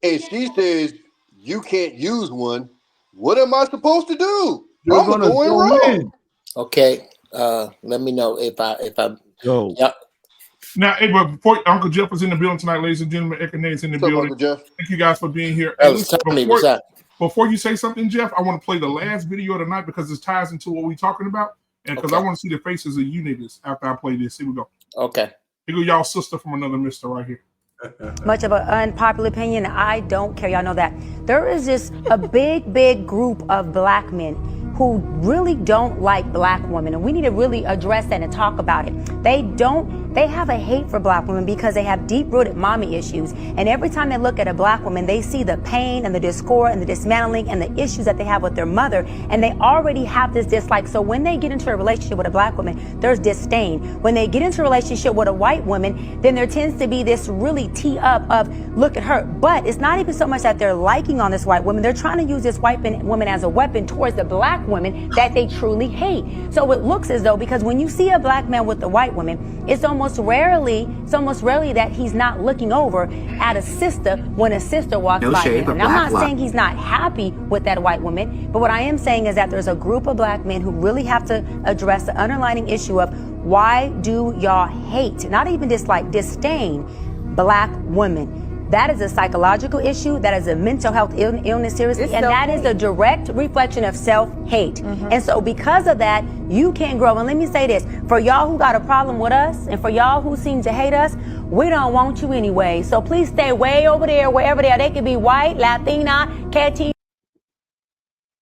and she says you can't use one, what am I supposed to do? I'm gonna go in wrong. Okay. Let me know if I. Yo. Yep. Now, hey, but before Uncle Jeff is in the building tonight, ladies and gentlemen, Ekanay's in the What's up, building. Uncle Jeff? Thank you guys for being here. That Hey, was listen, Tommy. What's up? before you say something, Jeff, I want to play the last video of the night because it ties into what we're talking about, and because I want to see the faces of you niggas after I play this. Here we go. Okay. Here go y'all sister from another mister right here. Much of an unpopular opinion, I don't care. Y'all know that. There is just a big group of black men who really don't like black women, and we need to really address that and talk about it. They have a hate for black women because they have deep-rooted mommy issues, and every time they look at a black woman, they see the pain and the discord and the dismantling and the issues that they have with their mother, and they already have this dislike. So when they get into a relationship with a black woman, there's disdain. When they get into a relationship with a white woman, then there tends to be this really tee up of, look at her. But it's not even so much that they're liking on this white woman. They're trying to use this white woman as a weapon towards the black women that they truly hate. So it looks as though, because when you see a black man with a white woman, it's almost rarely that he's not looking over at a sister when a sister walks by him. And I'm not saying he's not happy with that white woman, but what I am saying is that there's a group of black men who really have to address the underlying issue of, why do y'all hate, not even dislike, disdain black women? That is a psychological issue. That is a mental health illness, seriously. And that is a direct reflection of self-hate. And so because of that, you can't grow. And let me say this, for y'all who got a problem with us, and for y'all who seem to hate us, we don't want you anyway. So please stay way over there, wherever they are. They could be white, Latina, Cat.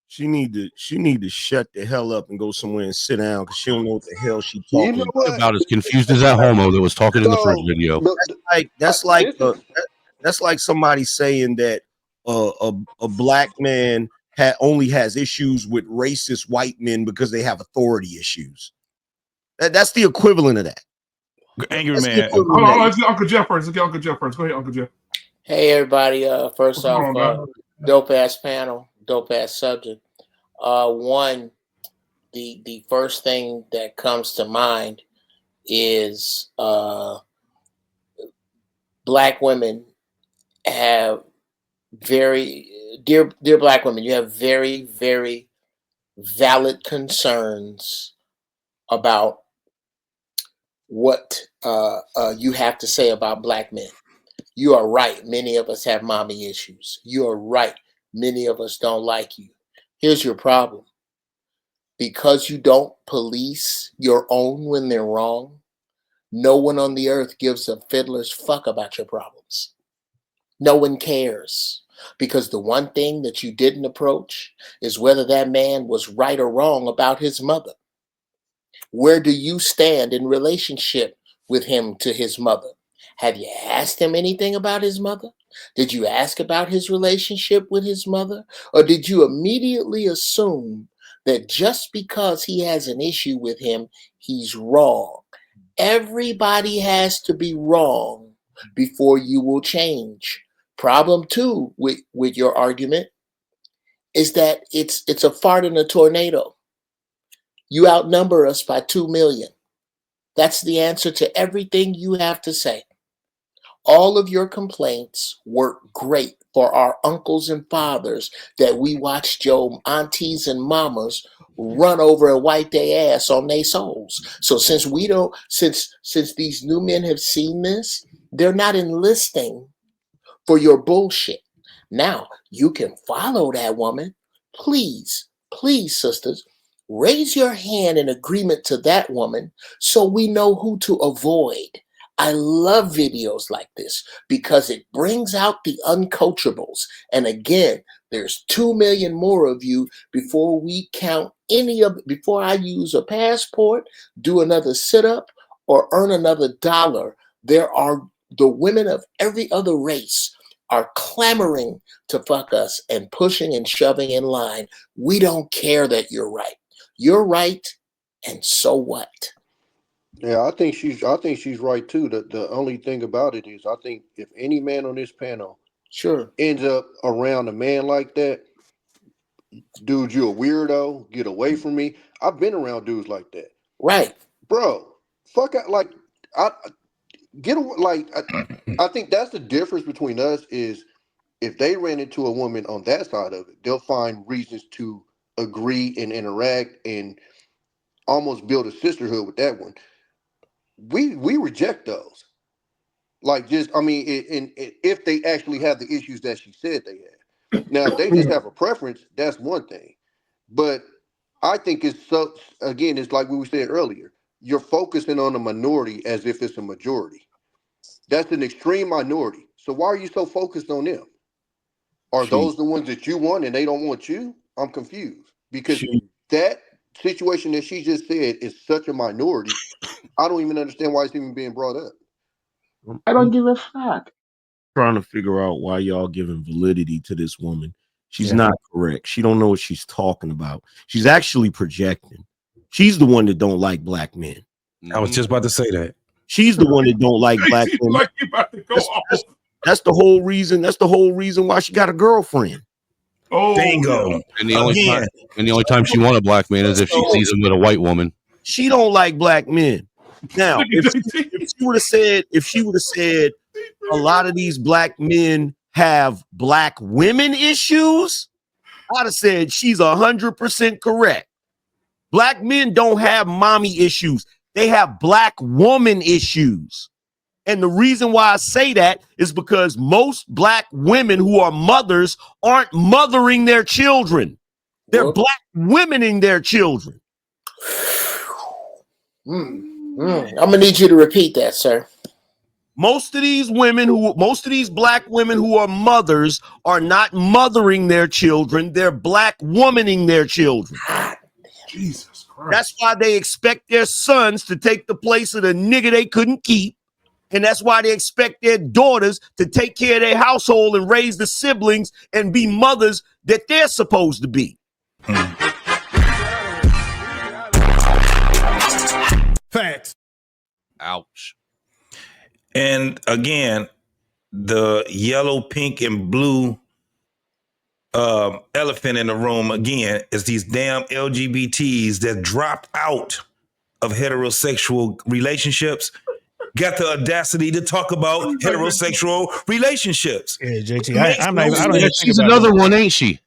She need to shut the hell up and go somewhere and sit down because she don't know what the hell she You talking know about. what? About as confused as that homo that was talking in the first video. That's like somebody saying that a black man only has issues with racist white men because they have authority issues. That's the equivalent of that. Angry man. Hold on, let's get Uncle Jeff first. Let's get Uncle Jeff first. Go ahead, Uncle Jeff. Hey everybody, first What's going off, on, dope ass panel, dope ass subject. One, the first thing that comes to mind is black women have dear black women, you have very valid concerns about what you have to say about black men. You are right. Many of us have mommy issues. You are right. Many of us don't like you. Here's your problem. Because you don't police your own when they're wrong, no one on the earth gives a fiddler's fuck about your problems. No one cares. Because the one thing that you didn't approach is whether that man was right or wrong about his mother. Where do you stand in relationship with him to his mother? Have you asked him anything about his mother? Did you ask about his relationship with his mother? Or did you immediately assume that just because he has an issue with him, he's wrong? Everybody has to be wrong before you will change. Problem two with your argument is that it's a fart in a tornado. You outnumber us by 2 million. That's the answer to everything you have to say. All of your complaints work great for our uncles and fathers that we watch your aunties and mamas run over and wipe their ass on their souls. So since these new men have seen this, they're not enlisting for your bullshit. Now you can follow that woman. Please, sisters, raise your hand in agreement to that woman so we know who to avoid. I love videos like this because it brings out the uncoachables. And again, there's 2 million more of you before we count before I use a passport, do another sit-up, or earn another dollar. There are the women of every other race are clamoring to fuck us and pushing and shoving in line. We don't care that you're right. You're right, and so what? Yeah, I think she's right too. The only thing about it is I think if any man on this panel ends up around a man like that, dude, you're a weirdo. Get away from me. I've been around dudes like that. Right. Bro, fuck out, like I get away, like I think that's the difference between us is if they ran into a woman on that side of it, they'll find reasons to agree and interact and almost build a sisterhood with that one. we reject those. Like, just, I mean, if they actually have the issues that she said they have. Now, if they just have a preference, that's one thing. But I think it's so, again, it's like we said earlier. You're focusing on a minority as if it's a majority. That's an extreme minority. So why are you so focused on them? Are those the ones that you want and they don't want you? I'm confused because that situation that she just said is such a minority. I don't even understand why it's even being brought up. I don't give a fuck. Trying to figure out why y'all giving validity to this woman. She's Yeah. not correct. She don't know what she's talking about. She's actually projecting. She's the one that don't like black men. I was just about to say that. She's the one that don't like black men. Like you about to go off. That's the whole reason. That's the whole reason why she got a girlfriend. Oh, bingo. And the only time she want a black man is if she sees him with a white woman. She don't like black men. Now, if she would have said a lot of these black men have black women issues, I'd have said she's 100% correct. Black men don't have mommy issues. They have black woman issues. And the reason why I say that is because most black women who are mothers aren't mothering their children. They're black womening their children. I'm gonna need you to repeat that, sir. Most of these black women who are mothers are not mothering their children. They're black womaning their children. Jesus Christ. That's why they expect their sons to take the place of the nigga they couldn't keep. And that's why they expect their daughters to take care of their household and raise the siblings and be mothers that they're supposed to be. Facts. Ouch. And again, the yellow, pink, and blue elephant in the room again is these damn LGBTs that dropped out of heterosexual relationships. Got the audacity to talk about heterosexual relationships. Yeah, JT, she's another one, ain't she?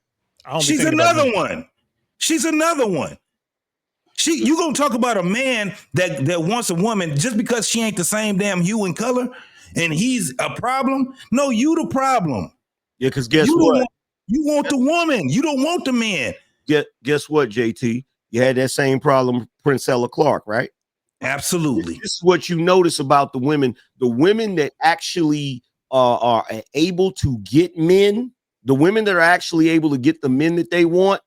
She's another one. She's another one. You gonna talk about a man that wants a woman just because she ain't the same damn hue and color, and he's a problem? No, you the problem. Yeah, because guess what? You want the woman. You don't want the man. Guess what, JT? You had that same problem with Prince Ella Clark, right? Absolutely. This is what you notice about the women that actually are able to get men, the women that are actually able to get the men that they want.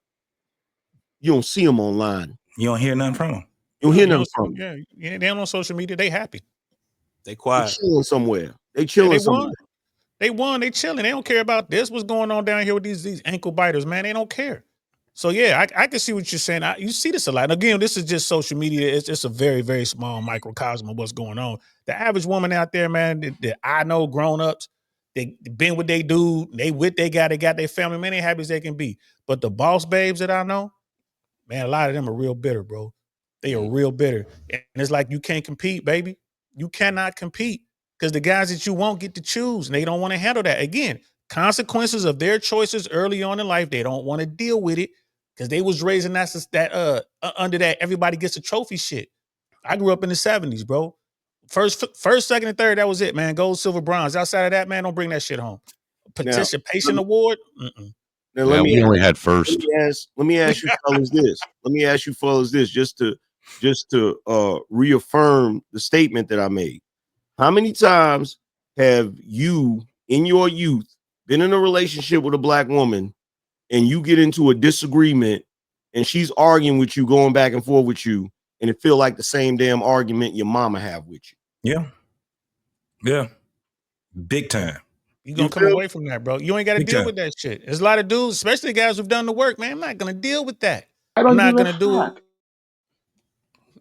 You don't see them online. You don't hear nothing from them. You don't hear nothing from them. Yeah, they on social media. They happy. They quiet. They chilling somewhere. They chilling somewhere. They won. They chilling. They don't care about this. What's going on down here with these ankle biters, man? They don't care. So yeah, I can see what you're saying. You see this a lot. Again, this is just social media. It's just a very, very small microcosm of what's going on. The average woman out there, man, that I know, grown ups, they been with they dude, they with they got their family, man, they happy as they can be. But the boss babes that I know, man, a lot of them are real bitter, bro. They are real bitter. And it's like you can't compete, baby. You cannot compete because the guys that you want get to choose and they don't want to handle that. Again, consequences of their choices early on in life, they don't want to deal with it because they was raised in that under that everybody gets a trophy shit. I grew up in the 70s, bro. First, second, and third, that was it, man. Gold, silver, bronze. Outside of that, man, don't bring that shit home. Participation award? Now, we only had first. Let me ask you fellas this. Just to reaffirm the statement that I made. How many times have you in your youth been in a relationship with a black woman and you get into a disagreement and she's arguing with you, going back and forth with you, and it feel like the same damn argument your mama have with you? Yeah. Big time. You're going to come away from that, bro. You ain't got to deal with that shit. There's a lot of dudes, especially guys who've done the work, man. I'm not going to deal with that. I'm not going to do it.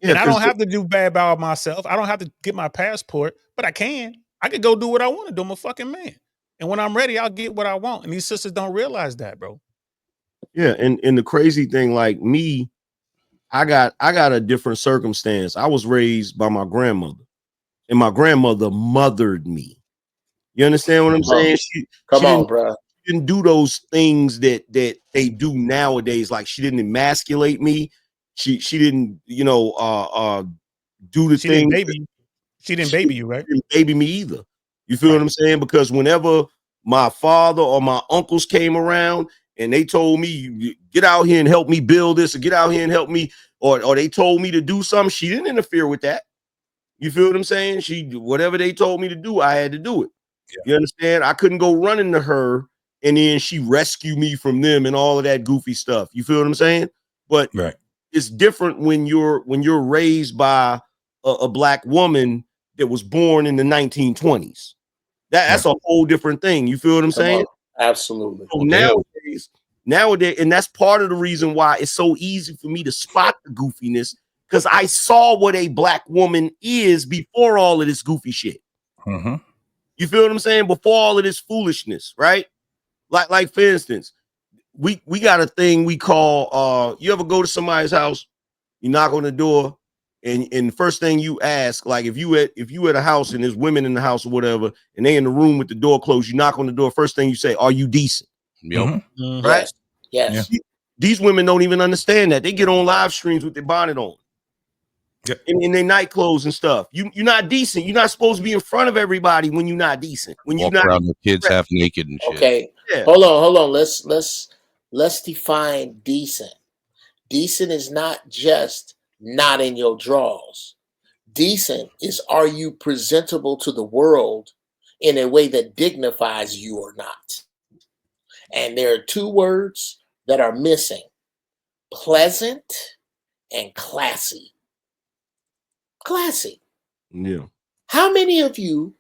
Yeah, and I don't have to do bad by myself. I don't have to get my passport, but I can. I could go do what I want to do. I'm a fucking man. And when I'm ready, I'll get what I want. And these sisters don't realize that, bro. Yeah, and the crazy thing, like me, I got a different circumstance. I was raised by my grandmother, and my grandmother mothered me. You understand what I'm saying? She didn't do those things that they do nowadays. Like, she didn't emasculate me. She didn't, do the thing. She didn't baby you, right? She didn't baby me either. You feel what I'm saying? Because whenever my father or my uncles came around and they told me, get out here and help me build this, or get out here and help me, or they told me to do something, she didn't interfere with that. You feel what I'm saying? Whatever they told me to do, I had to do it. Yeah. You understand? I couldn't go running to her and then she rescued me from them and all of that goofy stuff. You feel what I'm saying? But it's different when you're raised by a black woman that was born in the 1920s. That's a whole different thing. You feel what I'm saying? Absolutely. So nowadays, and that's part of the reason why it's so easy for me to spot the goofiness, because I saw what a black woman is before all of this goofy shit. Mm-hmm. You feel what I'm saying? Before all of this foolishness, right? Like for instance, we got a thing we call you ever go to somebody's house, you knock on the door, and the first thing you ask, like if you at a house and there's women in the house or whatever, and they in the room with the door closed, you knock on the door, first thing you say, are you decent? Yep. Mm-hmm. Right? Yes. Yeah. These women don't even understand that. They get on live streams with their bonnet on. Yep. In their night clothes and stuff. You're not decent. You're not supposed to be in front of everybody when you're not decent. When Walk you're not around the kids half naked and shit. Okay. Yeah. Hold on. Let's define decent. Decent is not just not in your drawers. Decent is, are you presentable to the world in a way that dignifies you or not? And there are two words that are missing: pleasant and classy. Classy. Yeah. How many of you,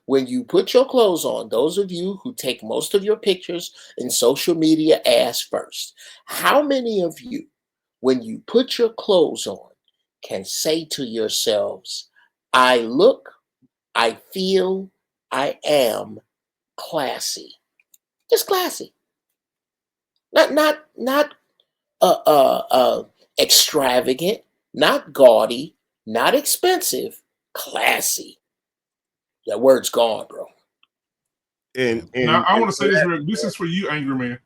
when you put your clothes on, those of you who take most of your pictures in social media ass first, how many of you, when you put your clothes on, can say to yourselves, I look, I feel, I am classy? Just classy. Not extravagant, not gaudy, not expensive, classy. That word's gone, bro. And now I want to say this, Rick. This is for you, Angry Man.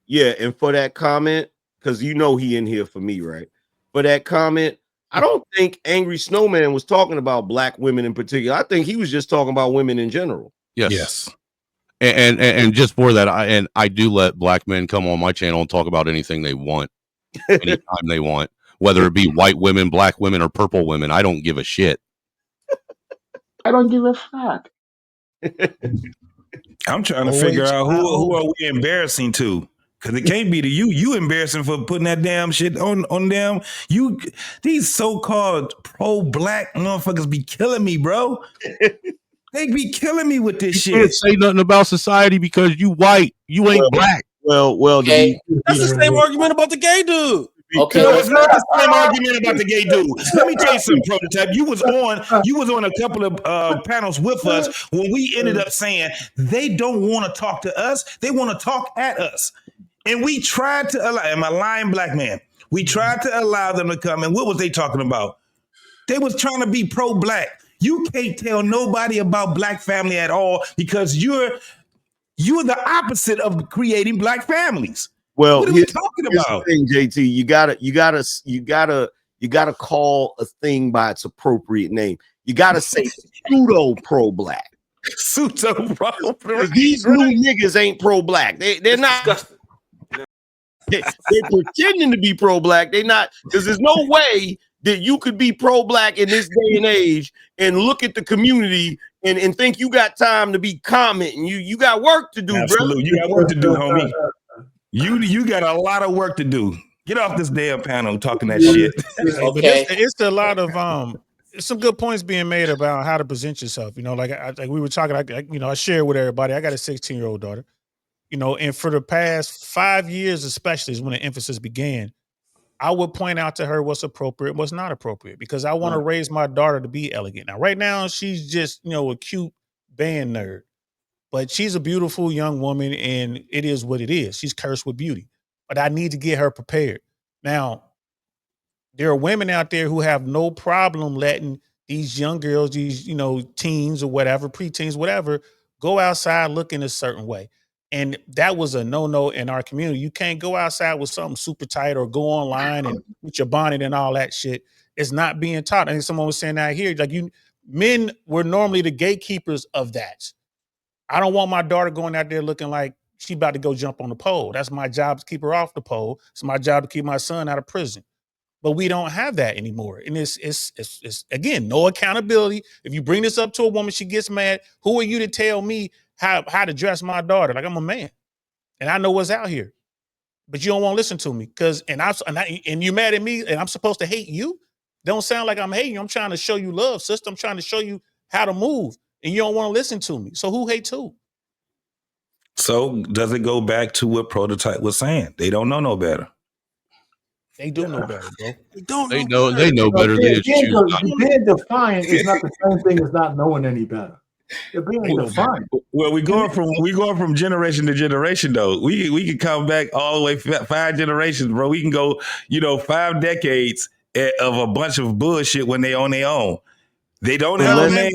Yeah, and for that comment, because he in here for me, right? For that comment, I don't think Angry Snowman was talking about black women in particular. I think he was just talking about women in general. Yes. And just for that, I do let black men come on my channel and talk about anything they want, anytime they want, whether it be white women, black women, or purple women. I don't give a shit. I don't give a fuck. I'm trying to figure out who are we embarrassing to, because it can't be to you. You embarrassing for putting that damn shit on them. These so-called pro-black motherfuckers be killing me, bro. They be killing me with this shit. You can't say nothing about society because you white. You ain't black. Well, okay. That's the same argument about the gay dude. Okay, no, it's not the same argument about the gay dude. Let me tell you something, Prototype. You was on a couple of panels with us when we ended up saying they don't want to talk to us. They want to talk at us. And we tried to allow, am I lying, black man? We tried to allow them to come. And what was they talking about? They was trying to be pro-black. You can't tell nobody about black family at all because you're the opposite of creating black families. Well, what are we talking about? Thing, JT, you gotta call a thing by its appropriate name. You gotta say pseudo pro-black. Pseudo pro-black. These new niggas ain't pro-black. They're not. They're pretending to be pro-black. They're not, because there's no way that you could be pro-black in this day and age and look at the community and think you got time to be commenting. You got work to do, Absolutely. bro. You got work to do, homie. You got a lot of work to do. Get off this damn panel talking that shit. Okay. But it's a lot of some good points being made about how to present yourself. You know, like we were talking. I share with everybody. I got a 16-year-old daughter. You know, and for the past 5 years, especially, is when the emphasis began. I would point out to her what's appropriate, what's not appropriate, because I want to raise my daughter to be elegant. Now, right now, she's just a cute band nerd. But she's a beautiful young woman, and it is what it is. She's cursed with beauty. But I need to get her prepared. Now, there are women out there who have no problem letting these young girls, these, teens or whatever, preteens, whatever, go outside looking a certain way. And that was a no-no in our community. You can't go outside with something super tight or go online and with your bonnet and all that shit It's not being taught. I think someone was saying that here. Like men were normally the gatekeepers of that. I don't want my daughter going out there looking like she about to go jump on the pole. That's my job to keep her off the pole. It's my job to keep my son out of prison. But we don't have that anymore. And it's again, no accountability. If you bring this up to a woman, she gets mad. Who are you to tell me how to dress my daughter? Like, I'm a man and I know what's out here. But you don't want to listen to me and you're mad at me and I'm supposed to hate you? Don't sound like I'm hating you. I'm trying to show you love, sister. I'm trying to show you how to move. And you don't want to listen to me. So who hates who? So does it go back to what Prototype was saying? They don't know no better. They do know better, bro. They don't They know. know. They know better. They just choose not to. Being defiant is not the same thing as not knowing any better. They're being defiant. Well, we going from generation to generation though. We can come back all the way 5 generations, bro. We can go 5 decades of a bunch of bullshit when they on their own. They don't have a man.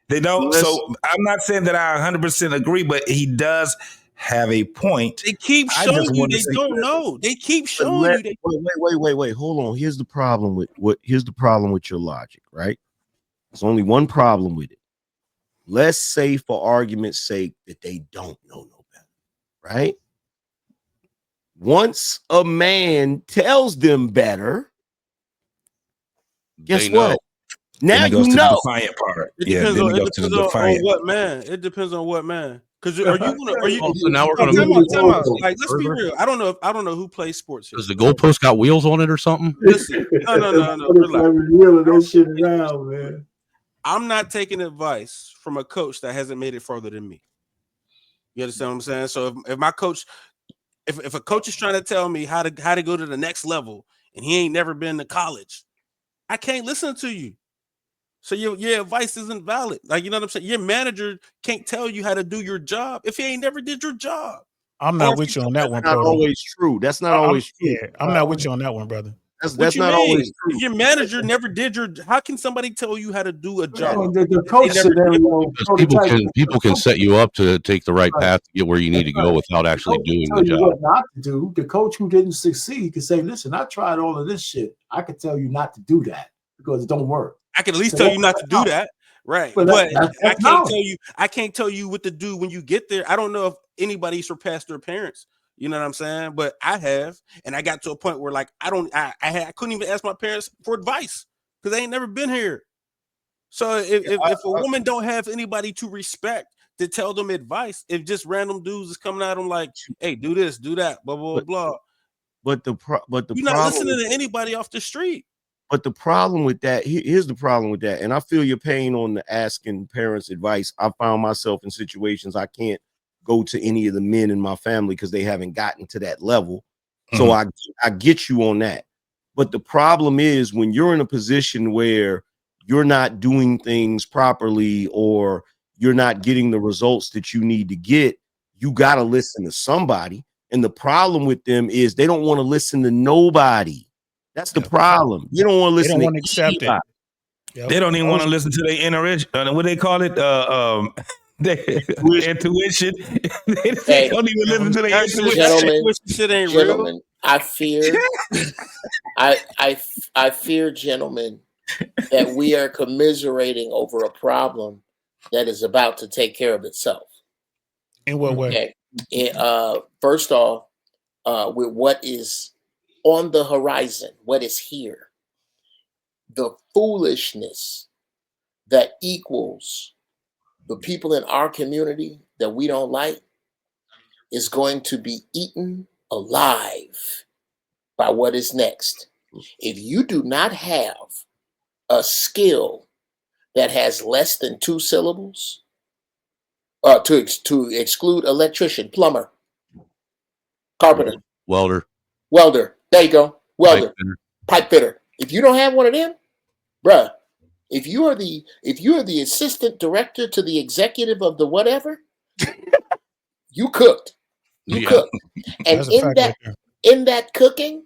They don't. So I'm not saying that I 100% agree, but he does have a point. They keep showing you they don't know. They keep showing you. Wait. Hold on. Here's the problem with your logic, right? There's only one problem with it. Let's say, for argument's sake, that they don't know no better, right? Once a man tells them better, guess what? Now you know. Defiant part. It depends on what man. It depends on what man. Because are you? So now we're gonna like, let's be real. I don't know who plays sports here. Does the goalpost got wheels on it or something? Listen, no. That shit around, man. I'm not taking advice from a coach that hasn't made it further than me. You understand what I'm saying? So if my coach, if a coach is trying to tell me how to go to the next level and he ain't never been to college, I can't listen to you. So your advice isn't valid. Like, you know what I'm saying? Your manager can't tell you how to do your job if he ain't never did your job. I'm not with you on that one, That's not always true. That's not always true. Yeah, I'm not with you on that one, brother. That's not always true. If your manager never did how can somebody tell you how to do a job? The coach scenario, people can set you up to take the right path to get where you need to go without actually doing the job. What not to do. The coach who didn't succeed could say, "Listen, I tried all of this shit. I could tell you not to do that because it don't work." I can at least tell you not to do that, right? But I can't tell you what to do when you get there. I don't know if anybody surpassed their parents. You know what I'm saying? But I have, and I got to a point where like I couldn't even ask my parents for advice because they ain't never been here. So if a woman don't have anybody to respect to tell them advice, if just random dudes is coming at them like, "Hey, do this, do that," blah blah blah. But you're not listening to anybody off the street. But the problem with that, here's the problem with that, and I feel your pain on the asking parents advice. I found myself in situations I can't go to any of the men in my family because they haven't gotten to that level. So I get you on that. But the problem is when you're in a position where you're not doing things properly or you're not getting the results that you need to get, you got to listen to somebody. And the problem with them is they don't want to listen to nobody. That's the problem. You don't want to listen. They don't want to accept it. Yep. They don't even want to listen to their intuition. What they call it? Intuition. They don't even listen to their intuition. Gentlemen, I fear, gentlemen, that we are commiserating over a problem that is about to take care of itself. In what way? Okay. First off, with what is on the horizon, what is here, the foolishness that equals the people in our community that we don't like is going to be eaten alive by what is next. If you do not have a skill that has less than 2 syllables, to exclude electrician, plumber, carpenter, welder, there you go, welder, pipe fitter. If you don't have one of them, bruh, if you are the assistant director to the executive of the whatever, you cooked. You cooked. And in that cooking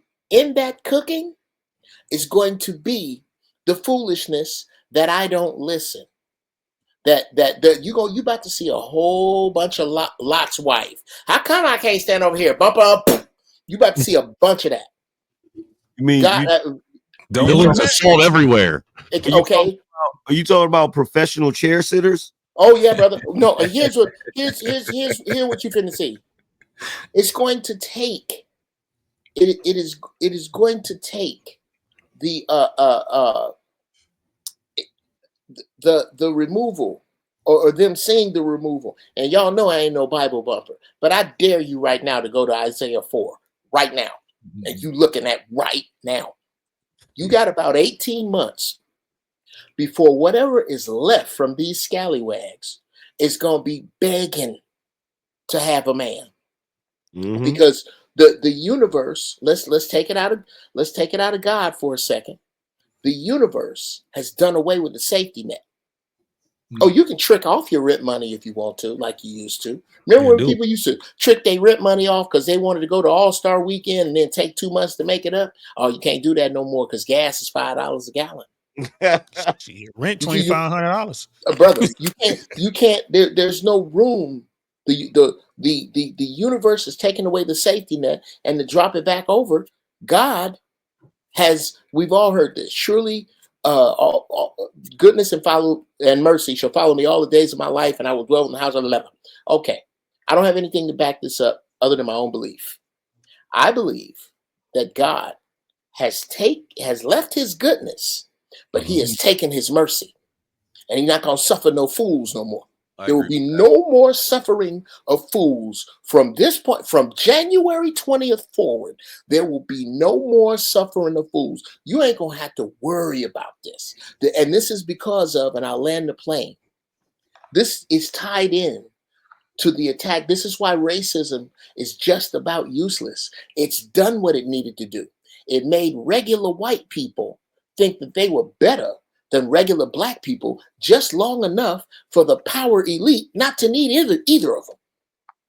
is going to be the foolishness that I don't listen. That you about to see a whole bunch of Lot's wife. How come I can't stand over here? Bump up. You about to see a bunch of that. You mean Don't Villains assault everywhere. Okay. Are you talking about professional chair sitters? Oh yeah, brother. No, here's what you finna see. It's going to take. It is going to take the the removal or them seeing the removal. And y'all know I ain't no Bible bumper, but I dare you right now to go to Isaiah 4 right now. And you looking at right now. You got about 18 months before whatever is left from these scallywags is going to be begging to have a man. Because the universe, let's take it out of God for a second. The universe has done away with the safety net. Oh, you can trick off your rent money if you want to, like you used to. Remember when people used to trick their rent money off because they wanted to go to All-Star Weekend and then take 2 months to make it up? Oh, you can't do that no more because gas is $5 a gallon. Rent $2,500. Brother, you can't. There's no room. The universe is taking away the safety net, and to drop it back over, God has. We've all heard this. Surely, goodness and mercy shall follow me all the days of my life, and I will dwell in the house of the Lord. Okay, I don't have anything to back this up other than my own belief. I believe that God has left His goodness, but He has taken His mercy. And He's not going to suffer no fools no more. There will be no more suffering of fools from this point, from January 20th forward. There will be no more suffering of fools. You ain't going to have to worry about this. And this is because of, and I'll land the plane, this is tied in to the attack. This is why racism is just about useless. It's done what it needed to do. It made regular white people think that they were better than regular black people just long enough for the power elite not to need either of them.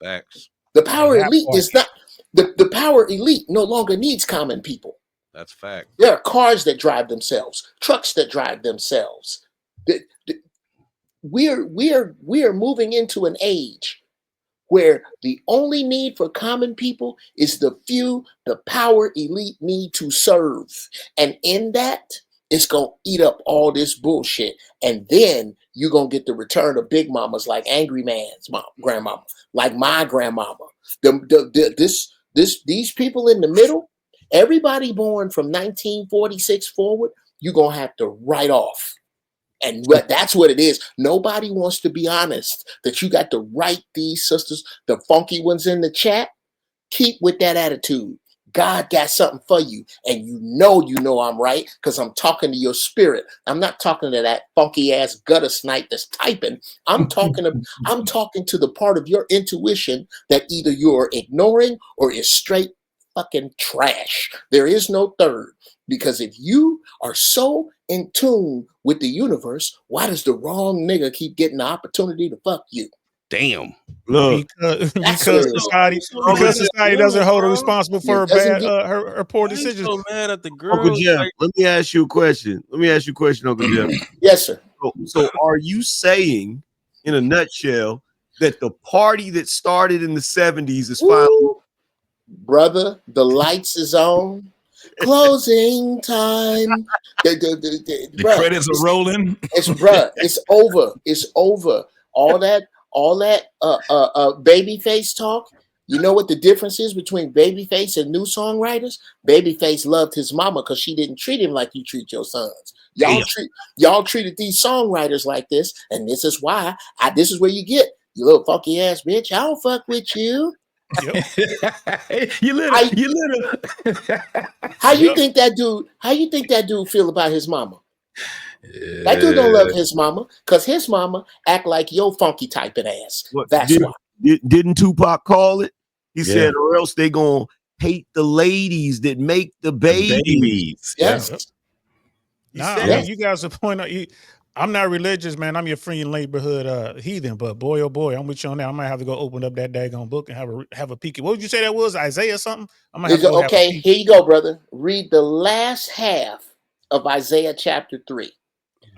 Facts. The power elite is not the power elite no longer needs common people. That's fact. There are cars that drive themselves, trucks that drive themselves. We are moving into an age where the only need for common people is the few the power elite need to serve. And in that, it's going to eat up all this bullshit. And then you're going to get the return of big mamas like Angry Man's grandmama, like my grandmama. These people in the middle, everybody born from 1946 forward, you're going to have to write off. And that's what it is. Nobody wants to be honest that you got to write these sisters, the funky ones in the chat. Keep with that attitude. God got something for you, and you know I'm right because I'm talking to your spirit. I'm not talking to that funky ass gutter snipe that's typing. I'm talking to the part of your intuition that either you're ignoring or is straight fucking trash. There is no third, because if you are so in tune with the universe, why does the wrong nigga keep getting the opportunity to fuck you? Damn. Look, because society doesn't hold her responsible for her bad her poor decisions. So mad at the girl. Uncle Jeff, let me ask you a question. Uncle Jeff. Yes, sir. So are you saying, in a nutshell, that the party that started in the 70s is finally... Brother, the lights is on. Closing time. The credits are rolling. It's over. It's over. All that babyface talk. You know what the difference is between babyface and new songwriters? Babyface loved his mama because she didn't treat him like you treat your sons. Y'all treated these songwriters like this, and this is why this is where you get, you little funky ass bitch. I don't fuck with you. Yep. you little. How you think that dude feel about his mama? That dude don't love his mama because his mama act like your funky typing ass. That's why. Didn't Tupac call it? He said, or else they gonna hate the ladies that make the babies. Yes. I mean, you guys are pointing out. I'm not religious, man. I'm your friendly neighborhood heathen, but boy, oh boy, I'm with you on that. I might have to go open up that daggone book and have a peek. What would you say that was? Isaiah something? I might have to go have a peek. Here you go, brother. Read the last half of Isaiah chapter 3.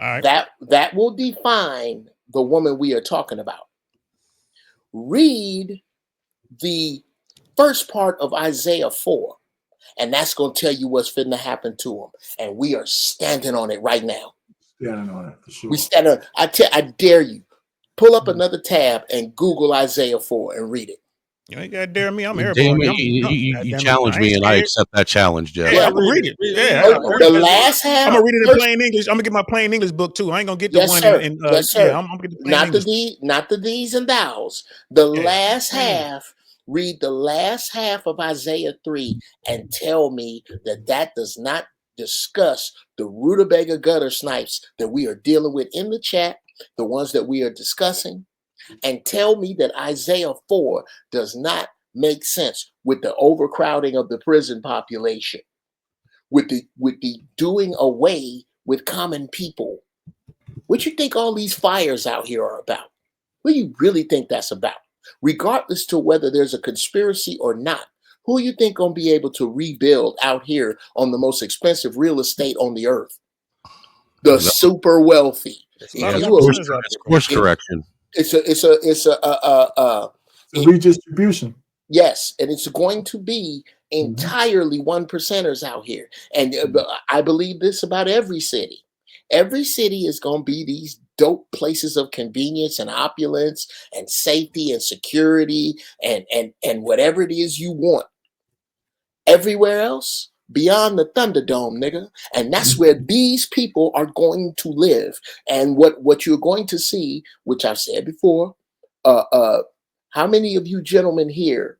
All right. That will define the woman we are talking about. Read the first part of Isaiah 4, And that's going to tell you what's finna happen to them. And we are standing on it right now. Standing on it, for sure. We stand on. I dare you. Pull up another tab and Google Isaiah 4 and read it. You ain't got to dare me. I'm Damn everybody. it, you challenge me, and I accept that challenge, Jeff. Yeah, I'm gonna read it. Yeah, The last half. I'm gonna read it in plain English. I'm gonna get my plain English book too. I ain't gonna get the one in yes, sir. Yeah, I'm gonna get the plain English. Not the these and thous. The last half. Read the last half of Isaiah 3 and tell me that does not discuss the rutabaga gutter snipes that we are dealing with in the chat, the ones that we are discussing, and tell me that Isaiah 4 does not make sense with the overcrowding of the prison population, with the doing away with common people. What you think all these fires out here are about? What do you really think that's about? Regardless to whether there's a conspiracy or not, who you think gonna be able to rebuild out here on the most expensive real estate on the earth? The super wealthy. Course correction. It's a redistribution. Yes, and it's going to be entirely one percenters out here. And I believe this about every city. Every city is going to be these dope places of convenience and opulence and safety and security and whatever it is you want. Everywhere else, beyond the Thunderdome, nigga. And that's where these people are going to live. And what you're going to see, which I've said before, how many of you gentlemen here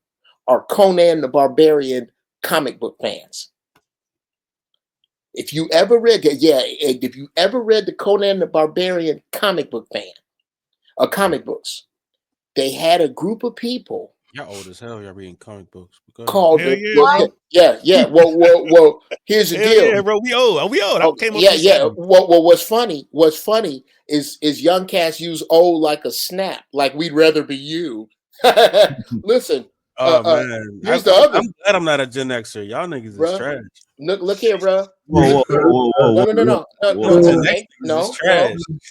are Conan the Barbarian comic book fans? If you ever read the Conan the Barbarian comic book comic books, they had a group of people. Y'all old as hell. Y'all reading comic books. Called Well, here's the deal. Yeah, bro. We old. I came up Well, what's funny is young cats use old like a snap, like we'd rather be you. Listen. Man, here's the other. I'm glad I'm not a Gen Xer. Y'all niggas is trash. Look here, bro. Whoa. No.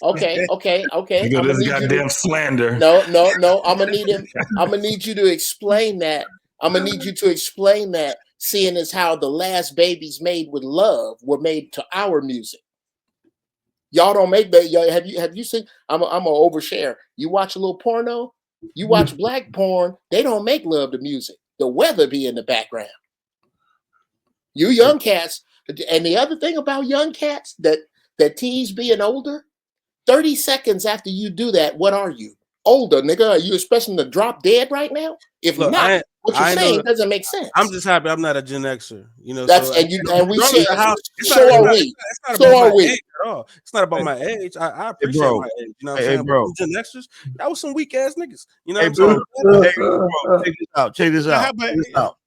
Okay. You got this goddamn slander. No. I'm gonna need you to explain that. Seeing as how the last babies made with love were made to our music. Y'all don't make that. Have you seen? I'm gonna overshare. You watch a little porno. You watch black porn, they don't make love to music. The weather be in the background. You young cats, and the other thing about young cats that tease being older, 30 seconds after you do that, what are you? Older, nigga. Are you expecting to drop dead right now? If Look, not, what you're saying doesn't make sense. I'm just happy I'm not a Gen Xer. You know, that's so and we say so are we. So are we. It's not about my age. I appreciate my age. You know what I'm saying? Bro. Gen Xers, y'all was some weak ass niggas. You know Check this out.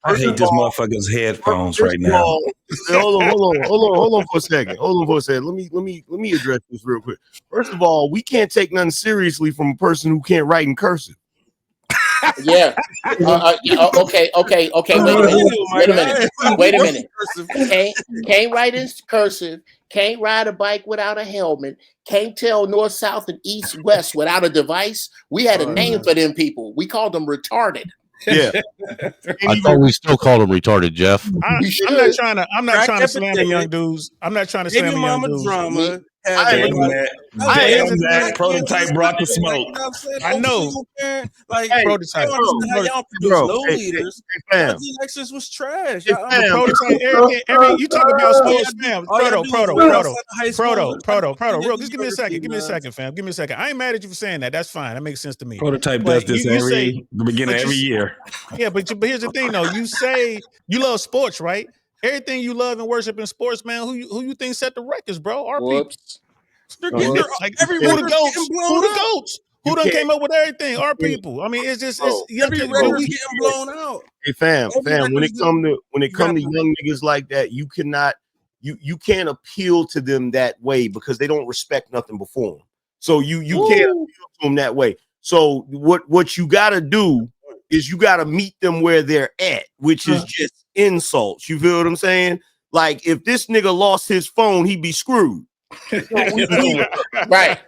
I hate this motherfucker's headphones right now. Hold on for a second. Let me address this real quick. First of all, we can't take nothing seriously from a person who can't write in cursive. Yeah. Okay. Wait a minute. Can't write in cursive. Can't ride a bike without a helmet. Can't tell north, south, and east, west without a device. We had a name for them people. We called them retarded. Yeah. I thought we still called him retarded, Jeff. I'm not trying to slam the young dudes. I'm not trying to slam the young dudes. Drama. Prototype brought the smoke. I know. Like Prototype. How y'all produce no leaders. Gen Xers was trash. Prototype. You talk about sports, fam. Proto. Real, just give me a second, fam. Give me a second. I ain't mad at you for saying that. That's fine. That makes sense to me. Prototype does this the beginning of every year. Yeah, but here's the thing, though. You say you love sports, right? Everything you love and worship in sports, man. Who you think set the records, bro? Our people. Like who the goats? Who done came up with everything? Our people. I mean, it's just every record's getting blown out. Hey, fam. When it come to young niggas like that, you cannot, you can't appeal to them that way because they don't respect nothing before them. So you can't appeal to them that way. So what you got to do is you got to meet them where they're at, which is just insults. You feel what I'm saying? Like if this nigga lost his phone, he'd be screwed. Right.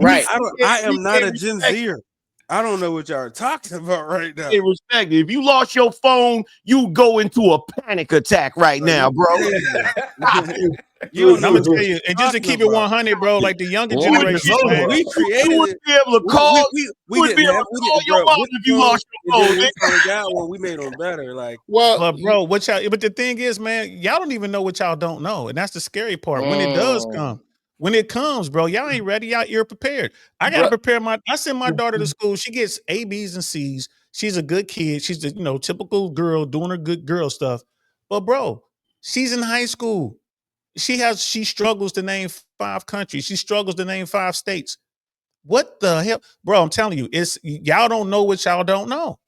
I am not a Gen Zer. I don't know what y'all are talking about right now. Hey, respect. If you lost your phone, you go into a panic attack right now, bro. You and I'm gonna tell you, and just to keep it 100, bro, like the younger generation, man, we created you would be able to call. We would be able to call your mom if you lost your phone. We finally got one. We made them better. Like, but bro, what y'all? But the thing is, man, y'all don't even know what y'all don't know, and that's the scary part. When it does come, when it comes, bro, y'all ain't ready. Y'all ear prepared. I gotta prepare I send my daughter to school. She gets A, B's, and C's. She's a good kid. She's the typical girl doing her good girl stuff. But bro, she's in high school. She struggles to name 5 countries. She struggles to name 5 states. What the hell, bro? I'm telling you, it's y'all don't know what y'all don't know.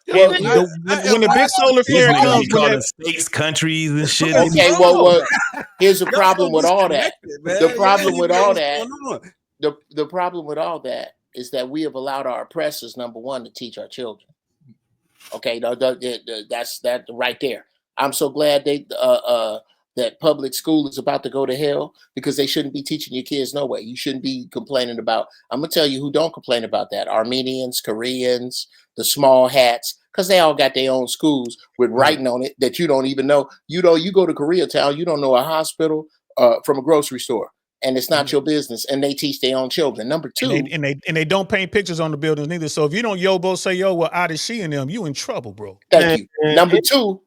Well, when the big solar flare comes, calling states, countries, and shit. Okay, well, here's the problem with all that. The problem with all that. The problem with all that is that we have allowed our oppressors, number one, to teach our children. Okay, that's that right there. I'm so glad that public school is about to go to hell, because they shouldn't be teaching your kids no way. You shouldn't be complaining about. I'm gonna tell you who don't complain about that: Armenians, Koreans, the small hats, because they all got their own schools with writing on it that you don't even know. You go to Koreatown, you don't know a hospital from a grocery store, and it's not your business. And they teach their own children. Number two, and they don't paint pictures on the buildings neither. So if you don't yobo say yo, well, out of she and them, you in trouble, bro. Thank you. Number two.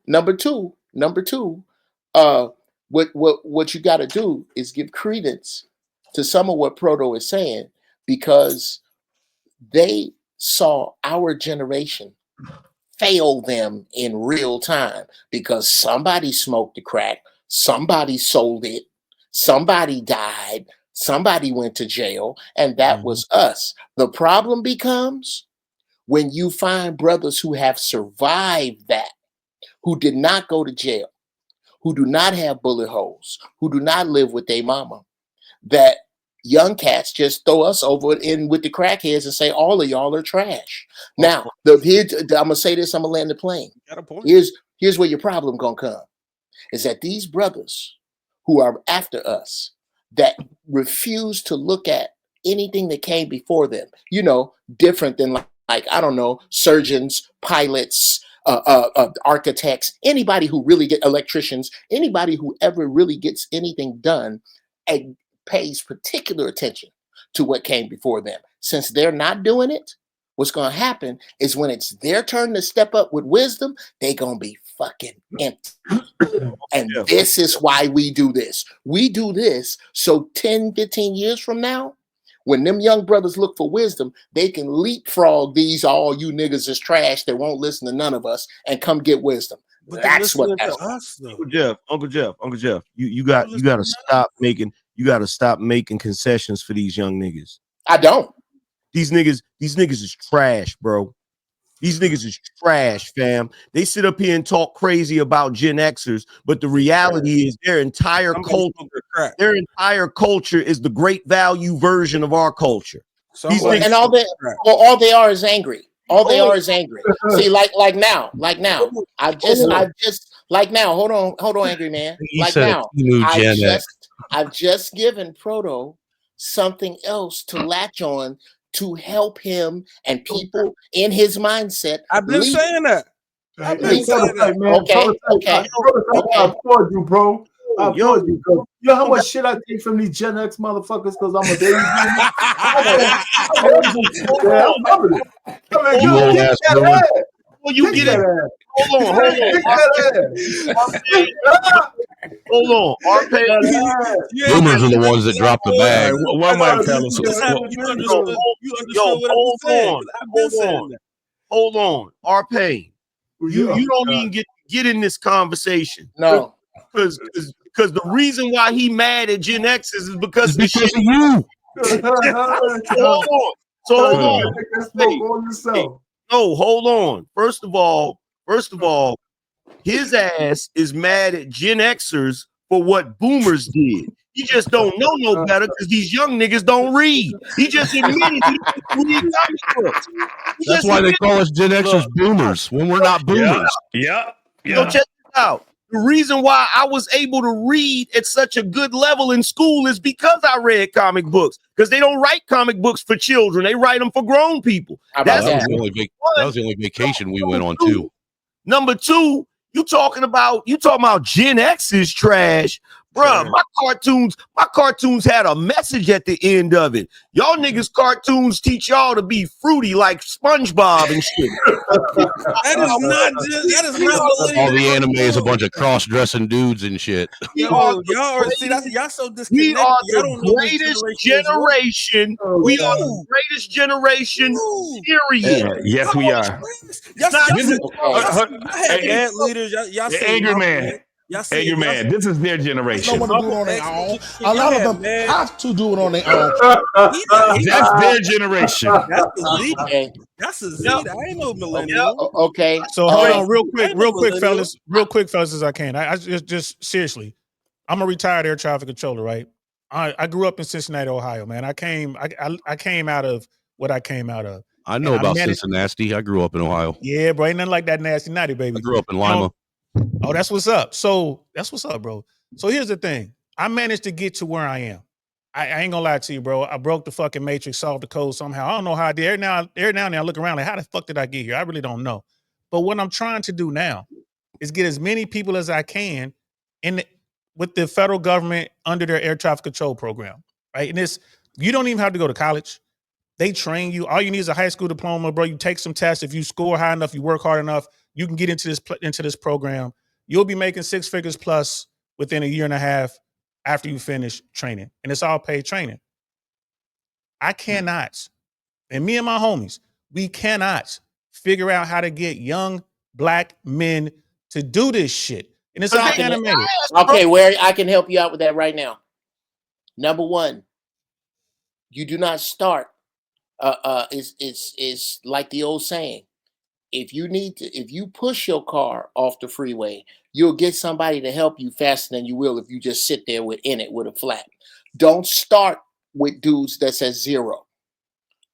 What you got to do is give credence to some of what Proto is saying, because they saw our generation fail them in real time, because somebody smoked the crack, somebody sold it, somebody died, somebody went to jail, and that was us. The problem becomes when you find brothers who have survived that, who did not go to jail, who do not have bullet holes, who do not live with their mama, that young cats just throw us over in with the crackheads and say all of y'all are trash. Now, I'm gonna say this, I'm gonna land the plane. Here's where your problem gonna come, is that these brothers who are after us, that refuse to look at anything that came before them, different than like I don't know, surgeons, pilots, architects, anybody who really get electricians, anybody who ever really gets anything done and pays particular attention to what came before them. Since they're not doing it, what's going to happen is when it's their turn to step up with wisdom, they're going to be fucking empty. And this is why we do this. We do this so 10, 15 years from now, when them young brothers look for wisdom, they can leapfrog these all you niggas is trash that won't listen to none of us and come get wisdom. But that's what that's us, though. Uncle Jeff, you got to stop making concessions for these young niggas. I don't. These niggas is trash, bro. These niggas is trash, fam. They sit up here and talk crazy about Gen Xers, but the reality is their entire culture is the great value version of our culture. And all they are is angry. All they are is angry. See, like now. I've hold on, angry man. I've just given Proto something else to latch on to help him and people in his mindset. I've been saying that. Okay. I applaud you, bro. I applaud you, bro. You know how much shit I take from these Gen X motherfuckers because I'm a baby boomer? I'm loving it. I mean, You old ass woman. Well, you get it. Hold on. Boomers are the ones that drop the bag. One mic, fellas. Hold on. Arpay, you don't even get in this conversation. No. Because the reason why he mad at Gen X's is because of you. Hold on. No, hold on. First of all, his ass is mad at Gen Xers for what boomers did. He just don't know no better because these young niggas don't read. He just admitted he don't read comic books. That's why they call us Gen Xers boomers when we're not boomers. Yeah. So check this out. The reason why I was able to read at such a good level in school is because I read comic books. Because they don't write comic books for children; they write them for grown people. That was the only vacation we went on too. Number two, you talking about Gen X is trash, bruh. Sure. My cartoons had a message at the end of it. Y'all niggas cartoons teach y'all to be fruity like SpongeBob and shit. That is not All the anime is a bunch of cross-dressing dudes and shit. Y'all so disconnected. We are Y'all don't know the which greatest generation. We are the greatest generation. Period. Yes, we are. Bad leaders. Y'all say Angry y'all man. bad. Y'all say Angry man. This is their generation. Don't want to do it on their own. A lot of them have to do it on their own. That's their generation. That's the Z. Okay. That's a Z. I ain't no millennial. Okay. So hold on, real quick, fellas, as I can. I just seriously, I'm a retired air traffic controller, right? I grew up in Cincinnati, Ohio, man. I came out of what I came out of. I know about Cincinnati. I grew up in Ohio. Yeah, bro. Ain't nothing like that nasty natty, baby. I grew up in Lima. Oh, that's what's up. So that's what's up, bro. So here's the thing. I managed to get to where I am. I ain't gonna lie to you, bro. I broke the fucking matrix, solved the code somehow. I don't know how I did. Every now and then I look around like, how the fuck did I get here? I really don't know. But what I'm trying to do now is get as many people as I can with the federal government under their air traffic control program, right? And you don't even have to go to college. They train you. All you need is a high school diploma, bro. You take some tests. If you score high enough, you work hard enough, you can get into this program. You'll be making 6 figures plus within a year and a half after you finish training. And it's all paid training. I cannot, and me and my homies, we cannot figure out how to get young black men to do this shit. And it's all animated. Okay, where I can help you out with that right now. Number one, you do not start. Is like the old saying. If you push your car off the freeway, you'll get somebody to help you faster than you will if you just sit there with a flat. Don't start with dudes that's at zero.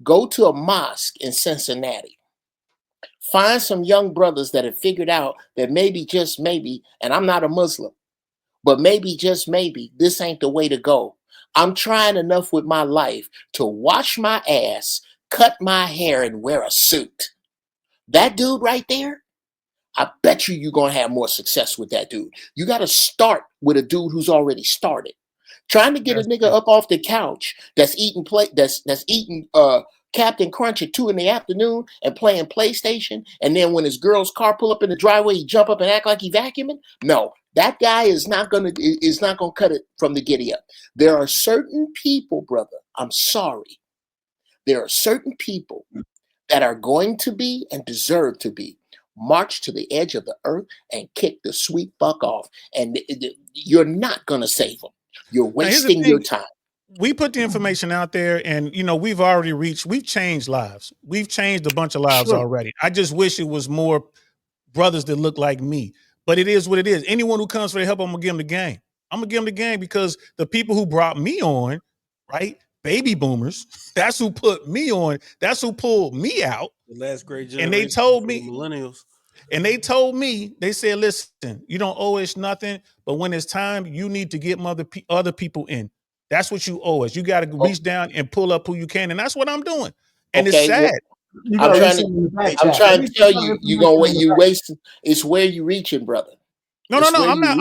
Go to a mosque in Cincinnati. Find some young brothers that have figured out that maybe, just maybe, and I'm not a Muslim, but maybe, just maybe, this ain't the way to go. I'm trying enough with my life to wash my ass, cut my hair, and wear a suit. That dude right there, I bet you're going to have more success with that dude. You got to start with a dude who's already started. Trying to get a nigga up off the couch that's eating Captain Crunch at 2 p.m. and playing PlayStation, and then when his girl's car pull up in the driveway, he jump up and act like he vacuuming. No, that guy is not gonna cut it from the giddy up. There are certain people, brother. I'm sorry. There are certain people that are going to be and deserve to be march to the edge of the earth and kick the sweet fuck off, and you're not gonna save them. You're wasting your time. We put the information out there, and we've changed lives. We've changed a bunch of lives already. I just wish it was more brothers that look like me. But it is what it is. Anyone who comes for the help, I'm gonna give them the game. I'm gonna give them the game because the people who brought me on, right? Baby boomers, that's who put me on, that's who pulled me out. The last great generation. And they told me, millennials. And they told me, they said, listen, you don't owe us nothing, but when it's time, you need to get other people in. That's what you owe us. You got to reach down and pull up who you can. And that's what I'm doing. And it's sad. I'm trying to tell you, you wasting. It's where you reaching, brother. No. I'm not.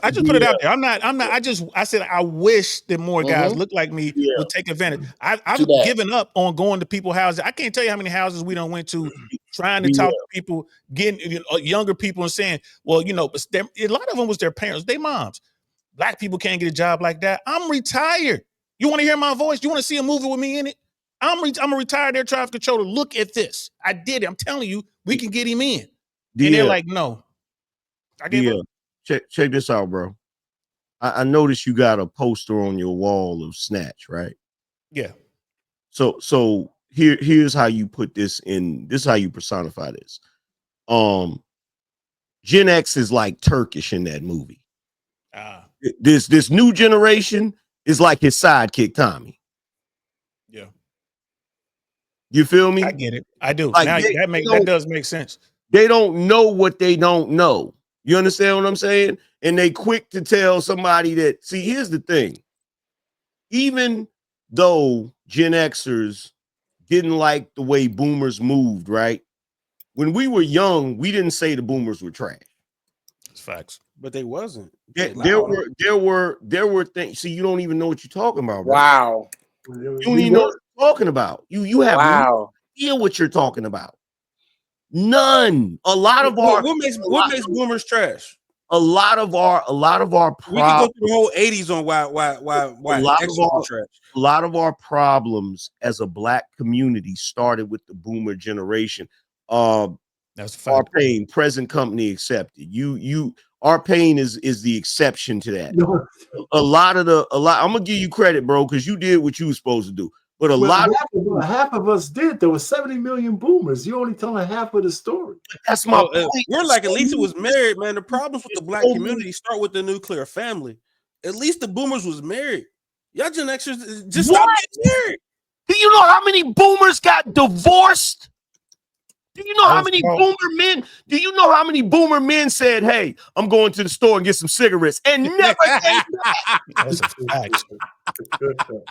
I just put it out there. I'm not. I said I wish that more guys look like me would take advantage. I've given up on going to people's houses. I can't tell you how many houses we done went to trying to talk to people, getting younger people and saying, well, but a lot of them was their parents, their moms. Black people can't get a job like that. I'm retired. You want to hear my voice? You want to see a movie with me in it? I'm a retired air traffic controller. Look at this. I did it. I'm telling you, we can get him in. And they're like, no. Check this out, bro. I noticed you got a poster on your wall of Snatch, right? Yeah. So here's how you put this in. This is how you personify this. Gen X is like Turkish in that movie. This new generation is like his sidekick Tommy. Yeah. You feel me? I get it. I do. Like now that does make sense. They don't know what they don't know. You understand what I'm saying? And they quick to tell somebody that, see, here's the thing. Even though Gen Xers didn't like the way boomers moved, right? When we were young, we didn't say the boomers were trash. It's facts. But they wasn't. There were things. See, you don't even know what you're talking about, bro. Wow. You don't even know what you're talking about. You have no idea what you're talking about. None. A lot of our what makes boomers trash? A lot of our we can go through the whole 80s on why a lot of our problems as a black community started with the boomer generation. That's our pain, present company accepted. Our pain is the exception to that. I'm gonna give you credit, bro, because you did what you were supposed to do. But half of us did. There were 70 million boomers. You're only telling half of the story. That's my point. We're like, at least it was married, man. The problems with the black community start with the nuclear family. At least the boomers was married. Y'all Gen Xers just stop getting married. Do you know how many boomers got divorced? Do you know how many boomer men? Do you know how many boomer men said, "Hey, I'm going to the store and get some cigarettes," and never came back? That's a fact.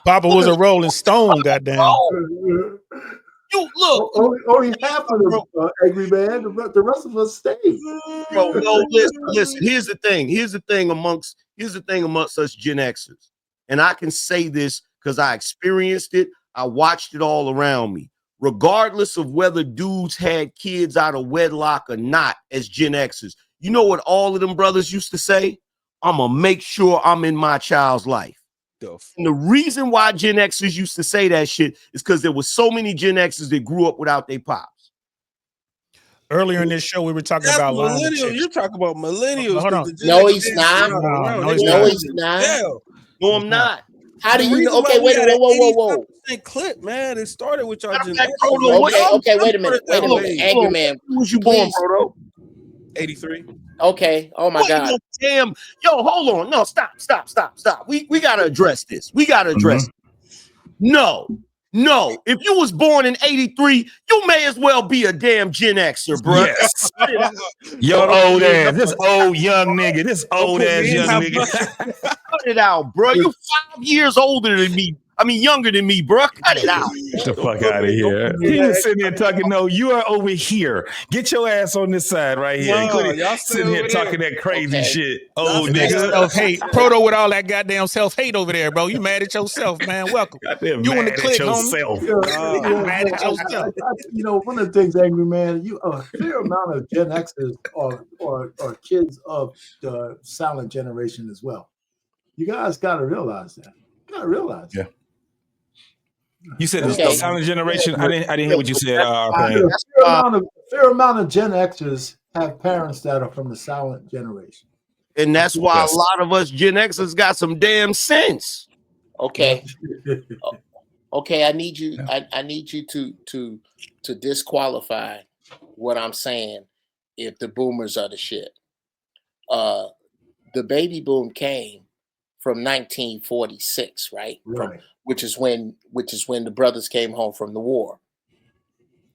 Papa was a Rolling Stone, goddamn. You look, only half of them angry man. The rest of us stayed. Bro, no, listen. Here's the thing. Here's the thing amongst us Gen Xers, and I can say this because I experienced it. I watched it all around me. Regardless of whether dudes had kids out of wedlock or not, as Gen Xers, you know what all of them brothers used to say? I'm gonna make sure I'm in my child's life. And the reason why Gen Xers used to say that shit is because there was so many Gen Xers that grew up without their pops. Earlier in this show, we were talking about millennials. You're talking about millennials. Hold on. No, he's not. No, he's not. No, I'm not. How do you know? Okay, wait a minute. Whoa. Clip, man. It started with y'all. Okay, wait a minute. Angry man. When was you born, Proto? 83. Okay. Oh my God. Damn. Yo, hold on. No, stop. We gotta address this. No. If you was born in 83, you may as well be a damn Gen Xer, bro. Yes. Yo, old ass. This old young nigga. This old ass young nigga. Cut it out, bro. You 5 years older than me. I mean, younger than me, bro. Cut it out. Get the fuck out of here. He was sitting there talking. No, you are over here. Get your ass on this side right here. Y'all sitting here talking that crazy shit. Oh, nigga. Self-hate. Proto with all that goddamn self-hate over there, bro. You mad at yourself, man. Welcome. Goddamn you mad in the click, yourself. Mad at yourself. One of the things, angry man, a fair amount of Gen Xers are kids of the silent generation as well. You guys got to realize that. Yeah. You said the silent generation. I didn't hear what you said. A fair amount of Gen Xers have parents that are from the silent generation, and that's why a lot of us Gen Xers got some damn sense. Okay. Okay. I need you. I need you to disqualify what I'm saying. If the boomers are the shit, the baby boom came from 1946, right? Which is when the brothers came home from the war.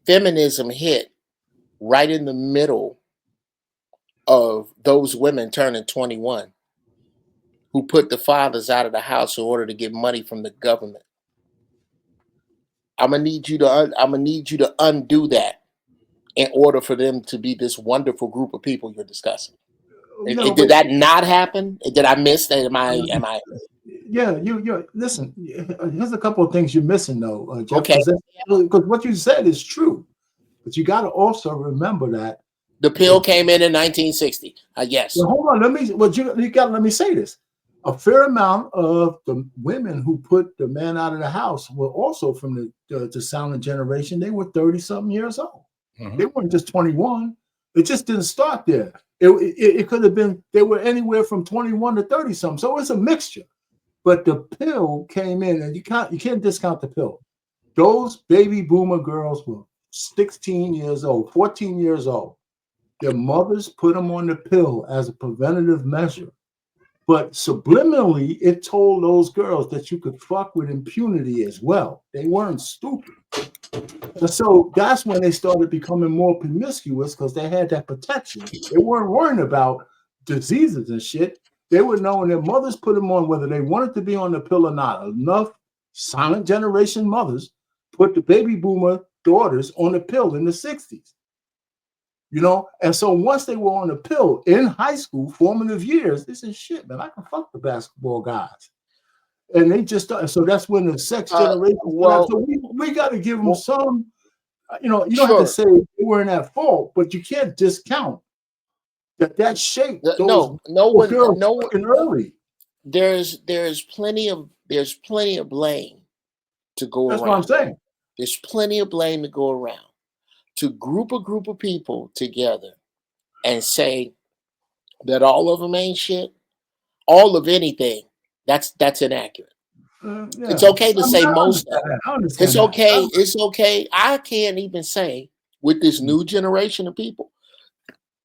Feminism hit right in the middle of those women turning 21 who put the fathers out of the house in order to get money from the government. I'm gonna need you to undo that in order for them to be this wonderful group of people you're discussing. Did that not happen? Did I miss that? Am I? Yeah, you listen. Here's a couple of things you're missing, though, Jeff. Okay, because what you said is true, but you got to also remember that the pill came in 1960. Yes. Well, hold on. You got to let me say this. A fair amount of the women who put the man out of the house were also from the silent generation. They were 30-something years old. Mm-hmm. They weren't just 21. It just didn't start there. It could have been, they were anywhere from 21 to 30-something. So it's a mixture. But the pill came in, and you can't discount the pill. Those baby boomer girls were 16 years old, 14 years old. Their mothers put them on the pill as a preventative measure. But subliminally, it told those girls that you could fuck with impunity as well. They weren't stupid. And so that's when they started becoming more promiscuous because they had that protection. They weren't worrying about diseases and shit. They were knowing their mothers put them on whether they wanted to be on the pill or not. Enough silent generation mothers put the baby boomer daughters on the pill in the 60s. You know, and so once they were on the pill in high school, formative years, they said, shit, man, I can fuck the basketball guys. And they just started, so that's when the sex generation. So we got to give them some, you know, you don't have to say they weren't at fault, but you can't discount that shape those girls fucking early. There's plenty of blame to go That's around. what I'm saying. There's plenty of blame to go around. To group a group of people together and say that all of them ain't shit, all of anything, that's inaccurate. Yeah. It's okay to say most of it. It's okay. It's okay. I can't even say with this new generation of people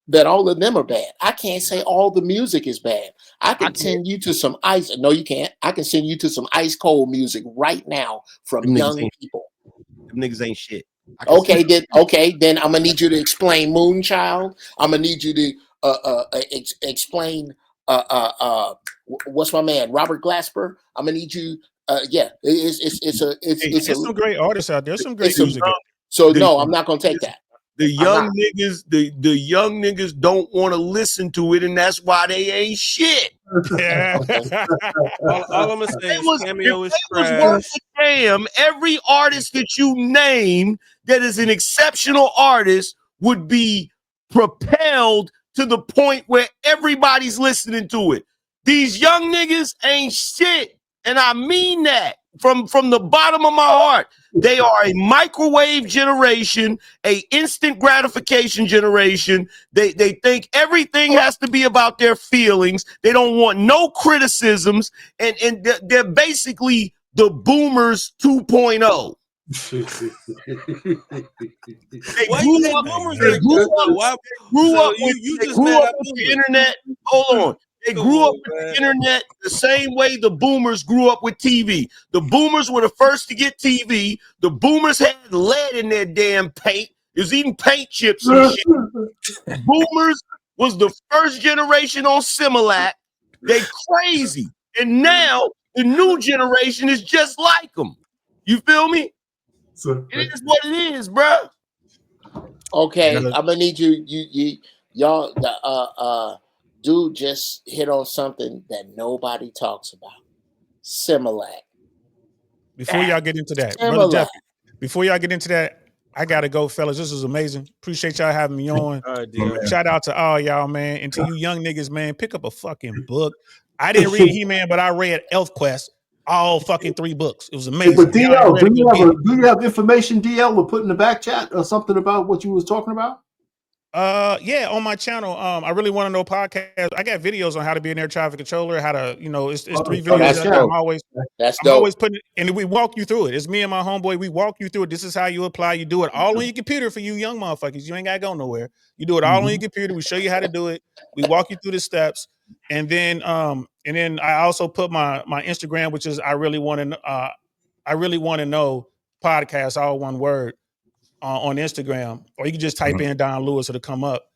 that all of them are bad. I can't say all the music is bad. I can send you to some ice. No, you can't. I can send you to some ice cold music right now from young people. Them niggas ain't shit. Okay, then I'm gonna need you to explain Moonchild. I'm gonna need you to explain what's my man Robert Glasper. I'm gonna need you. It's some great artists out there. Some great music. So no, I'm not gonna take that. The young young niggas don't want to listen to it, and that's why they ain't shit. Yeah. all I'm gonna say is Cameo is trash. Worth a damn, every artist that you name that is an exceptional artist would be propelled to the point where everybody's listening to it. These young niggas ain't shit, and I mean that from the bottom of my heart. They are a microwave generation, a instant gratification generation. They think everything has to be about their feelings. They don't want no criticisms, and they're basically the boomers 2.0. They grew up with the internet. Hold on. They grew up with the internet the same way the boomers grew up with TV. The boomers were the first to get TV. The boomers had lead in their damn paint. It was eating paint chips and shit. Boomers was the first generation on Similac. They crazy. And now the new generation is just like them. You feel me? It is what it is, bro. Okay, I'm gonna need y'all. Dude just hit on something that nobody talks about. Similac. Before y'all get into that, Brother Jeff, before y'all get into that, I gotta go, fellas. This was amazing. Appreciate y'all having me on. Shout out to all y'all, man. And to you young niggas, man, pick up a fucking book. I didn't read He-Man, but I read ElfQuest. All fucking 3 books. It was amazing. But DL, do you have information, DL, we'll put in the back chat or something about what you was talking about? Yeah, on my channel. I really want to know podcast. I got videos on how to be an air traffic controller, how to, it's 3 videos that I'm always putting, and we walk you through it. It's me and my homeboy. We walk you through it. This is how you apply. You do it all on your computer for you young motherfuckers. You ain't gotta go nowhere. You do it all on your computer. We show you how to do it. We walk you through the steps, and then I also put my Instagram, which is I really want to know podcast, all one word. On Instagram, or you can just type in Don Lewis, it'll come up,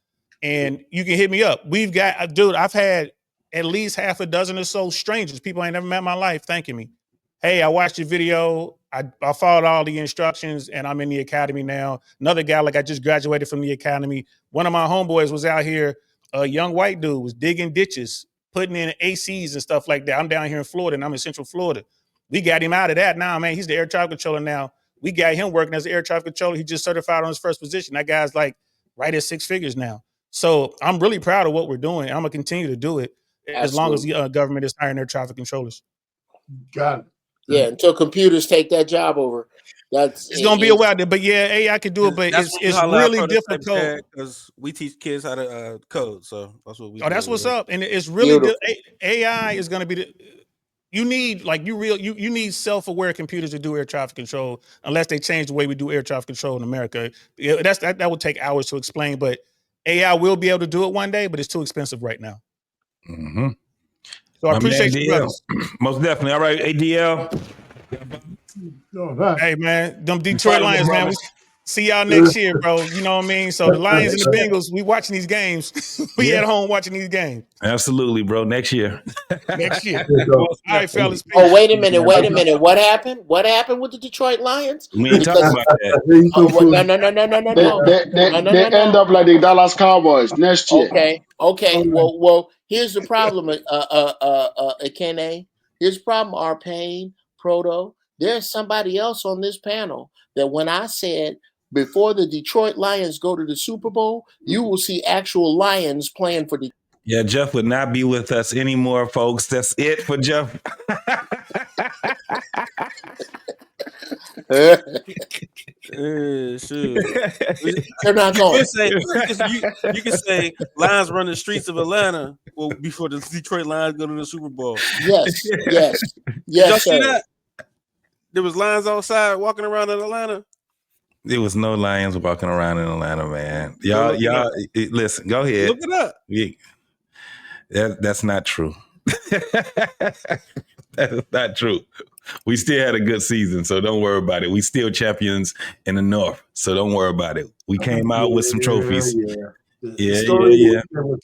and you can hit me up. We've got, dude, I've had at least half a dozen or so strangers, people I ain't never met in my life, thanking me. Hey, I watched your video. I followed all the instructions, and I'm in the academy now. Another guy, like I just graduated from the academy. One of my homeboys was out here, a young white dude was digging ditches, putting in ACs and stuff like that. I'm down here in Florida, and I'm in Central Florida. We got him out of that now, man. He's the air traffic controller now. We got him working as an air traffic controller. He just certified on his first position. That guy's like right at 6 figures now. So I'm really proud of what we're doing. I'm going to continue to do it as long as the government is hiring air traffic controllers. Got it. Yeah, until computers take that job over. It's going to be a while, but yeah, AI can do it, but it's really difficult. Because we teach kids how to code, so that's what we do. Oh, that's what's up. And it's really AI is going to be you need you need self-aware computers to do air traffic control, unless they change the way we do air traffic control in America. That would take hours to explain, but AI will be able to do it one day, but it's too expensive right now. Mm-hmm. So I appreciate you, brothers. Most definitely. All right, ADL. All right. Hey man, them Detroit Lions, man. We see y'all next year, bro. You know what I mean? So the Lions and the Bengals, we watching these games. We at home watching these games. Absolutely, bro. Next year. Next year. Most All right, definitely. fellas. Oh, wait a minute. Wait a minute. What happened? What happened with the Detroit Lions? We ain't talking Because about that. They end up like the Dallas Cowboys next year. Okay. Well. Here's the problem. Kene. Here's the problem. Arpain, Proto. There's somebody else on this panel that when I said before the Detroit Lions go to the Super Bowl, you will see actual Lions playing for the. Yeah, Jeff would not be with us anymore, folks. That's it for Jeff. Shoot. They're not going. You can say Lions run the streets of Atlanta before the Detroit Lions go to the Super Bowl. Yes. Did y'all see Sir. that? There was lions outside walking around in Atlanta. There was no Lions walking around in Atlanta, man. Y'all, listen, go ahead. Look it up. That's not true. That's not true. We still had a good season, so don't worry about it. We still champions in the North, so don't worry about it. We came out with some trophies. Yeah. With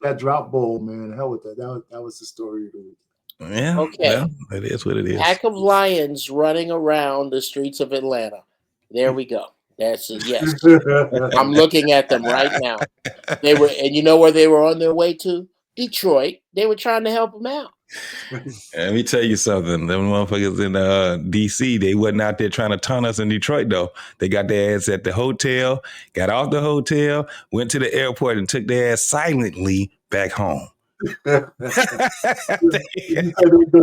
that drop bowl, man. Hell with that. That was the story of the week. Yeah. Okay. Well, it is what it is. Pack of lions running around the streets of Atlanta. There we go. That's a yes. I'm looking at them right now. They were, and you know where they were on their way to? Detroit. They were trying to help them out. Let me tell you something. Them motherfuckers in DC, they wasn't out there trying to taunt us in Detroit, though. They got their ass at the hotel, got off the hotel, went to the airport, and took their ass silently back home. They gonna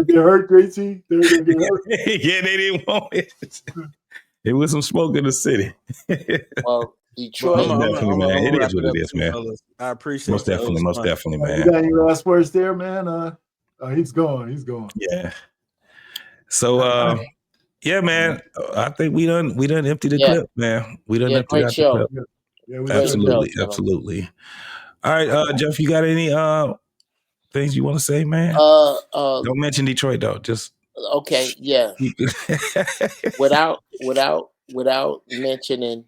get hurt, JT? They gonna get hurt? Yeah, they didn't want it. It was some smoke in the city. Well, Detroit. Definitely, man. It is what it is, man. I appreciate most definitely, man. You got any last words there, man? He's gone. Yeah. So, yeah, man. I think we done emptied the clip, man. We done emptied out the clip. Absolutely. All right, Jeff, you got any things you want to say, man? Don't mention Detroit though. Just okay, yeah. without mentioning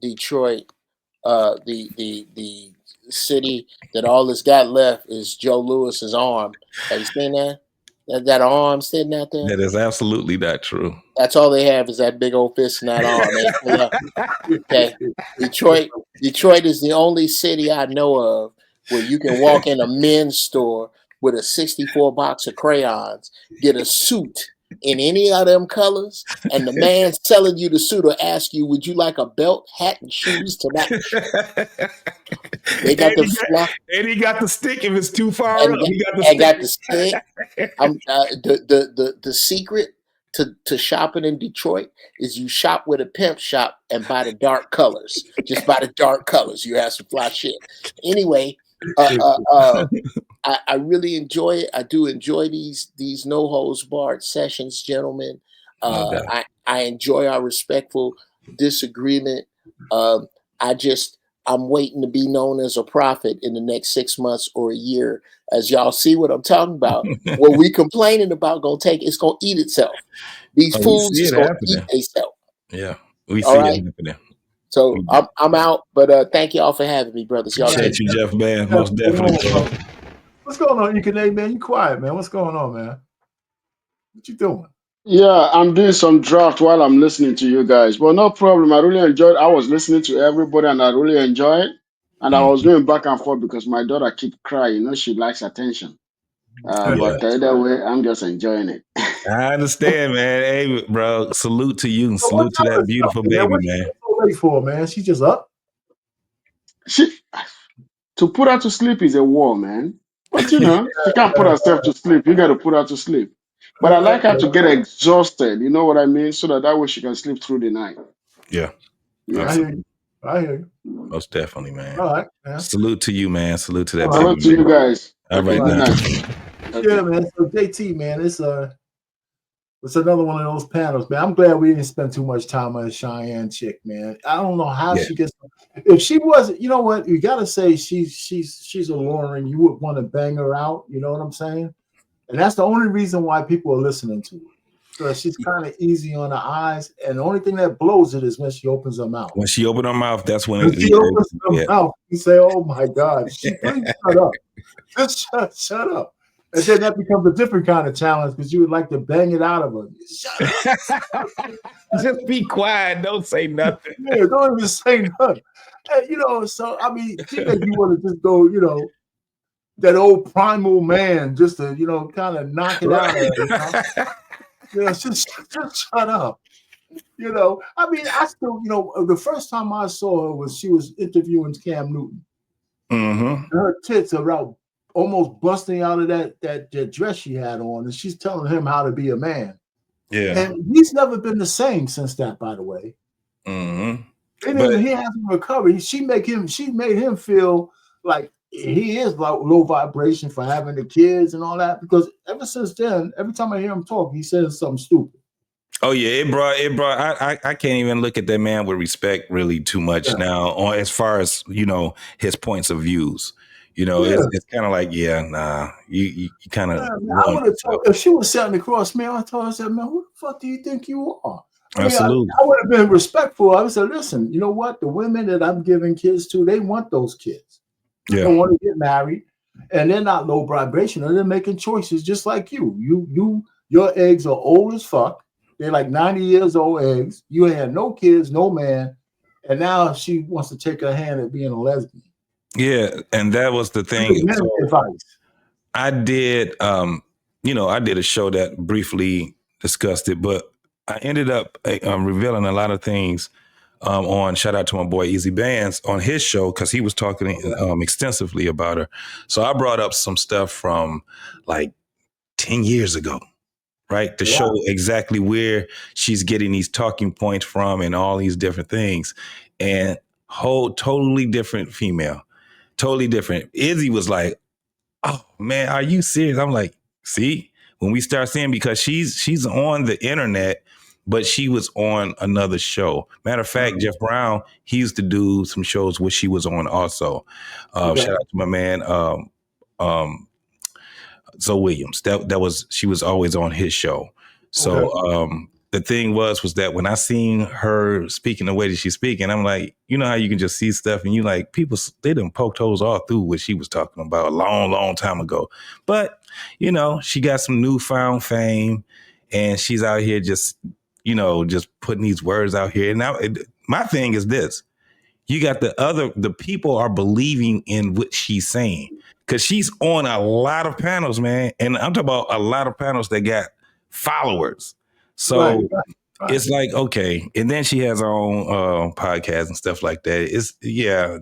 Detroit, the city that all that's got left is Joe Lewis's arm. Have you seen that? That arm sitting out there? That is absolutely not true. That's all they have is that big old fist and that arm. Okay. Detroit is the only city I know of where you can walk in a men's store with a 64 box of crayons, get a suit in any of them colors, and the man selling you the suit will ask you, would you like a belt, hat, and shoes to match? They got and he got the stick if it's too far up. He got the stick. The secret to shopping in Detroit is you shop with a pimp shop and buy the dark colors. Just buy the dark colors. You have some fly shit. Anyway, I really enjoy it. I do enjoy these no holds barred sessions, gentlemen. I enjoy our respectful disagreement. I'm waiting to be known as a prophet in the next 6 months or a year. As y'all see what I'm talking about, what we complaining about it's gonna eat itself. These fools is gonna eat themselves. Yeah, we see it happening. So I'm out, but thank y'all for having me, brothers. Y'all appreciate you, Jeff, man. Most definitely. What's going on, Kene, man? You quiet, man. What's going on, man? What you doing? Yeah, I'm doing some draft while I'm listening to you guys. But no problem. I really enjoyed. I was listening to everybody, and I really enjoy it. And I was going back and forth because my daughter keep crying. You know, she likes attention. But either way, I'm just enjoying it. I understand, man. Hey, bro, salute to you and salute to that beautiful baby, man. So late for, man? She just up? To put her to sleep is a war, man. But you know, she can't put herself to sleep. You got to put her to sleep. But I like her to get exhausted. You know what I mean? So that way she can sleep through the night. Yeah. I hear you. Most definitely, man. All right, man. Salute to you, man. Salute to that. Salute to you guys. All right, man. Yeah, man. So JT, man, it's another one of those panels, man. I'm glad we didn't spend too much time on the Cheyenne chick, man. I don't know how she gets. If she wasn't, you know what? You gotta say she's alluring. You would want to bang her out. You know what I'm saying? And that's the only reason why people are listening to her. because she's kind of easy on the eyes, and the only thing that blows it is when she opens her mouth. When she opened her mouth, that's when When she opens her yeah. mouth, you say, "Oh my God, please shut up, just shut up." And then that becomes a different kind of challenge because you would like to bang it out of her. Shut up. Just be quiet. Don't say nothing. Yeah, don't even say nothing. And, you know, so I mean, she make you want to just go, you know, that old primal man, just to, you know, kind of knock it out of her. You know, just shut up. You know, I mean, I still, you know, the first time I saw her was she was interviewing Cam Newton. Mm-hmm. Her tits are out, almost busting out of that dress she had on, and she's telling him how to be a man. Yeah. And he's never been the same since that, by the way. Mm-hmm. And he hasn't recovered. She made him feel like he is like low vibration for having the kids and all that. Because ever since then, every time I hear him talk, he says something stupid. Oh yeah, it brought. I can't even look at that man with respect really too much now. On as far as you know his points of views. You know, it's kind of like you kind of. I would have told if she was sitting across me. I told her, I said, "Man, who the fuck do you think you are?" Absolutely. I would have been respectful. I would say, "Listen, you know what? The women that I'm giving kids to, they want those kids. They don't want to get married, and they're not low vibration. They're making choices just like you. Your eggs are old as fuck. They're like 90 years old eggs. You had no kids, no man, and now she wants to take her hand at being a lesbian." Yeah, and that was the thing. So I did, I did a show that briefly discussed it, but I ended up revealing a lot of things on, shout out to my boy Easy Bands, on his show, because he was talking extensively about her. So I brought up some stuff from like 10 years ago. Right, to show exactly where she's getting these talking points from and all these different things, and totally different female, totally different. Izzy was like, "Oh man, are you serious?" I'm like, "See, when we start seeing, because she's on the internet, but she was on another show. Matter of fact, Jeff Brown, he used to do some shows where she was on also. Shout out to my man, Zoe Williams. She was always on his show. So the thing was that when I seen her speaking the way that she's speaking, I'm like, you know how you can just see stuff and you like, people, they done poked holes all through what she was talking about a long, long time ago. But, you know, she got some newfound fame and she's out here just, you know, just putting these words out here. Now, my thing is this. You got the people are believing in what she's saying. Because she's on a lot of panels, man. And I'm talking about a lot of panels that got followers. So it's like, okay. And then she has her own podcast and stuff like that.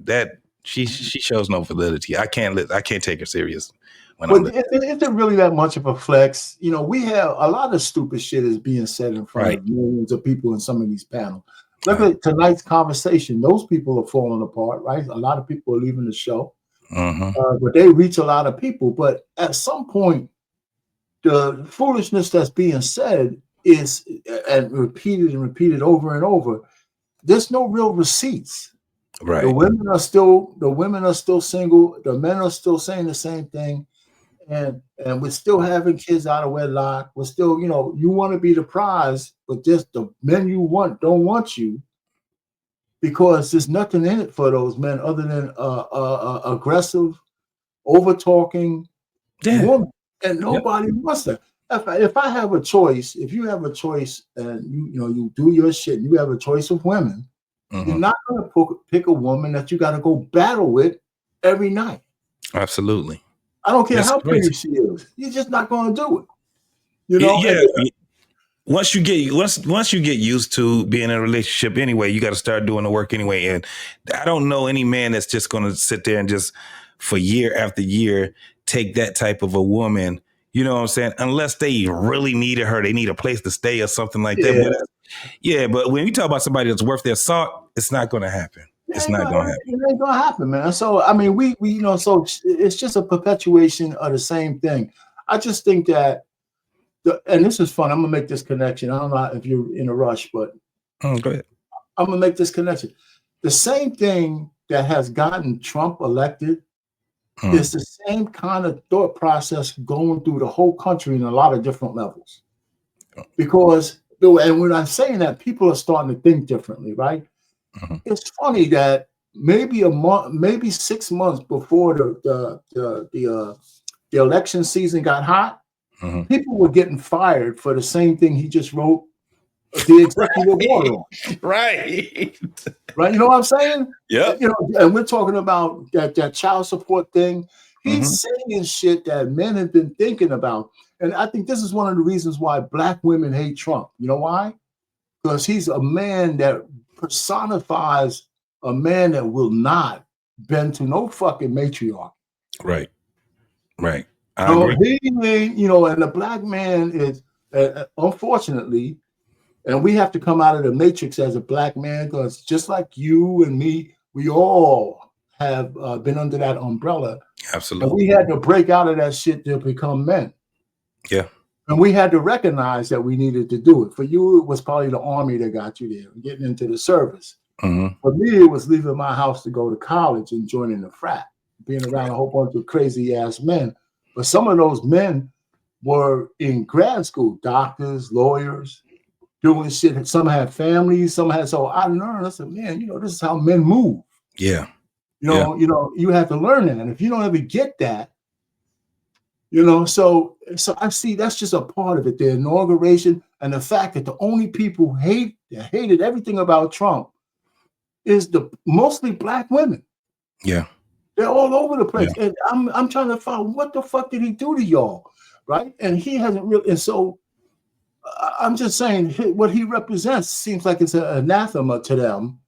That she shows no validity. I can't take her serious. But isn't really that much of a flex. You know, we have a lot of stupid shit is being said in front of millions of people in some of these panels. Look at tonight's conversation. Those people are falling apart, right? A lot of people are leaving the show. But they reach a lot of people. But at some point, the foolishness that's being said is and repeated over and over. There's no real receipts. Right. The women are still single. The men are still saying the same thing, and we're still having kids out of wedlock. We're still, you know, you want to be the prize, but just the men you want don't want you. Because there's nothing in it for those men other than aggressive, over-talking woman, and nobody wants that. If I have a choice, if you have a choice, and you do your shit, and you have a choice of women, you're not going to pick a woman that you got to go battle with every night. Absolutely. I don't care how pretty she is. You're just not going to do it. You know. Once you get used to being in a relationship anyway, you got to start doing the work anyway. And I don't know any man that's just going to sit there and just for year after year take that type of a woman. You know what I'm saying? Unless they really needed her, they need a place to stay or something like that. But when you talk about somebody that's worth their salt, it's not going to happen. It's not going to happen. It ain't going to happen, man. So I mean, we so it's just a perpetuation of the same thing. I just think that. And this is fun. I'm gonna make this connection. I don't know if you're in a rush, but go ahead. I'm gonna make this connection. The same thing that has gotten Trump elected is the same kind of thought process going through the whole country in a lot of different levels. Because, and when I'm saying that, people are starting to think differently, right? Mm-hmm. It's funny that maybe a month, maybe 6 months before the election season got hot, Mm-hmm. people were getting fired for the same thing he just wrote the executive order on. Right. Right. You know what I'm saying? Yeah. You know, and we're talking about that child support thing. He's saying shit that men have been thinking about. And I think this is one of the reasons why black women hate Trump. You know why? Because he's a man that personifies a man that will not bend to no fucking matriarch. Right. Right. I agree. You know, and the black man is, unfortunately, and we have to come out of the matrix as a black man, because just like you and me, we all have been under that umbrella. Absolutely. And we had to break out of that shit to become men. Yeah. And we had to recognize that we needed to do it. For you, it was probably the army that got you there, getting into the service. Mm-hmm. For me, it was leaving my house to go to college and joining the frat, being around a whole bunch of crazy ass men. But some of those men were in grad school, doctors, lawyers, doing shit. Some had families, some had. So I learned. I said, man, you know, this is how men move. Yeah. You know, you have to learn that. And if you don't ever get that, you know, so I see that's just a part of it. The inauguration and the fact that the only people who hated everything about Trump is the mostly black women. Yeah. They're all over the place. Yeah. And I'm trying to find what the fuck did he do to y'all? Right. And he hasn't really. And so I'm just saying what he represents seems like it's an anathema to them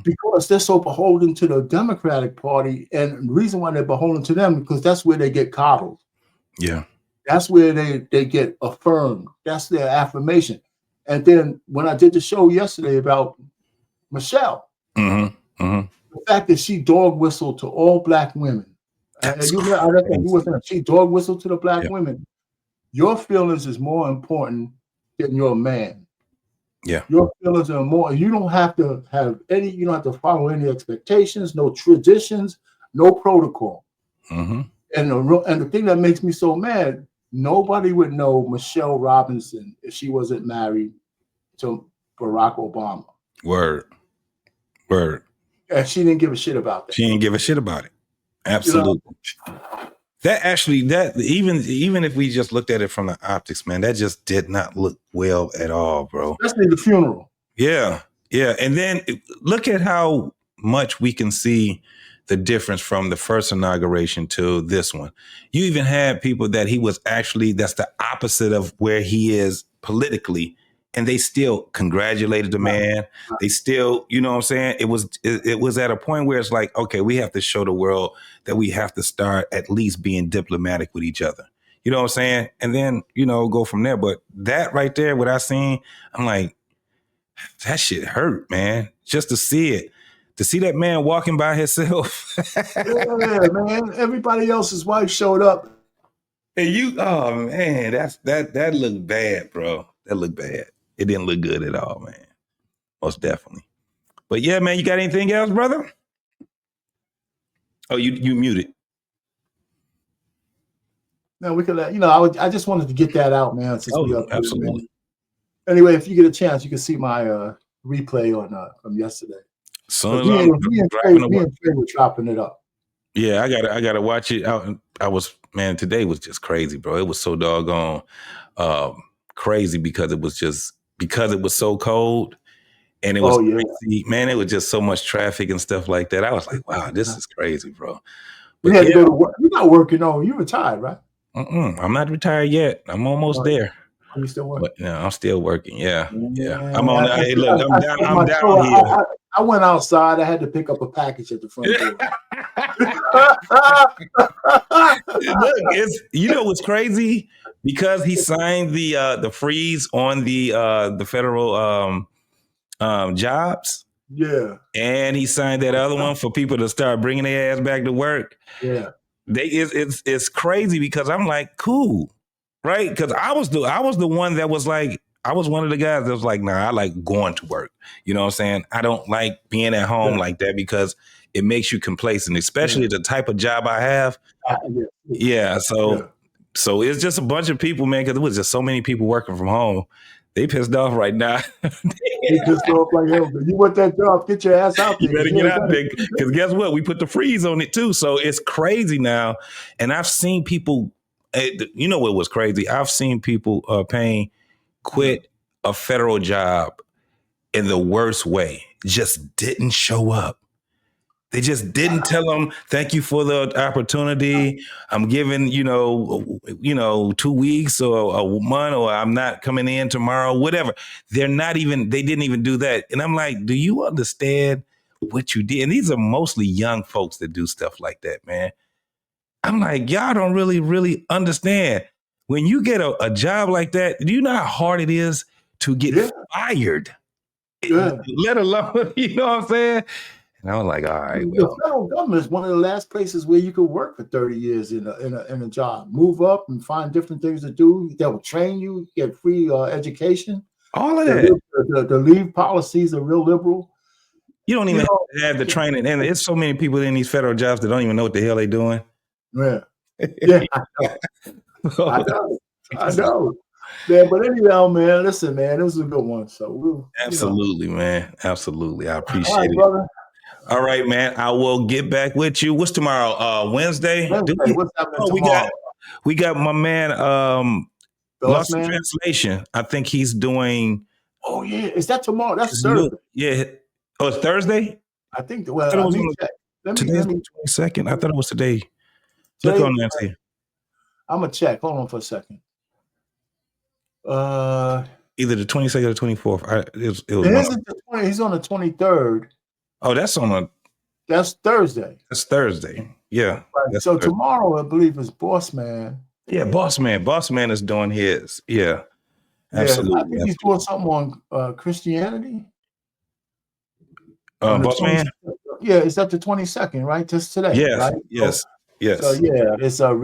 because they're so beholden to the Democratic Party. And the reason why they're beholden to them because that's where they get coddled. Yeah. That's where they get affirmed. That's their affirmation. And then when I did the show yesterday about Michelle, the fact that she dog whistled to all black women, she dog whistled to the black women. Your feelings is more important than your man. Yeah. Your feelings are more. You don't have to have any. You don't have to follow any expectations, no traditions, no protocol. Mm-hmm. And the thing that makes me so mad, nobody would know Michelle Robinson if she wasn't married to Barack Obama. Word. And she didn't give a shit about that. She didn't give a shit about it. Absolutely. You know? That even if we just looked at it from the optics, man, that just did not look well at all, bro. Especially the funeral. Yeah. Yeah. And then look at how much we can see the difference from the first inauguration to this one. You even had people that he was actually, that's the opposite of where he is politically. And they still congratulated the man. They still, you know what I'm saying? It was at a point where it's like, okay, we have to show the world that we have to start at least being diplomatic with each other. You know what I'm saying? And then, you know, go from there. But that right there, what I seen, I'm like, that shit hurt, man. Just to see it. To see that man walking by himself. Yeah, man. Everybody else's wife showed up. And oh man, that looked bad, bro. That looked bad. It didn't look good at all, man. Most definitely. But yeah, man, you got anything else, brother? Oh, you muted. No, we could, you know, I just wanted to get that out, man. Since we up absolutely. Here, anyway, if you get a chance, you can see my replay on from yesterday. Soon me and Trey were chopping it up. Yeah, I gotta watch it. Today was just crazy, bro. It was so doggone crazy because it was so cold and it was crazy. Man, it was just so much traffic and stuff like that. I was like, wow, this is crazy, bro. But we had to go to work. You're not working on. You retired, right? I'm not retired yet. I'm almost there. Are you still working? But no, I'm still working. Yeah. I'm on. Hey, look, I'm down here. I went outside. I had to pick up a package at the front door. Look, you know what's crazy? Because he signed the freeze on the federal jobs. Yeah. And he signed that other one for people to start bringing their ass back to work. Yeah. It's crazy because I'm like, cool, right? Because I was the one that was like, I was one of the guys that was like, nah, I like going to work. You know what I'm saying? I don't like being at home like that because it makes you complacent, especially the type of job I have. So it's just a bunch of people, man, because it was just so many people working from home. They pissed off right now. They pissed off like hell. You want that job? Get your ass out there. You better get out there, because guess what? We put the freeze on it too. So it's crazy now. And I've seen people. You know what was crazy? I've seen people Payne quit a federal job in the worst way. Just didn't show up. They just didn't tell them, thank you for the opportunity. I'm giving, 2 weeks or a month, or I'm not coming in tomorrow, whatever. They didn't even do that. And I'm like, do you understand what you did? And these are mostly young folks that do stuff like that, man. I'm like, y'all don't really, really understand. When you get a job like that, do you know how hard it is to get fired? Yeah. Let alone, you know what I'm saying? And I was like, all right, well. The federal government is one of the last places where you could work for 30 years in a job. Move up and find different things to do. That will train you, get free education. All of that. The leave policies are real liberal. You don't even have the training. And there's so many people in these federal jobs that don't even know what the hell they're doing. Yeah. Yeah. I know. Man, but anyhow, man, listen, man, it was a good one. So absolutely, man. Absolutely. I appreciate all right, it. brother. All right, man. I will get back with you. What's tomorrow? Wednesday? What's happening tomorrow? We got my man Lost in Man? Translation. I think he's doing. Oh yeah, is that tomorrow? That's Thursday. Yeah. Oh, it's Thursday? I think. Well, let me check. Today's the 22nd. I thought it was today. Look on that. I'm gonna check. Hold on for a second. Either the 22nd or the 24th. He's on the 23rd. Oh, that's Thursday. That's Thursday. Yeah. Right. So Thursday. Tomorrow, I believe, is Boss Man. Yeah, Boss Man. Boss Man is doing his. Yeah. Absolutely. I think he's doing something on Christianity. Boss Man? Yeah, it's up to 22nd, right? Just today. Yes. Right? Yes. Yes. So yeah, it's a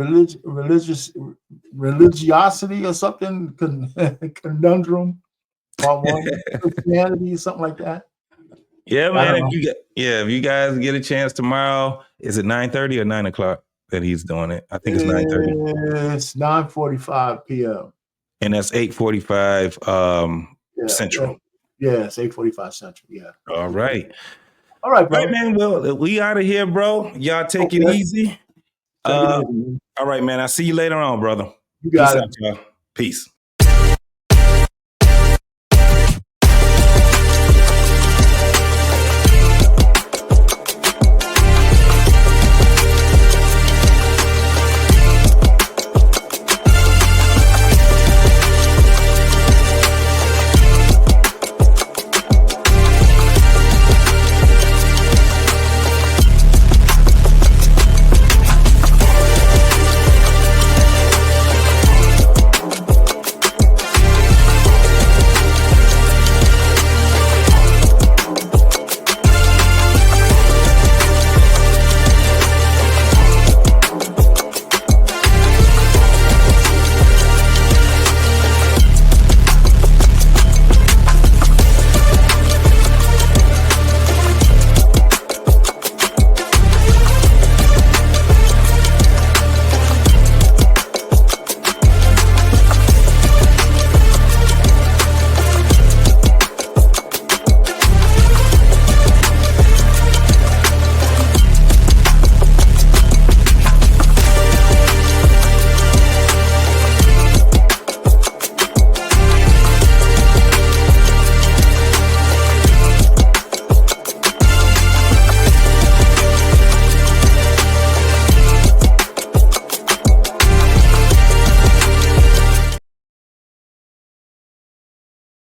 religiosity or something conundrum. Part one, Christianity, something like that. Yeah, man. If you guys get a chance tomorrow, is it 9:30 or 9 o'clock that he's doing it? I think it's 9:30. It's 9:45 p.m. And that's 8:45 Central. Yeah, it's 8:45 Central. Yeah. All right. All right, bro. All right, man. Well, we out of here, bro. Y'all take it easy. All right, man. I'll see you later on, brother. You got Peace it. out, y'all. Peace.